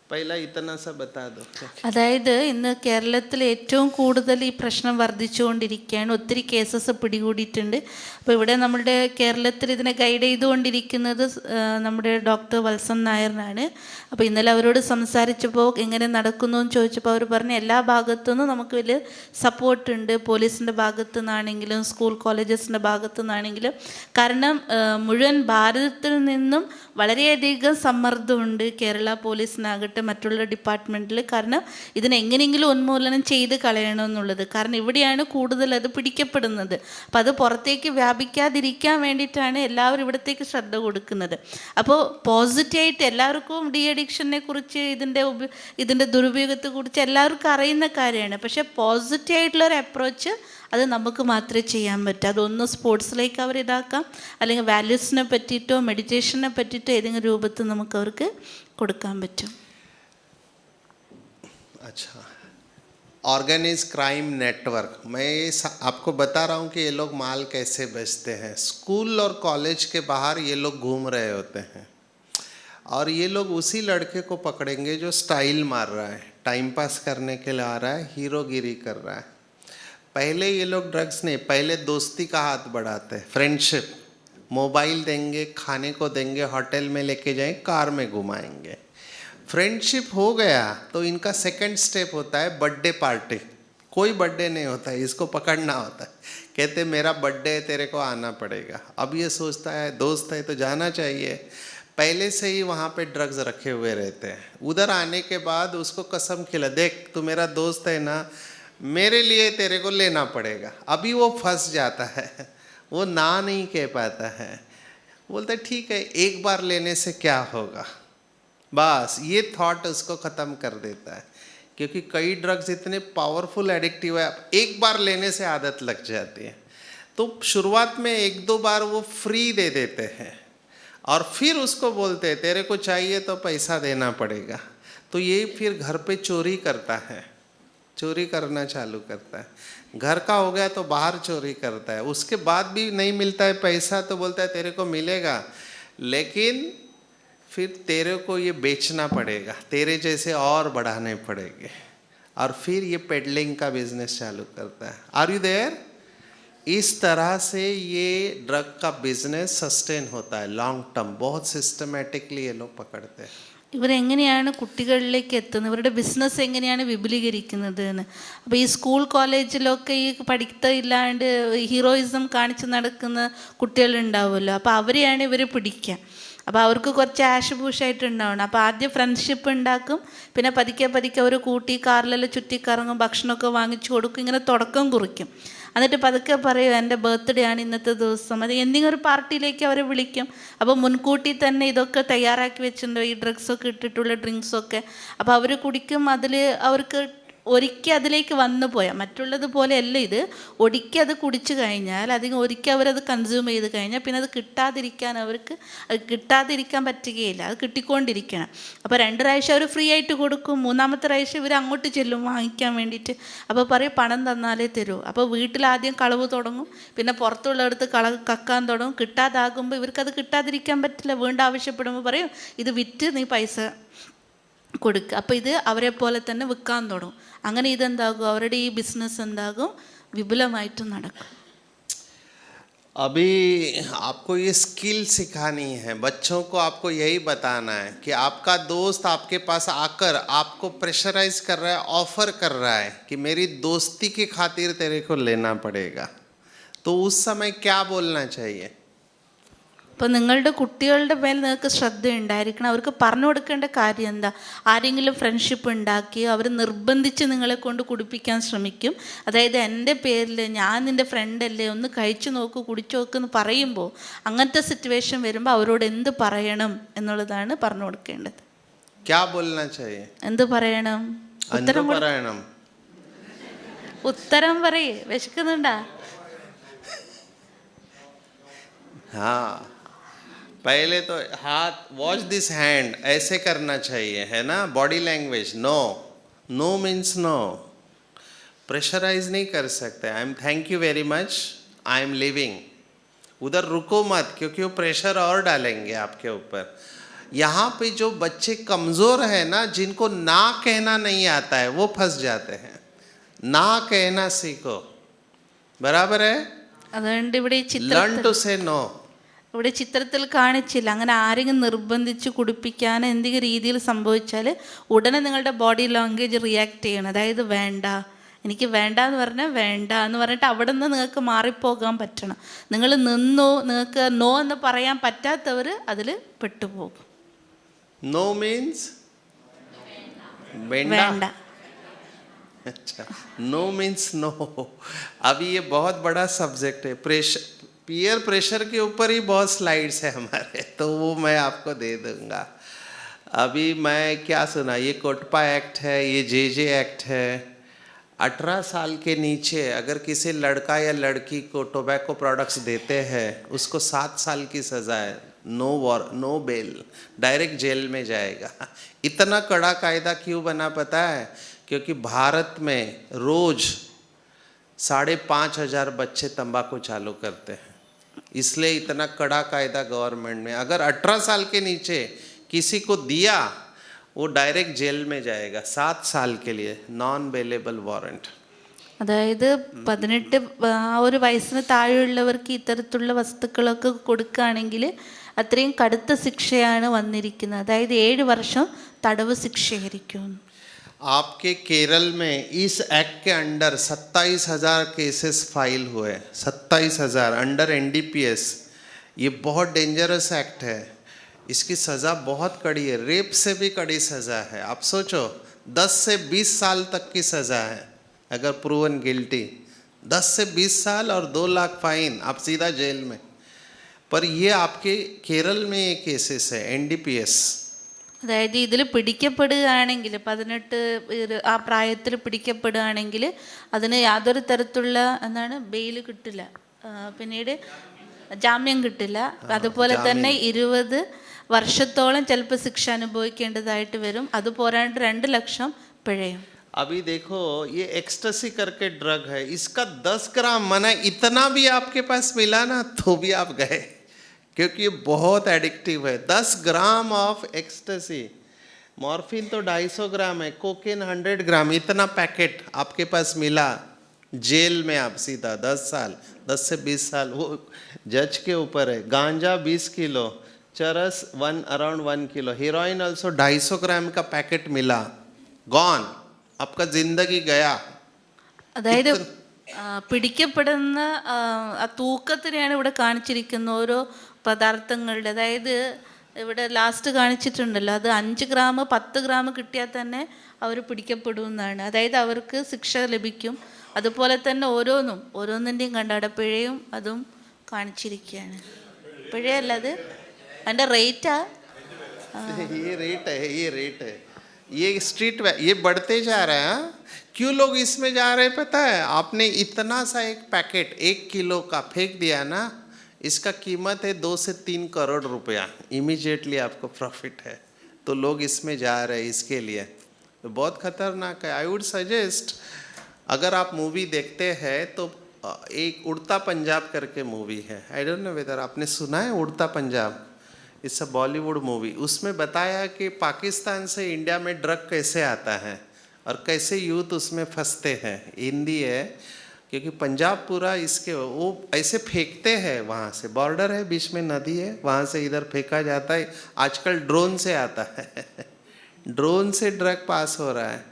पहला इतना सा बता दो. അതായത് ഇന്ന് കേരളത്തിൽ ഏറ്റവും കൂടുതൽ ഈ പ്രശ്നം വർദ്ധിച്ചുകൊണ്ടിരിക്കുകയാണ്. ഒത്തിരി കേസസ് പിടികൂടിയിട്ടുണ്ട്. അപ്പോൾ ഇവിടെ നമ്മുടെ കേരളത്തിൽ ഇതിനെ ഗൈഡ് ചെയ്തുകൊണ്ടിരിക്കുന്നത് നമ്മുടെ ഡോക്ടർ വത്സൻ നായറിനാണ്. അപ്പോൾ ഇന്നലെ അവരോട് സംസാരിച്ചപ്പോൾ എങ്ങനെ നടക്കുന്നു എന്ന് ചോദിച്ചപ്പോൾ അവർ പറഞ്ഞു എല്ലാ ഭാഗത്തു നിന്നും നമുക്ക് വലിയ സപ്പോർട്ടുണ്ട്, പോലീസിൻ്റെ ഭാഗത്തു നിന്നാണെങ്കിലും സ്കൂൾ കോളേജസിൻ്റെ ഭാഗത്തു നിന്നാണെങ്കിലും. കാരണം മുഴുവൻ ഭാരതത്തിൽ നിന്നും വളരെയധികം സമ്മർദ്ദമുണ്ട് കേരള പോലീസിനാകട്ടെ മറ്റുള്ള ഡിപ്പാർട്ട്മെൻറ്റിൽ. കാരണം ഇതിനെങ്ങനെയെങ്കിലും ഉന്മൂലനം ചെയ്ത് കളയണമെന്നുള്ളത്. കാരണം ഇവിടെയാണ് കൂടുതൽ അത് പിടിക്കപ്പെടുന്നത്. അപ്പം അത് പുറത്തേക്ക് വ്യാപിക്കാതിരിക്കാൻ വേണ്ടിയിട്ടാണ് എല്ലാവരും ഇവിടത്തേക്ക് ശ്രദ്ധ കൊടുക്കുന്നത്. അപ്പോൾ പോസിറ്റീവായിട്ട് എല്ലാവർക്കും ഡി അഡിക്ഷനെ കുറിച്ച് ഇതിൻ്റെ ദുരുപയോഗത്തെക്കുറിച്ച് എല്ലാവർക്കും അറിയുന്ന കാര്യമാണ്. പക്ഷേ പോസിറ്റീവായിട്ടുള്ളൊരു അപ്രോച്ച് അത് നമുക്ക് മാത്രമേ ചെയ്യാൻ പറ്റൂ. അതൊന്ന് സ്പോർട്സിലേക്ക് അവർ ഇതാക്കാം, അല്ലെങ്കിൽ വാല്യൂസിനെ പറ്റിയിട്ടോ മെഡിറ്റേഷനെ പറ്റിയിട്ടോ ഏതെങ്കിലും രൂപത്തിൽ നമുക്ക് അവർക്ക് കൊടുക്കാൻ പറ്റും. अच्छा, ऑर्गेनाइज क्राइम नेटवर्क. मैं आपको बता रहा हूँ कि ये लोग माल कैसे बेचते हैं. स्कूल और कॉलेज के बाहर ये लोग घूम रहे होते हैं, और ये लोग उसी लड़के को पकड़ेंगे जो स्टाइल मार रहा है, टाइम पास करने के लिए आ रहा है, हीरोगिरी कर रहा है. पहले ये लोग ड्रग्स नहीं, पहले दोस्ती का हाथ बढ़ाते हैं, फ्रेंडशिप. मोबाइल देंगे, खाने को देंगे, होटल में लेके जाएंगे, कार में घुमाएंगे. फ्रेंडशिप हो गया तो इनका सेकंड स्टेप होता है बर्थडे पार्टी. कोई बर्थडे नहीं होता है, इसको पकड़ना होता है. कहते मेरा बर्थडे है, तेरे को आना पड़ेगा. अब ये सोचता है दोस्त है तो जाना चाहिए. पहले से ही वहाँ पे ड्रग्स रखे हुए रहते हैं. उधर आने के बाद उसको कसम खिला, देख तू मेरा दोस्त है ना, मेरे लिए तेरे को लेना पड़ेगा. अभी वो फंस जाता है, वो ना नहीं कह पाता है. बोलता है ठीक है, एक बार लेने से क्या होगा. बस ये थॉट उसको ख़त्म कर देता है. क्योंकि कई ड्रग्स इतने पावरफुल एडिक्टिव है, एक बार लेने से आदत लग जाती है. तो शुरुआत में एक दो बार वो फ्री दे देते हैं, और फिर उसको बोलते हैं तेरे को चाहिए तो पैसा देना पड़ेगा. तो ये फिर घर पे चोरी करता है, चोरी करना चालू करता है. घर का हो गया तो बाहर चोरी करता है. उसके बाद भी नहीं मिलता है पैसा तो बोलता है तेरे को मिलेगा, लेकिन फिर तेरे को ये बेचना पड़ेगा, तेरे जैसे और बढ़ाने पड़ेंगे. और फिर ये पेडलिंग का बिजनेस चालू करता है. Are you there? इस तरह से ये ड्रग का बिजनेस सस्टेन होता है लॉन्ग टर्म. बहुत सिस्टमेटिकली ये लोग पकड़ते हैं. ഇവരെങ്ങനെയാണ് കുട്ടികളിലേക്ക് എത്തുന്നത്, ഇവരുടെ ബിസിനസ് എങ്ങനെയാണ് വിപുലീകരിക്കുന്നത് എന്ന്. അപ്പോൾ ഈ സ്കൂൾ കോളേജിലൊക്കെ ഈ പഠിത്തം ഇല്ലാണ്ട് ഹീറോയിസം കാണിച്ച് നടക്കുന്ന കുട്ടികളുണ്ടാവുമല്ലോ. അപ്പോൾ അവരെയാണ് ഇവർ പിടിക്കുക. അപ്പോൾ അവർക്ക് കുറച്ച് ആഷ് പൂഷായിട്ട് ഉണ്ടാവണം. അപ്പോൾ ആദ്യം ഫ്രണ്ട്ഷിപ്പ് ഉണ്ടാക്കും, പിന്നെ പതുക്കെ പതുക്കെ അവർ കൂട്ടി കാറിലെല്ലാം ചുറ്റിക്കറങ്ങും, ഭക്ഷണമൊക്കെ വാങ്ങിച്ചു കൊടുക്കും, ഇങ്ങനെ തുടക്കം കുറിക്കും. എന്നിട്ട് പതുക്കെ പറയും എൻ്റെ ബർത്ത്ഡേ ആണ് ഇന്നത്തെ ദിവസം, അത് എന്തെങ്കിലും ഒരു പാർട്ടിയിലേക്ക് അവരെ വിളിക്കും. അപ്പോൾ മുൻകൂട്ടി തന്നെ ഇതൊക്കെ തയ്യാറാക്കി വെച്ചിട്ടുണ്ടോ, ഈ ഡ്രഗ്സൊക്കെ ഇട്ടിട്ടുള്ള ഡ്രിങ്ക്സൊക്കെ. അപ്പോൾ അവർ കുടിക്കും, അതിൽ അവർക്ക് ഒരിക്കൽ അതിലേക്ക് വന്നു പോയാൽ, മറ്റുള്ളത് പോലെയല്ല ഇത്, ഒരിക്കൽ അത് കുടിച്ചു കഴിഞ്ഞാൽ ഒരിക്കൽ അവരത് കൺസ്യൂം ചെയ്ത് കഴിഞ്ഞാൽ പിന്നെ അത് കിട്ടാതിരിക്കാൻ പറ്റുകയില്ല, അത് കിട്ടിക്കൊണ്ടിരിക്കണം. അപ്പോൾ 2 പ്രാവശ്യം അവർ ഫ്രീ ആയിട്ട് കൊടുക്കും, 3ാമത്തെ പ്രാവശ്യം ഇവർ അങ്ങോട്ട് ചെല്ലും വാങ്ങിക്കാൻ വേണ്ടിയിട്ട്. അപ്പോൾ പറയും പണം തന്നാലേ തരൂ. അപ്പോൾ വീട്ടിലാദ്യം കളവ് തുടങ്ങും, പിന്നെ പുറത്തുള്ളവർക്ക് കക്കാൻ തുടങ്ങും. കിട്ടാതാകുമ്പോൾ ഇവർക്കത് കിട്ടാതിരിക്കാൻ പറ്റില്ല, വീണ്ടും ആവശ്യപ്പെടുമ്പോൾ പറയും ഇത് വിറ്റ് നീ പൈസ കൊടുക്കുക. അപ്പോൾ ഇത് അവരെ പോലെ തന്നെ വിൽക്കാൻ തുടങ്ങും. അങ്ങനെ ഇതെന്താകും, അവരുടെ ഈ ബിസിനസ് എന്താകും, വിപുലമായിട്ട് നടക്കും. अभी आपको ये स्किल सिखानी है, बच्चों को आपको यही बताना है कि आपका दोस्त आपके पास आकर आपको प्रेशराइज कर रहा है, ऑफर कर रहा है कि मेरी दोस्ती की खातिर तेरे को लेना पड़ेगा, तो उस समय क्या बोलना चाहिए? അപ്പോൾ നിങ്ങളുടെ കുട്ടികളുടെ മേൽ നിങ്ങൾക്ക് ശ്രദ്ധയുണ്ടായിരിക്കണം. അവർക്ക് പറഞ്ഞു കൊടുക്കേണ്ട കാര്യം എന്താ? ആരെങ്കിലും ഫ്രണ്ട്ഷിപ്പ് ഉണ്ടാക്കി അവർ നിർബന്ധിച്ച് നിങ്ങളെ കൊണ്ട് കുടിപ്പിക്കാൻ ശ്രമിക്കും. അതായത് എൻ്റെ പേരിൽ ഞാൻ നിൻ്റെ ഫ്രണ്ടല്ലേ, ഒന്ന് കഴിച്ചു നോക്കൂ, കുടിച്ചു നോക്കുമെന്ന് പറയുമ്പോൾ, അങ്ങനത്തെ സിറ്റുവേഷൻ വരുമ്പോൾ അവരോട് എന്ത് പറയണം എന്നുള്ളതാണ് പറഞ്ഞു കൊടുക്കേണ്ടത്. എന്ത് പറയണം? ഉത്തരം പറയേ, വിശക്കുന്നുണ്ടാ? हाँ, पहले तो हाथ, वॉश दिस हैंड, ऐसे करना चाहिए, है ना, body language. No, no means no. Pressurise नहीं कर सकते. I am thank you very much, I am living. उधर रुको मत, क्योंकि वो प्रेशर और डालेंगे आपके ऊपर. यहाँ पे जो बच्चे कमज़ोर है ना, जिनको ना कहना नहीं आता है, वो फंस जाते हैं. ना कहना सीखो, बराबर है? लर्न टू से नो. ഇവിടെ ചിത്രത്തിൽ കാണിച്ചില്ല, അങ്ങനെ ആരെങ്കിലും നിർബന്ധിച്ച് കുടിപ്പിക്കാൻ എന്തെങ്കിലും രീതിയിൽ സംഭവിച്ചാൽ ഉടനെ നിങ്ങളുടെ ബോഡി ലാംഗ്വേജ് റിയാക്ട് ചെയ്യണം. അതായത് വേണ്ട, എനിക്ക് വേണ്ട എന്ന് പറഞ്ഞാൽ വേണ്ട എന്ന് പറഞ്ഞിട്ട് അവിടെ നിന്ന് നിങ്ങൾക്ക് മാറിപ്പോകാൻ പറ്റണം. നിങ്ങൾ നിന്നു, നിങ്ങൾക്ക് നോ എന്ന് പറയാൻ പറ്റാത്തവർ അതിൽ പെട്ടുപോകും. नो मीन्स വേണ്ട. अच्छा, नो मीन्स नो. अभी ये बहुत बड़ा सब्जेक्ट है. पीयर प्रेशर के ऊपर ही बहुत स्लाइड्स है हमारे, तो वो मैं आपको दे दूंगा. अभी मैं क्या सुना, ये कोटपा एक्ट है, ये जे एक्ट है. 18 साल के नीचे अगर किसी लड़का या लड़की को टोबैको प्रोडक्ट्स देते हैं, उसको 7 साल की सज़ा है. नो बेल, डायरेक्ट जेल में जाएगा. इतना कड़ा कायदा क्यों बना पता है? क्योंकि भारत में रोज़ 5,500 बच्चे तंबाकू चालू करते हैं, इसलिए इतना कड़ा कायदा गवर्नमेंट में. अगर 18 साल के नीचे किसी को दिया, वो डायरेक्ट जेल में जाएगा 7 साल के लिए, नॉन बेलेबल वारंट. അതായത് 18 ആ ഒരു വയസ്സിന് താഴെയുള്ളവർക്ക് ഇത്തരത്തിലുള്ള വസ്തുക്കളൊക്കെ കൊടുക്കുകയാണെങ്കിൽ അത്രയും കടുത്ത ശിക്ഷയാണ് വന്നിരിക്കുന്നത്. അതായത് 7 വർഷം തടവ് ശിക്ഷയായിരിക്കും. आपके केरल में इस एक्ट के अंडर 27,000 केसेस फाइल हुए. 27,000 अंडर NDPS. ये बहुत डेंजरस एक्ट है, इसकी सज़ा बहुत कड़ी है, रेप से भी कड़ी सज़ा है. आप सोचो, 10 से 20 साल तक की सज़ा है अगर प्रूवन गिल्टी. 10 से 20 साल और 2 लाख फाइन, आप सीधा जेल में. पर ये आपके केरल में ये केसेस है, NDPS. അതായത് ഇതിൽ പിടിക്കപ്പെടുകയാണെങ്കിൽ 18 ആ പ്രായത്തിൽ പിടിക്കപ്പെടുകയാണെങ്കിൽ അതിന് യാതൊരു തരത്തിലുള്ള ബെയിൽ കിട്ടില്ല, പിന്നീട് ജാമ്യം കിട്ടില്ല. അതുപോലെ തന്നെ 20 വർഷത്തോളം ചിലപ്പോൾ ശിക്ഷ അനുഭവിക്കേണ്ടതായിട്ട് വരും. അത് പോരാണ്ട് 2 ലക്ഷം പിഴയും. अभी देखो, ये एक्सटेसी करके ड्रग है, इसका 10 ग्राम मना, इतना भी आपके पास मिला ना तो भी आप गए, क्योंकि ये बहुत एडिक्टिव है. 10 ग्राम ऑफ एक्सटेसी. मॉर्फिन तो 250 ग्राम है, कोकेन 100 ग्राम, इतना पैकेट आपके पास मिला, जेल में आप सीधा 10 साल, 10 से 20 साल. वो जज के ऊपर है. गांजा 20 किलो, चरस अराउंड 1 किलो, हीरोइन ऑल्सो 250 ग्राम का पैकेट मिला, गॉन. आपका जिंदगी गया. അതായത് പിടിക്കപ്പെടുന്ന തൂക്കത്തിനെയാണ് ഇവിടെ കാണിച്ചിരിക്കുന്ന ഓരോ പദാർത്ഥങ്ങളുടെ. അതായത് ഇവിടെ ലാസ്റ്റ് കാണിച്ചിട്ടുണ്ടല്ലോ, അത് 5 ഗ്രാം 10 ഗ്രാം കിട്ടിയാൽ തന്നെ അവർ പിടിക്കപ്പെടുമെന്നാണ്. അതായത് അവർക്ക് ശിക്ഷ ലഭിക്കും. അതുപോലെ തന്നെ ഓരോന്നിൻ്റെയും കണ്ടാടെ പിഴയും അതും കാണിച്ചിരിക്കുകയാണ്. പിഴയല്ല, അത് അതിൻ്റെ റേറ്റാ. ये रेट है. ये ये बढ़ते जा रहे हैं, हाँ? क्यों लोग इसमें जा रहे हैं पता है? आपने इतना सा एक पैकेट 1 किलो का फेंक दिया ना, इसका कीमत है 2 से 3 करोड़ रुपया, इमीडिएटली आपको प्रॉफिट है। तो लोग इसमें जा रहे हैं इसके लिए, तो बहुत खतरनाक है। आई वुड सजेस्ट, अगर आप मूवी देखते हैं तो एक उड़ता पंजाब करके मूवी है, आई डोंट नो वेदर आपने सुना है उड़ता Punjab, it's a Bollywood movie. उसमें बताया कि पाकिस्तान से इंडिया में ड्रग कैसे आता है और कैसे यूथ उसमें फंसते हैं। हिंदी है, क्योंकि पंजाब पूरा इसके वो ऐसे फेंकते हैं, वहाँ से बॉर्डर है, बीच में नदी है, वहाँ से इधर फेंका जाता है। आजकल ड्रोन से आता है ड्रोन से ड्रग पास हो रहा है।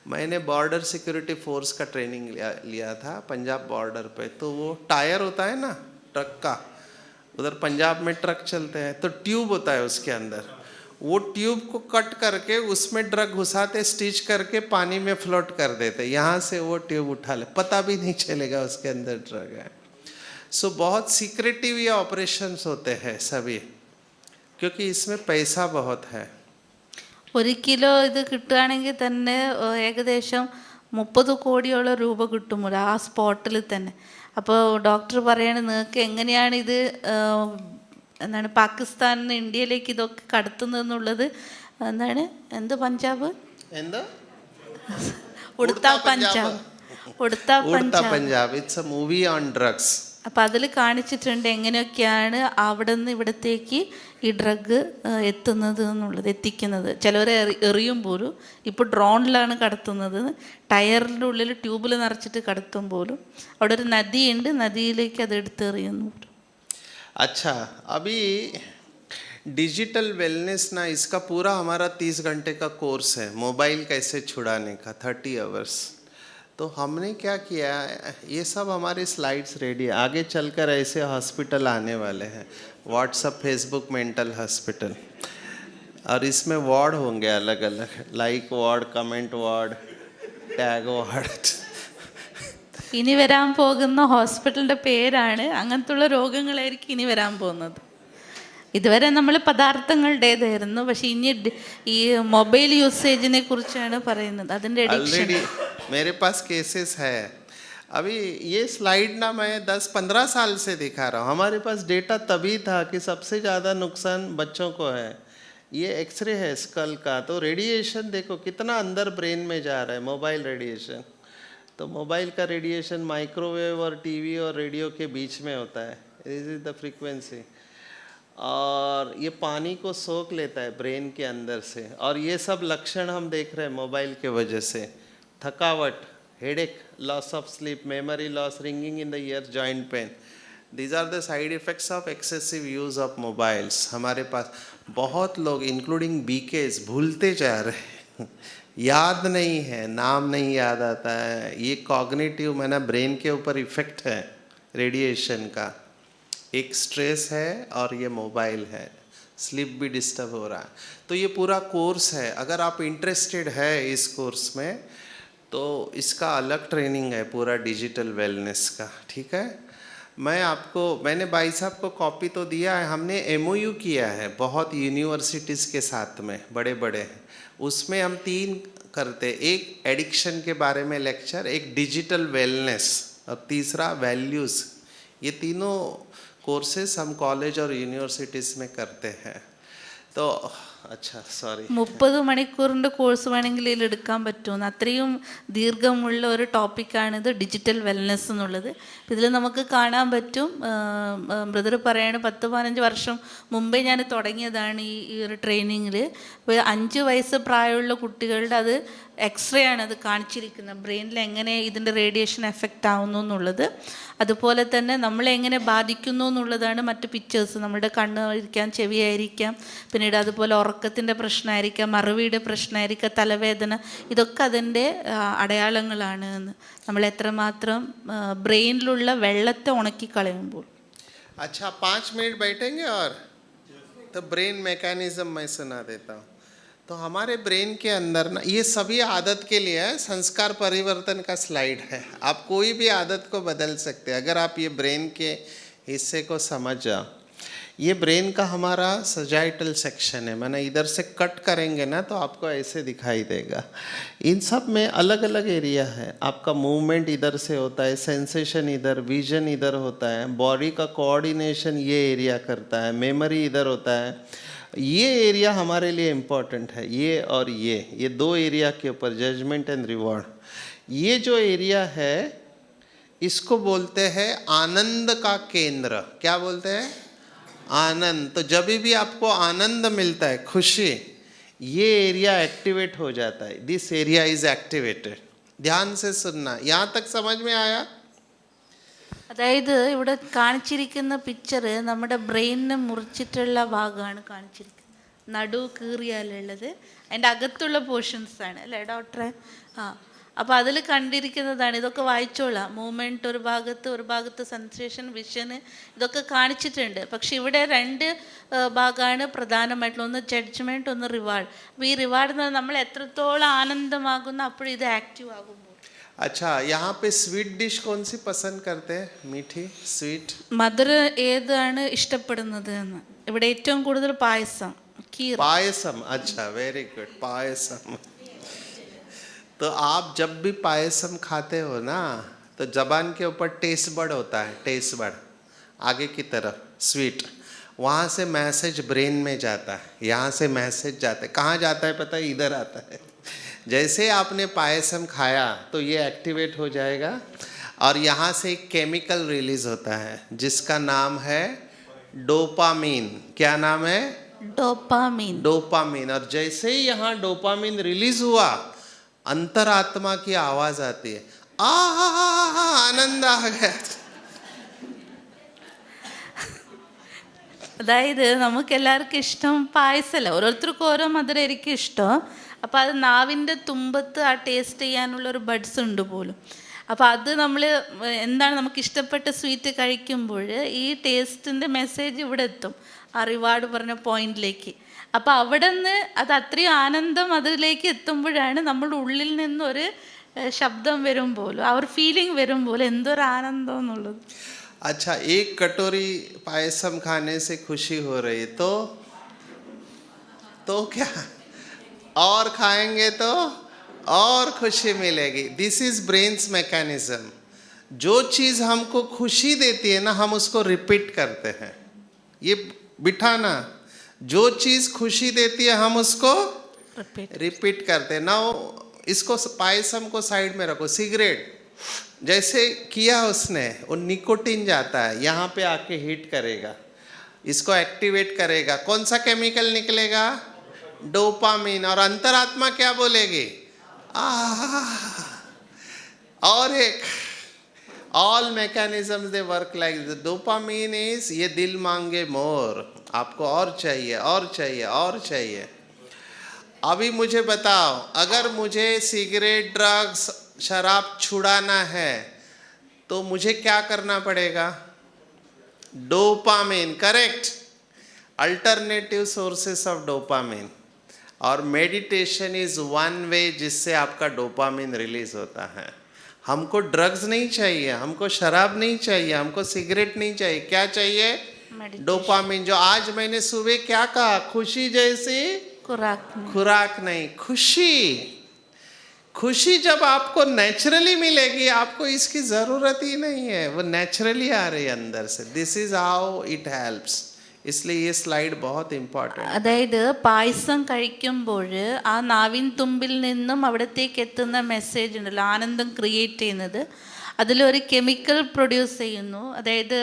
मैंने बॉर्डर सिक्योरिटी फोर्स का ट्रेनिंग लिया था पंजाब बॉर्डर पे, तो वो टायर होता है ना ट्रक का, उधर पंजाब में ट्रक चलते हैं तो ट्यूब होता है उसके अंदर, वो ट्यूब को कट करके उसमें ड्रग घुसाते, स्टिच करके पानी में फ्लोट कर देते, यहाँ से वो ट्यूब उठा ले, पता भी नहीं चलेगा उसके अंदर ड्रग है। सो बहुत सीक्रेटिव ये ऑपरेशंस होते हैं सभी, क्योंकि इसमें पैसा बहुत है। 1 കിലോ ഇത് കിട്ടുകയാണെങ്കിൽ തന്നെ ഏകദേശം 30 കോടിയോളം രൂപ കിട്ടുമല്ലോ ആ സ്പോട്ടിൽ തന്നെ. അപ്പോൾ ഡോക്ടർ പറയാണ് നിങ്ങൾക്ക് എങ്ങനെയാണ് ഇത് എന്താണ് പാകിസ്ഥാനിൽ നിന്ന് ഇന്ത്യയിലേക്ക് ഇതൊക്കെ കടത്തുന്നതെന്നുള്ളത്. എന്താണ് എന്ത് പഞ്ചാബ് എന്താ Udta Punjab it's a movie on drugs. അപ്പം അതിൽ കാണിച്ചിട്ടുണ്ട് എങ്ങനെയൊക്കെയാണ് അവിടെ നിന്ന് ഇവിടത്തേക്ക് ഈ ഡ്രഗ് എത്തുന്നത് എന്നുള്ളത്, എത്തിക്കുന്നത്. ചിലവർ എറിയും പോലും, ഇപ്പോൾ ഡ്രോണിലാണ് കടത്തുന്നത്, ടയറിൻ്റെ ഉള്ളിൽ ട്യൂബിൽ നിറച്ചിട്ട് കടത്തും പോലും. അവിടെ ഒരു നദിയുണ്ട്, നദിയിലേക്ക് അത് എടുത്തെറിയുന്നു. अच्छा, अभी डिजिटल वेलनेस ना, इसका पूरा हमारा 30 घंटे का कोर्स है, मोबाइल कैसे छुड़ाने का 30 आवर्स। तो हमने क्या किया, ये सब हमारे स्लाइड्स रेडी है, आगे चलकर ऐसे हॉस्पिटल आने वाले हैं, व्हाट्सअप फेसबुक मेंटल हॉस्पिटल, और इसमें वार्ड होंगे अलग अलग, like ward, comment ward, tag ward. ഇനി വരാൻ പോകുന്ന ഹോസ്പിറ്റലിൻ്റെ പേരാണ്, അങ്ങനത്തുള്ള രോഗങ്ങളായിരിക്കും ഇനി വരാൻ പോകുന്നത്. ഇതുവരെ നമ്മൾ പദാർത്ഥങ്ങളുടേതായിരുന്നു, പക്ഷെ ഇനി ഈ മൊബൈൽ യൂസേജിനെ കുറിച്ചാണ് പറയുന്നത്, അതിൻ്റെ അഡിക്ഷൻ. मेरे पास केसेस है अभी, ये स्लाइड ना मैं 10-15 साल से दिखा रहा हूँ. हमारे पास डेटा तभी था कि सबसे ज़्यादा नुकसान बच्चों को है. ये एक्सरे है स्कल का, तो रेडिएशन देखो कितना अंदर ब्रेन में जा रहा है, मोबाइल रेडिएशन. तो मोबाइल का रेडिएशन माइक्रोवेव और टीवी और रेडियो के बीच में होता है, दिस इज द फ्रीक्वेंसी, और ये पानी को सोख लेता है ब्रेन के अंदर से. और ये सब लक्षण हम देख रहे हैं मोबाइल के वजह से, थकावट, headache, loss of sleep, memory loss, ringing in the ear, joint pain, these are the side effects of excessive use of mobiles. हमारे पास बहुत लोग इंक्लूडिंग बीकेस भूलते जा रहे हैं, याद नहीं है, नाम नहीं याद आता है. ये कॉग्निटिव में ना ब्रेन के ऊपर इफ़ेक्ट है रेडिएशन का, एक स्ट्रेस है और ये मोबाइल है, स्लीप भी डिस्टर्ब हो रहा है. तो ये पूरा कोर्स है, अगर आप इंटरेस्टेड है इस कोर्स में तो इसका अलग ट्रेनिंग है पूरा डिजिटल वेलनेस का, ठीक है. मैंने भाई साहब को कॉपी तो दिया है, हमने MOU किया है बहुत यूनिवर्सिटीज़ के साथ में, बड़े बड़े, उसमें हम 3 करते, एक एडिक्शन के बारे में लेक्चर, एक डिजिटल वेलनेस और तीसरा वैल्यूज़. ये तीनों कोर्सेस हम कॉलेज और यूनिवर्सिटीज़ में करते हैं. तो अच्छा, സോറി, 30 മണിക്കൂറിൻ്റെ കോഴ്സ് വേണമെങ്കിൽ ഇതിൽ എടുക്കാൻ പറ്റുമെന്ന്, അത്രയും ദീർഘമുള്ള ഒരു ടോപ്പിക്കാണിത് ഡിജിറ്റൽ വെൽനെസ് എന്നുള്ളത്. ഇതിൽ നമുക്ക് കാണാൻ പറ്റും, ബ്രദർ പറയാണ് 10-15 വർഷം മുമ്പേ ഞാൻ തുടങ്ങിയതാണ് ഈ ഒരു ട്രെയിനിങ്ങിൽ. 5 വയസ്സ് പ്രായമുള്ള കുട്ടികളുടെ അത് എക്സ്റേ ആണ് അത് കാണിച്ചിരിക്കുന്നത്, ബ്രെയിനിൽ എങ്ങനെ ഇതിൻ്റെ റേഡിയേഷൻ എഫക്റ്റ് ആവുന്നു എന്നുള്ളത്. അതുപോലെ തന്നെ നമ്മളെ എങ്ങനെ ബാധിക്കുന്നു എന്നുള്ളതാണ് മറ്റ് പിക്ചേഴ്സ്. നമ്മുടെ കണ്ണായിരിക്കാം, ചെവിയായിരിക്കാം, പിന്നീട് അതുപോലെ ഉറക്കത്തിൻ്റെ പ്രശ്നമായിരിക്കാം, മറവിയുടെ പ്രശ്നമായിരിക്കാം, തലവേദന, ഇതൊക്കെ അതിൻ്റെ അടയാളങ്ങളാണ് എന്ന്. നമ്മൾ എത്രമാത്രം ബ്രെയിനിലുള്ള വെള്ളത്തെ ഉണക്കിക്കളയുമ്പോൾ. अच्छा 5 मिनट बैठेंगे और तो ब्रेन मैकेनिज्म मैं सुना देता हूँ. तो हमारे ब्रेन के अंदर ना, ये सभी आदत के लिए है, संस्कार परिवर्तन का स्लाइड है. आप कोई भी आदत को बदल सकते हैं अगर आप ये ब्रेन के हिस्से को समझ जाओ. ये ब्रेन का हमारा सजाइटल सेक्शन है, माने इधर से कट करेंगे ना तो आपको ऐसे दिखाई देगा। इन सब में अलग अलग एरिया है, आपका मूवमेंट इधर से होता है, सेंसेशन इधर, विजन इधर होता है, बॉडी का कोऑर्डिनेशन ये एरिया करता है, मेमोरी इधर होता है। ये एरिया हमारे लिए इम्पोर्टेंट है, ये और ये दो एरिया के ऊपर, जजमेंट एंड रिवॉर्ड। ये जो एरिया है इसको बोलते हैं आनंद का केंद्र। क्या बोलते हैं? आनंद। तो जब भी आपको आनंद मिलता है, खुशी, ये एरिया एक्टिवेट हो जाता है। This area is activated. ध्यान से सुनना। यहाँ तक समझ में आया? അതായത് ഇവിടെ കാണിച്ചിരിക്കുന്ന പിക്ചർ നമ്മുടെ ബ്രെയിനിനെ മുറിച്ചിട്ടുള്ള ഭാഗമാണ് കാണിച്ചിരിക്കുന്നത്. നടു കീറിയാലുള്ളത് അതിൻ്റെ അകത്തുള്ള പോർഷൻസ് ആണ് അല്ലേ ഡോക്ടറെ? അപ്പോൾ അതിൽ കണ്ടിരിക്കുന്നതാണ്. ഇതൊക്കെ വായിച്ചോളാം. മൂവ്മെൻറ്റ് ഒരു ഭാഗത്ത് സെൻസേഷൻ, വിഷന് ഇതൊക്കെ കാണിച്ചിട്ടുണ്ട്. പക്ഷെ ഇവിടെ രണ്ട് ഭാഗമാണ് പ്രധാനമായിട്ടുള്ള, ഒന്ന് ജഡ്ജ്മെൻറ്റ്, ഒന്ന് റിവാർഡ്. അപ്പോൾ ഈ റിവാർഡ് എന്ന് പറഞ്ഞാൽ നമ്മൾ എത്രത്തോളം ആനന്ദമാകുന്നു അപ്പോഴും ഇത് ആക്റ്റീവ് ആകുമ്പോൾ. अच्छा, यहाँ पे स्वीट डिश कौन सी पसंद करते हैं? मीठी, स्वीट? മധുര ഏതാണ് ഇഷ്ടപ്പെടുന്നത് എന്ന്. ഇവിടെ ഏറ്റവും കൂടുതൽ പായസം, खीर. पायसम, अच्छा, वेरी गुड, पायसम। तो आप जब भी पायसम खाते हो ना तो जबान के ऊपर टेस्ट बड होता है, टेस्ट बड आगे की तरफ स्वीट, वहाँ से मैसेज ब्रेन में जाता है, यहाँ से मैसेज जाता है। कहाँ जाता है पता है? इधर आता है। जैसे आपने पायसम खाया तो ये एक्टिवेट हो जाएगा और यहाँ से एक केमिकल रिलीज होता है जिसका नाम है डोपामीन। क्या नाम है? डोपामीन। डोपामीन। और जैसे ही यहाँ डोपामीन रिलीज हुआ, अंतरात्मा की आवाज आती है, आनंद आ गया। അതായത് നമുക്ക് എല്ലാവർക്കും ഇഷ്ടം പായസമല്ല, ഓരോരുത്തർക്കും ഓരോ മധുരമായിരിക്കും ഇഷ്ടം. അപ്പോൾ അത് നാവിൻ്റെ തുമ്പത്ത് ആ ടേസ്റ്റ് ചെയ്യാനുള്ളൊരു ബഡ്സ് ഉണ്ട് പോലും. അപ്പോൾ അത് നമ്മൾ എന്താണ് നമുക്ക് ഇഷ്ടപ്പെട്ട സ്വീറ്റ് കഴിക്കുമ്പോൾ ഈ ടേസ്റ്റിൻ്റെ മെസ്സേജ് ഇവിടെ എത്തും, ആ റിവാർഡ് പറഞ്ഞ പോയിന്റിലേക്ക്. അപ്പോൾ അവിടെ നിന്ന് അത് അത്രയും ആനന്ദം അതിലേക്ക് എത്തുമ്പോഴാണ് നമ്മുടെ ഉള്ളിൽ നിന്നൊരു ശബ്ദം വരും പോലും, ആ ഒരു ഫീലിംഗ് വരും പോലും, എന്തൊരു ആനന്ദം എന്നുള്ളത്. अच्छा, एक कटोरी पायसम खाने से खुशी हो रही तो क्या और खाएंगे तो और खुशी मिलेगी। This is brains mechanism. जो चीज़ हमको खुशी देती है ना, हम उसको रिपीट करते हैं। ये बिठाना, जो चीज़ खुशी देती है हम उसको रिपीट करते हैं। ना इसको पायसम को साइड में रखो। सिगरेट जैसे किया उसने, वो निकोटिन जाता है, यहाँ पे आके हिट करेगा, इसको एक्टिवेट करेगा। कौन सा केमिकल निकलेगा? डोपामीन। और अंतरात्मा क्या बोलेगी? और एक all mechanisms they work like this. Dopamine is, ये दिल मांगे मोर, आपको और चाहिए और चाहिए और चाहिए। अभी मुझे बताओ, अगर मुझे सिगरेट, ड्रग्स, शराब छुड़ाना है तो मुझे क्या करना पड़ेगा? Dopamine, correct, alternative sources of dopamine. और मेडिटेशन इज वन वे जिससे आपका डोपामीन रिलीज होता है। हमको ड्रग्स नहीं चाहिए, हमको शराब नहीं चाहिए, हमको सिगरेट नहीं चाहिए। क्या चाहिए? डोपामीन। जो आज मैंने सुबह क्या कहा, खुशी जैसी खुराक नहीं, खुशी। खुशी जब आपको नेचुरली मिलेगी, आपको इसकी ज़रूरत ही नहीं है, वो नेचुरली आ रही है अंदर से। This is how it helps. इसलिए ये स्लाइड बहुत इम्पोर्टेंट। അതായത് പായസം കഴിക്കുമ്പോൾ ആ നാവിൻ തുമ്പിൽ നിന്നും അവിടത്തേക്ക് എത്തുന്ന മെസ്സേജ് ഉണ്ടല്ലോ, ആനന്ദം ക്രിയേറ്റ് ചെയ്യുന്നത്, അതിലൊരു കെമിക്കൽ പ്രൊഡ്യൂസ് ചെയ്യുന്നു. അതായത്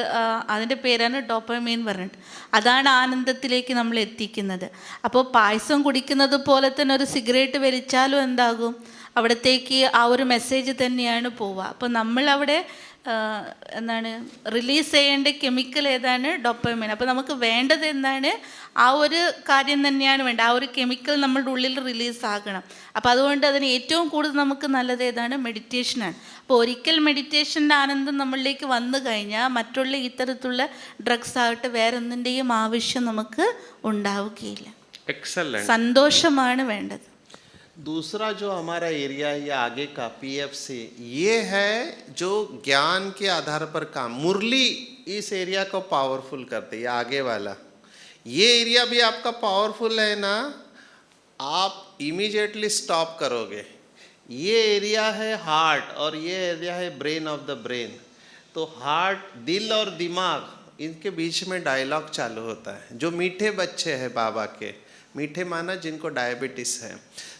അതിൻ്റെ പേരാണ് ഡോപ്പമൈൻ പറഞ്ഞിട്ട്. അതാണ് ആനന്ദത്തിലേക്ക് നമ്മൾ എത്തിക്കുന്നത്. അപ്പോൾ പായസം കുടിക്കുന്നത് പോലെ തന്നെ ഒരു സിഗരറ്റ് വലിച്ചാലും എന്താകും? അവിടത്തേക്ക് ആ ഒരു മെസ്സേജ് തന്നെയാണ് പോവുക. അപ്പോൾ നമ്മളവിടെ എന്താണ് റിലീസ് ചെയ്യേണ്ട കെമിക്കൽ ഏതാണ്? ഡോപ്പമൈൻ. അപ്പോൾ നമുക്ക് വേണ്ടത് എന്താണ്? ആ ഒരു കാര്യം തന്നെയാണ് വേണ്ടത്, ആ ഒരു കെമിക്കൽ നമ്മളുടെ ഉള്ളിൽ റിലീസ് ആകണം. അപ്പോൾ അതുകൊണ്ട് അതിന് ഏറ്റവും കൂടുതൽ നമുക്ക് നല്ലത് ഏതാണ്? മെഡിറ്റേഷനാണ്. അപ്പോൾ ഒരിക്കൽ മെഡിറ്റേഷൻ്റെ ആനന്ദം നമ്മളിലേക്ക് വന്നു കഴിഞ്ഞാൽ മറ്റുള്ള ഇത്തരത്തിലുള്ള ഡ്രഗ്സ് ആകട്ടെ വേറെ ഒന്നിൻ്റെയും ആവശ്യം നമുക്ക് ഉണ്ടാവുകയില്ല. സന്തോഷമാണ് വേണ്ടത്. दूसरा जो हमारा एरिया है, ये आगे का PFC, ये है जो ज्ञान के आधार पर काम। मुरली इस एरिया को पावरफुल करते हैं, ये आगे वाला, ये एरिया भी आपका पावरफुल है ना, आप इमीडिएटली स्टॉप करोगे। ये एरिया है हार्ट और ये एरिया है ब्रेन ऑफ द ब्रेन। तो हार्ट, दिल और दिमाग, इनके बीच में डायलॉग चालू होता है। जो मीठे बच्चे हैं बाबा के, मीठे माना जिनको डायबिटीज़ है,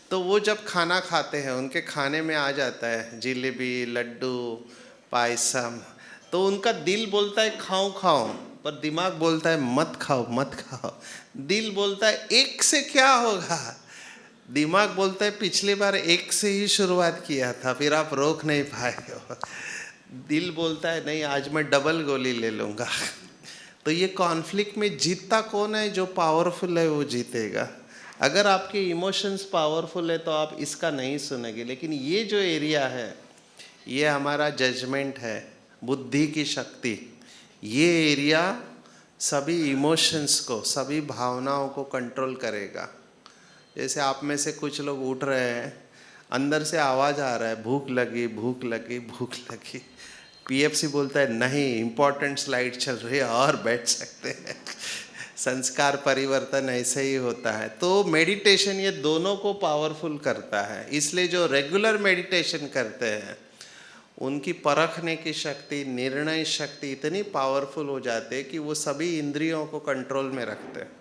तो वो जब खाना खाते हैं उनके खाने में आ जाता है जिलेबी, लड्डू, पायसम, तो उनका दिल बोलता है खाओ खाओ, पर दिमाग बोलता है मत खाओ मत खाओ। दिल बोलता है एक से क्या होगा, दिमाग बोलता है पिछली बार एक से ही शुरुआत किया था, फिर आप रोक नहीं पाए हो। दिल बोलता है नहीं, आज मैं डबल गोली ले लूँगा। तो ये कॉन्फ्लिक्ट में जीतता कौन है? जो पावरफुल है वो जीतेगा। अगर आपके इमोशंस पावरफुल है तो आप इसका नहीं सुनेंगे। लेकिन ये जो एरिया है, ये हमारा जजमेंट है, बुद्धि की शक्ति। ये एरिया सभी इमोशंस को, सभी भावनाओं को कंट्रोल करेगा। जैसे आप में से कुछ लोग उठ रहे हैं, अंदर से आवाज़ आ रहा है भूख लगी भूख लगी भूख लगी, पीएफसी बोलता है नहीं, इम्पोर्टेंट स्लाइड चल रही है और बैठ सकते हैं। संस्कार परिवर्तन ऐसे ही होता है। तो मेडिटेशन ये दोनों को पावरफुल करता है। इसलिए जो रेगुलर मेडिटेशन करते हैं उनकी परखने की शक्ति, निर्णय शक्ति इतनी पावरफुल हो जाती है कि वो सभी इंद्रियों को कंट्रोल में रखते हैं।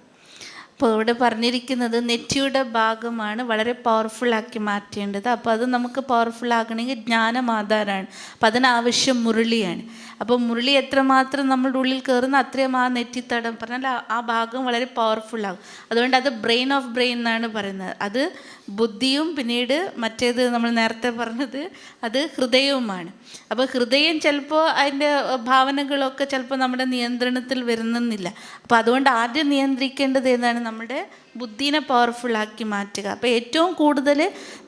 അപ്പോൾ ഇവിടെ പറഞ്ഞിരിക്കുന്നത് നെറ്റിയുടെ ഭാഗമാണ് വളരെ പവർഫുള്ളാക്കി മാറ്റേണ്ടത്. അപ്പോൾ അത് നമുക്ക് പവർഫുള്ളാക്കണമെങ്കിൽ ജ്ഞാനം ആധാരമാണ്. അപ്പോൾ അതിനാവശ്യം മുരളിയാണ്. അപ്പോൾ മുരളി എത്രമാത്രം നമ്മുടെ ഉള്ളിൽ കയറുന്ന അത്രയും ആ നെറ്റിത്തടം പറഞ്ഞാൽ ആ ഭാഗം വളരെ പവർഫുള്ളാകും. അതുകൊണ്ട് അത് ബ്രെയിൻ ഓഫ് ബ്രെയിൻ എന്നാണ് പറയുന്നത്. അത് ബുദ്ധിയും പിന്നീട് മറ്റേത് നമ്മൾ നേരത്തെ പറഞ്ഞത് അത് ഹൃദയവുമാണ്. അപ്പോൾ ഹൃദയം ചിലപ്പോൾ അതിൻ്റെ ഭാവനകളൊക്കെ ചിലപ്പോൾ നമ്മുടെ നിയന്ത്രണത്തിൽ വരുന്നില്ല. അപ്പോൾ അതുകൊണ്ട് ആദ്യം നിയന്ത്രിക്കേണ്ടത് ഏതാണ്? നമ്മുടെ ബുദ്ധിനെ പവർഫുള്ളാക്കി മാറ്റുക. അപ്പോൾ ഏറ്റവും കൂടുതൽ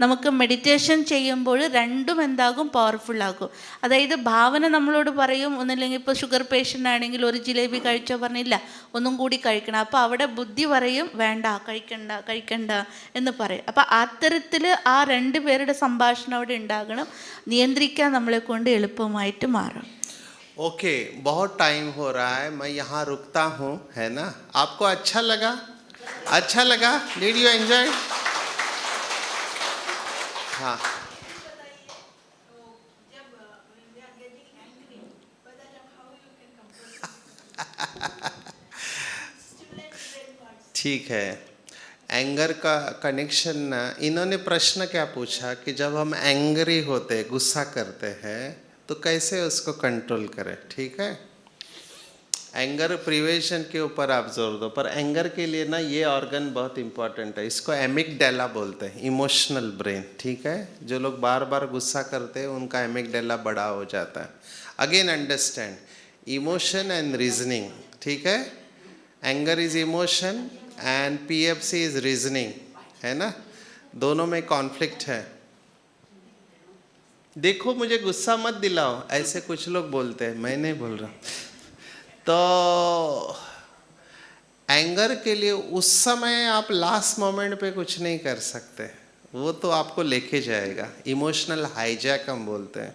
നമുക്ക് മെഡിറ്റേഷൻ ചെയ്യുമ്പോൾ രണ്ടും എന്താകും? പവർഫുള്ളാകും. അതായത് ഭാവന നമ്മളോട് പറയും, ഒന്നില്ലെങ്കിൽ ഇപ്പോൾ ഷുഗർ പേഷ്യൻ്റ് ആണെങ്കിൽ ഒരു ജിലേബി കഴിച്ചോ പറഞ്ഞില്ല, ഒന്നും കൂടി കഴിക്കണം. അപ്പോൾ അവിടെ ബുദ്ധി പറയും വേണ്ട, കഴിക്കണ്ട കഴിക്കണ്ട എന്ന് പറയും. അപ്പോൾ അത്തരത്തിൽ ആ രണ്ട് പേരുടെ സംഭാഷണം അവിടെ ഉണ്ടാകണം. നിയന്ത്രിക്കാൻ നമ്മളെ കൊണ്ട് എളുപ്പമായിട്ട് മാറും. ओके, बहुत टाइम हो रहा है, मैं यहाँ रुकता हूँ, है ना? आपको अच्छा लगा? अच्छा लगा? Did you enjoy? हाँ, ठीक है। एंगर का कनेक्शन ना, इन्होंने प्रश्न क्या पूछा कि जब हम एंग्री होते, गुस्सा करते हैं, तो कैसे उसको कंट्रोल करें। ठीक है, एंगर प्रिवेंशन के ऊपर आप जोर दो, पर एंगर के लिए ना ये ऑर्गन बहुत इंपॉर्टेंट है, इसको एमिगडाला बोलते हैं, इमोशनल ब्रेन। ठीक है, जो लोग बार बार गुस्सा करते हैं उनका एमिगडाला बड़ा हो जाता है। Again understand emotion and reasoning. ठीक है, anger is emotion and PFC is reasoning, है ना? दोनों में कॉन्फ्लिक्ट है। देखो मुझे गुस्सा मत दिलाओ, ऐसे कुछ लोग बोलते हैं, मैं नहीं बोल रहा। तो एंगर के लिए उस समय आप लास्ट मोमेंट पे कुछ नहीं कर सकते, वो तो आपको लेके जाएगा। इमोशनल हाईजैक हम बोलते हैं,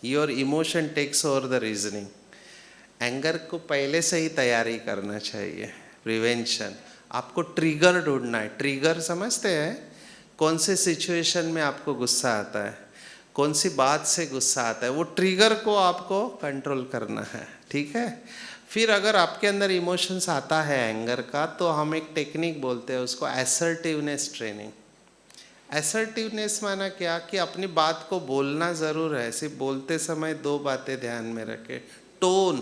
your emotion takes over the reasoning. Anger को पहले से ही तैयारी करना चाहिए, प्रिवेंशन। आपको ट्रिगर ढूंढना है। ट्रिगर समझते हैं? कौन से सिचुएशन में आपको गुस्सा आता है, कौन सी बात से गुस्सा आता है, वो ट्रिगर को आपको कंट्रोल करना है। ठीक है, फिर अगर आपके अंदर इमोशंस आता है एंगर का, तो हम एक टेक्निक बोलते हैं उसको असर्टिवनेस ट्रेनिंग। असर्टिवनेस माना क्या कि अपनी बात को बोलना ज़रूर है, सिर्फ बोलते समय दो बातें ध्यान में रखें। टोन,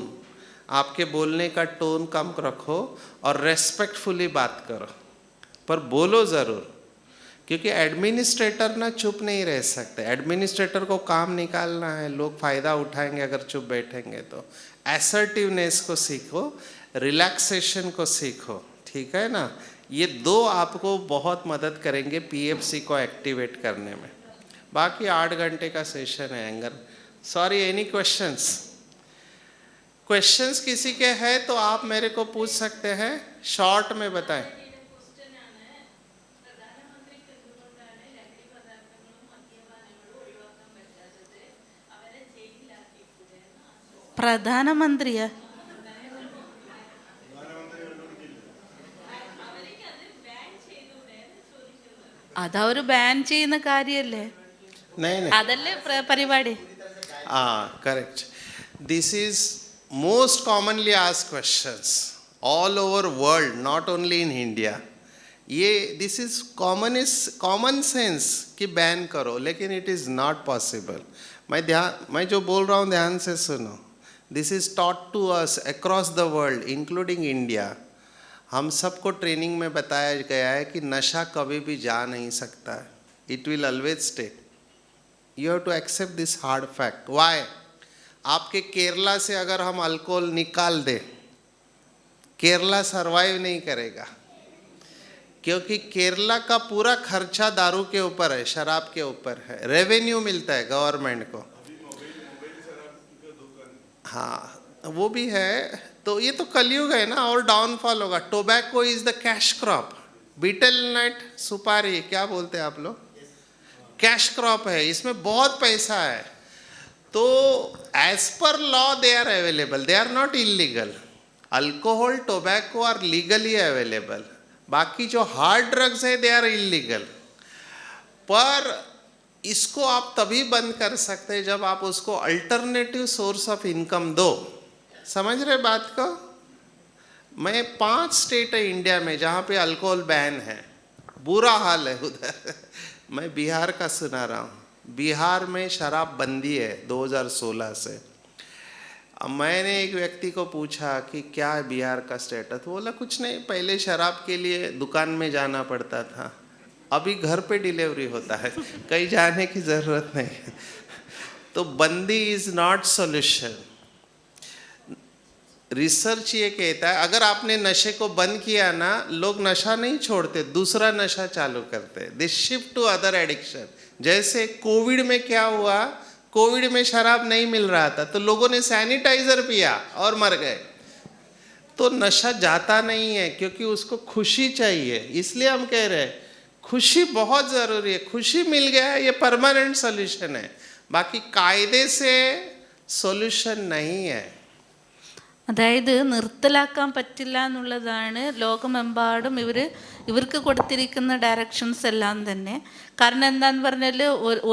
आपके बोलने का टोन कम रखो और रेस्पेक्टफुली बात करो, पर बोलो ज़रूर। क्योंकि एडमिनिस्ट्रेटर ना चुप नहीं रह सकते, एडमिनिस्ट्रेटर को काम निकालना है, लोग फ़ायदा उठाएंगे अगर चुप बैठेंगे। तो असर्टिवनेस को सीखो, रिलैक्सेशन को सीखो। ठीक है ना? ये दो आपको बहुत मदद करेंगे पीएफसी को एक्टिवेट करने में। बाकी 8 घंटे का सेशन है anger. Sorry, any questions? Questions किसी के हैं तो आप मेरे को पूछ सकते हैं, शॉर्ट में बताएं। പ്രധാനമന്ത്രിയാ? അതവര് ബാൻ ചെയ്യുന്ന കാര്യല്ലേ? नहीं नहीं, അതല്ലേ പരിപാടി? correct. This is most commonly asked questions all over world, not only in India. ये this is common sense कि बैन करो, लेकिन it is not possible. मैं जो बोल रहा हूँ ध्यान से सुनो. This is taught to us across the world, including India. हम सबको ट्रेनिंग में बताया गया है कि नशा कभी भी जा नहीं सकता है. It will always stay. You have to accept this hard fact. Why? आपके केरला से अगर हम अल्कोहल निकाल दें, केरला सरवाइव नहीं करेगा, क्योंकि केरला का पूरा खर्चा दारू के ऊपर है, शराब के ऊपर है. रेवेन्यू मिलता है गवर्नमेंट को. हाँ वो भी है. तो ये तो कलयुग है ना, और डाउनफॉल होगा. Tobacco is the cash crop. Betel nut, सुपारी, क्या बोलते हैं आप लोग, कैश क्रॉप है, इसमें बहुत पैसा है. तो as per law they are available, they are not illegal. Alcohol, tobacco are legally available. बाकी जो हार्ड ड्रग्स है दे आर इलीगल. पर इसको आप तभी बंद कर सकते हैं जब आप उसको अल्टरनेटिव सोर्स ऑफ इनकम दो. समझ रहे बात को? मैं 5 स्टेट है इंडिया में जहाँ पे अल्कोहल बैन है. बुरा हाल है उधर. मैं बिहार का सुना रहा हूँ. बिहार में शराब बंदी है 2016 से. अब मैंने एक व्यक्ति को पूछा कि क्या है बिहार का स्टेटस. बोला कुछ नहीं, पहले शराब के लिए दुकान में जाना पड़ता था, अभी घर पे डिलीवरी होता है, कहीं जाने की ज़रूरत नहीं. तो बंदी इज़ नॉट सॉल्यूशन. रिसर्च ये कहता है अगर आपने नशे को बंद किया ना, लोग नशा नहीं छोड़ते, दूसरा नशा चालू करते. They shift to other addiction. जैसे कोविड में क्या हुआ, कोविड में शराब नहीं मिल रहा था तो लोगों ने सैनिटाइजर पिया और मर गए. तो नशा जाता नहीं है क्योंकि उसको खुशी चाहिए. इसलिए हम कह रहे हैं खुशी बहुत ज़रूरी है. खुशी मिल गया है, ये परमानेंट सॉल्यूशन है. बाकी कायदे से सॉल्यूशन नहीं है. അതായത് നിർത്തലാക്കാൻ പറ്റില്ല എന്നുള്ളതാണ് ലോകമെമ്പാടും ഇവർക്ക് കൊടുത്തിരിക്കുന്ന ഡയറക്ഷൻസ് എല്ലാം തന്നെ. കാരണം എന്താന്ന് പറഞ്ഞാൽ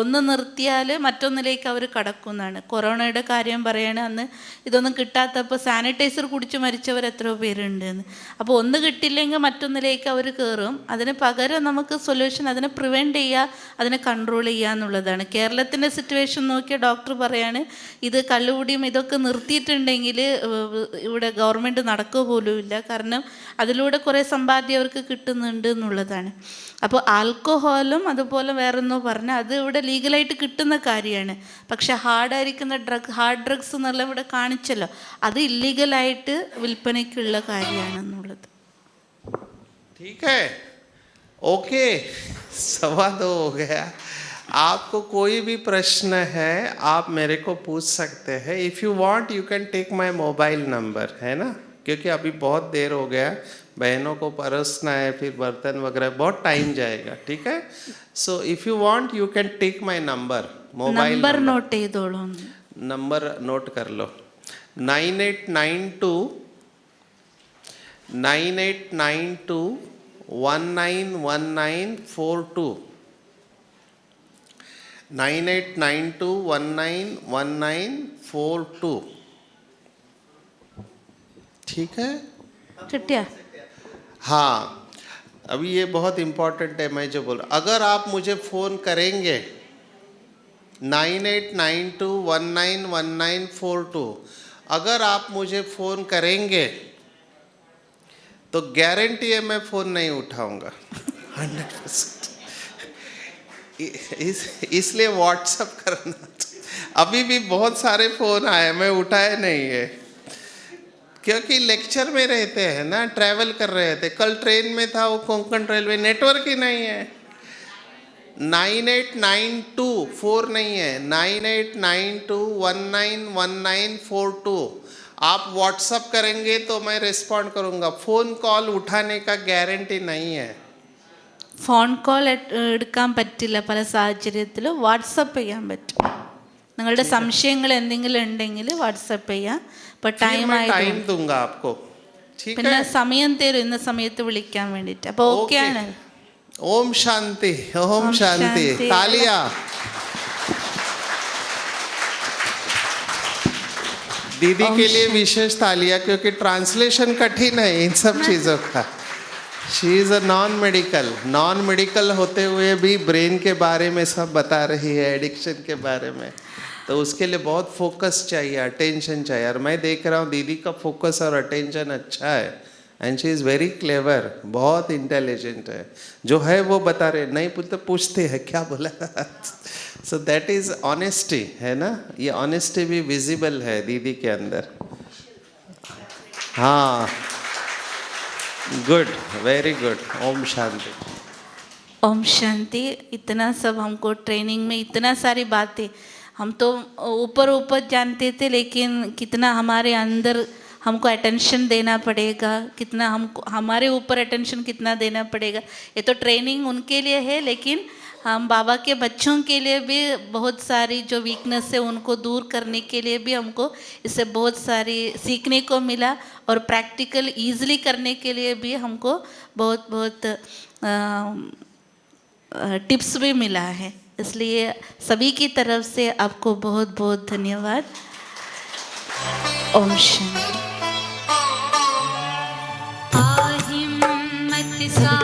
ഒന്ന് നിർത്തിയാൽ മറ്റൊന്നിലേക്ക് അവർ കടക്കുന്നതാണ്. കൊറോണയുടെ കാര്യം പറയുകയാണ്, അന്ന് ഇതൊന്നും കിട്ടാത്തപ്പോൾ സാനിറ്റൈസർ കുടിച്ച് മരിച്ചവർ എത്രയോ പേരുണ്ടെന്ന്. അപ്പോൾ ഒന്ന് കിട്ടില്ലെങ്കിൽ മറ്റൊന്നിലേക്ക് അവർ കയറും. അതിന് പകരം നമുക്ക് സൊല്യൂഷൻ അതിനെ പ്രിവെൻറ്റ് ചെയ്യുക, അതിനെ കൺട്രോൾ ചെയ്യുക എന്നുള്ളതാണ്. കേരളത്തിൻ്റെ സിറ്റുവേഷൻ നോക്കിയ ഡോക്ടർ പറയാണ് ഇത് കള്ളുകുടിയും ഇതൊക്കെ നിർത്തിയിട്ടുണ്ടെങ്കിൽ ഇവിടെ ഗവൺമെൻറ് നടക്കുക പോലും ഇല്ല. കാരണം അതിലൂടെ കുറേ സമ്പാദ്യം അവർക്ക് കിട്ടുന്നുണ്ട് എന്നുള്ളതാണ്. അപ്പോൾ ആൽക്കഹോളും അതുപോലെ വേറൊന്നോ പറഞ്ഞാൽ അത് ഇവിടെ ലീഗലായിട്ട് കിട്ടുന്ന കാര്യമാണ്. പക്ഷെ ഹാർഡായിരിക്കുന്ന ഹാർഡ് ഡ്രഗ്സ് എന്നെല്ലാം ഇവിടെ കാണിച്ചല്ലോ, അത് ഇല്ലീഗലായിട്ട് വിൽപ്പനയ്ക്കുള്ള കാര്യമാണെന്നുള്ളത്. ठीक है, ओके. 2:15 हो गया. आपको कोई भी प्रश्न है आप मेरे को पूछ सकते हैं. If you want you can take my mobile number, है ना, क्योंकि अभी बहुत देर हो गया, बहनों को परोसना है, फिर बर्तन वगैरह, बहुत टाइम जाएगा. ठीक है. So if you want you can take my number, mobile number note ചെയ്തോളൂ. नंबर नोट कर लो. 9892 191942. 9892191942. ठीक है. കിട്ടിയാ? हाँ, अभी ये बहुत इम्पोर्टेंट है. मैं जो बोल, अगर आप मुझे फ़ोन करेंगे 9892191942, अगर आप मुझे फ़ोन करेंगे तो गारंटी है मैं फ़ोन नहीं उठाऊंगा 100%. इसलिए व्हाट्सअप करना. अभी भी बहुत सारे फ़ोन आए, मैं उठाए नहीं है क्योंकि लेक्चर में रहते हैं ना, ट्रैवल कर रहे थे. कल ट्रेन में था, वो कोंकण रेलवे, नेटवर्क ही नहीं है. 9892 नहीं है, 9892191942. आप व्हाट्सअप करेंगे तो मैं रिस्पॉन्ड करूँगा. फ़ोन कॉल उठाने का गारंटी नहीं है. ഫോൺ കോൾ എടുക്കാൻ പറ്റില്ല പല സാഹചര്യത്തിലും. വാട്സപ്പ് ചെയ്യാൻ പറ്റും. നിങ്ങളുടെ സംശയങ്ങൾ എന്തെങ്കിലും ഉണ്ടെങ്കിൽ വാട്സപ്പ് ചെയ്യാം. ഇപ്പോൾ ടൈം ആയിട്ട് പിന്നെ സമയം തരും, ഇന്ന സമയത്ത് വിളിക്കാൻ വേണ്ടിയിട്ട്. അപ്പോൾ ഓക്കെ ആണ്. ओम शांति, ओम शांति, शांति। तालियां। दीदी ओम के लिए शांति। विशेष तालियां, क्योंकि ट्रांसलेशन कठिन है इन सब चीज़ों का। She is a non medical होते हुए भी ब्रेन के बारे में सब बता रही है, एडिक्शन के बारे में। तो उसके लिए बहुत फोकस चाहिए, अटेंशन चाहिए। और मैं देख रहा हूँ दीदी का फोकस और अटेंशन अच्छा है, and she is very clever, बहुत इंटेलिजेंट है। जो है वो बता रहे, नहीं तो पूछते हैं क्या बोला। सो दैट इज़ ऑनेस्टी, है ना? ये ऑनेस्टी भी विजिबल है दीदी के अंदर। हाँ, good, very good. Om Shanti. Om Shanti. इतना सब हमको ट्रेनिंग में इतना सारी बातें, हम तो ऊपर ऊपर जानते थे, लेकिन कितना हमारे अंदर हमको अटेंशन देना पड़ेगा, कितना हमको हमारे ऊपर अटेंशन कितना देना पड़ेगा। ये तो ट्रेनिंग उनके लिए है, लेकिन हम बाबा के बच्चों के लिए भी बहुत सारी जो वीकनेस है उनको दूर करने के लिए भी हमको इससे बहुत सारी सीखने को मिला, और प्रैक्टिकल ईजिली करने के लिए भी हमको बहुत बहुत टिप्स भी मिला है। इसलिए सभी की तरफ से आपको बहुत बहुत धन्यवाद। ओम शांति। हिम्मत सा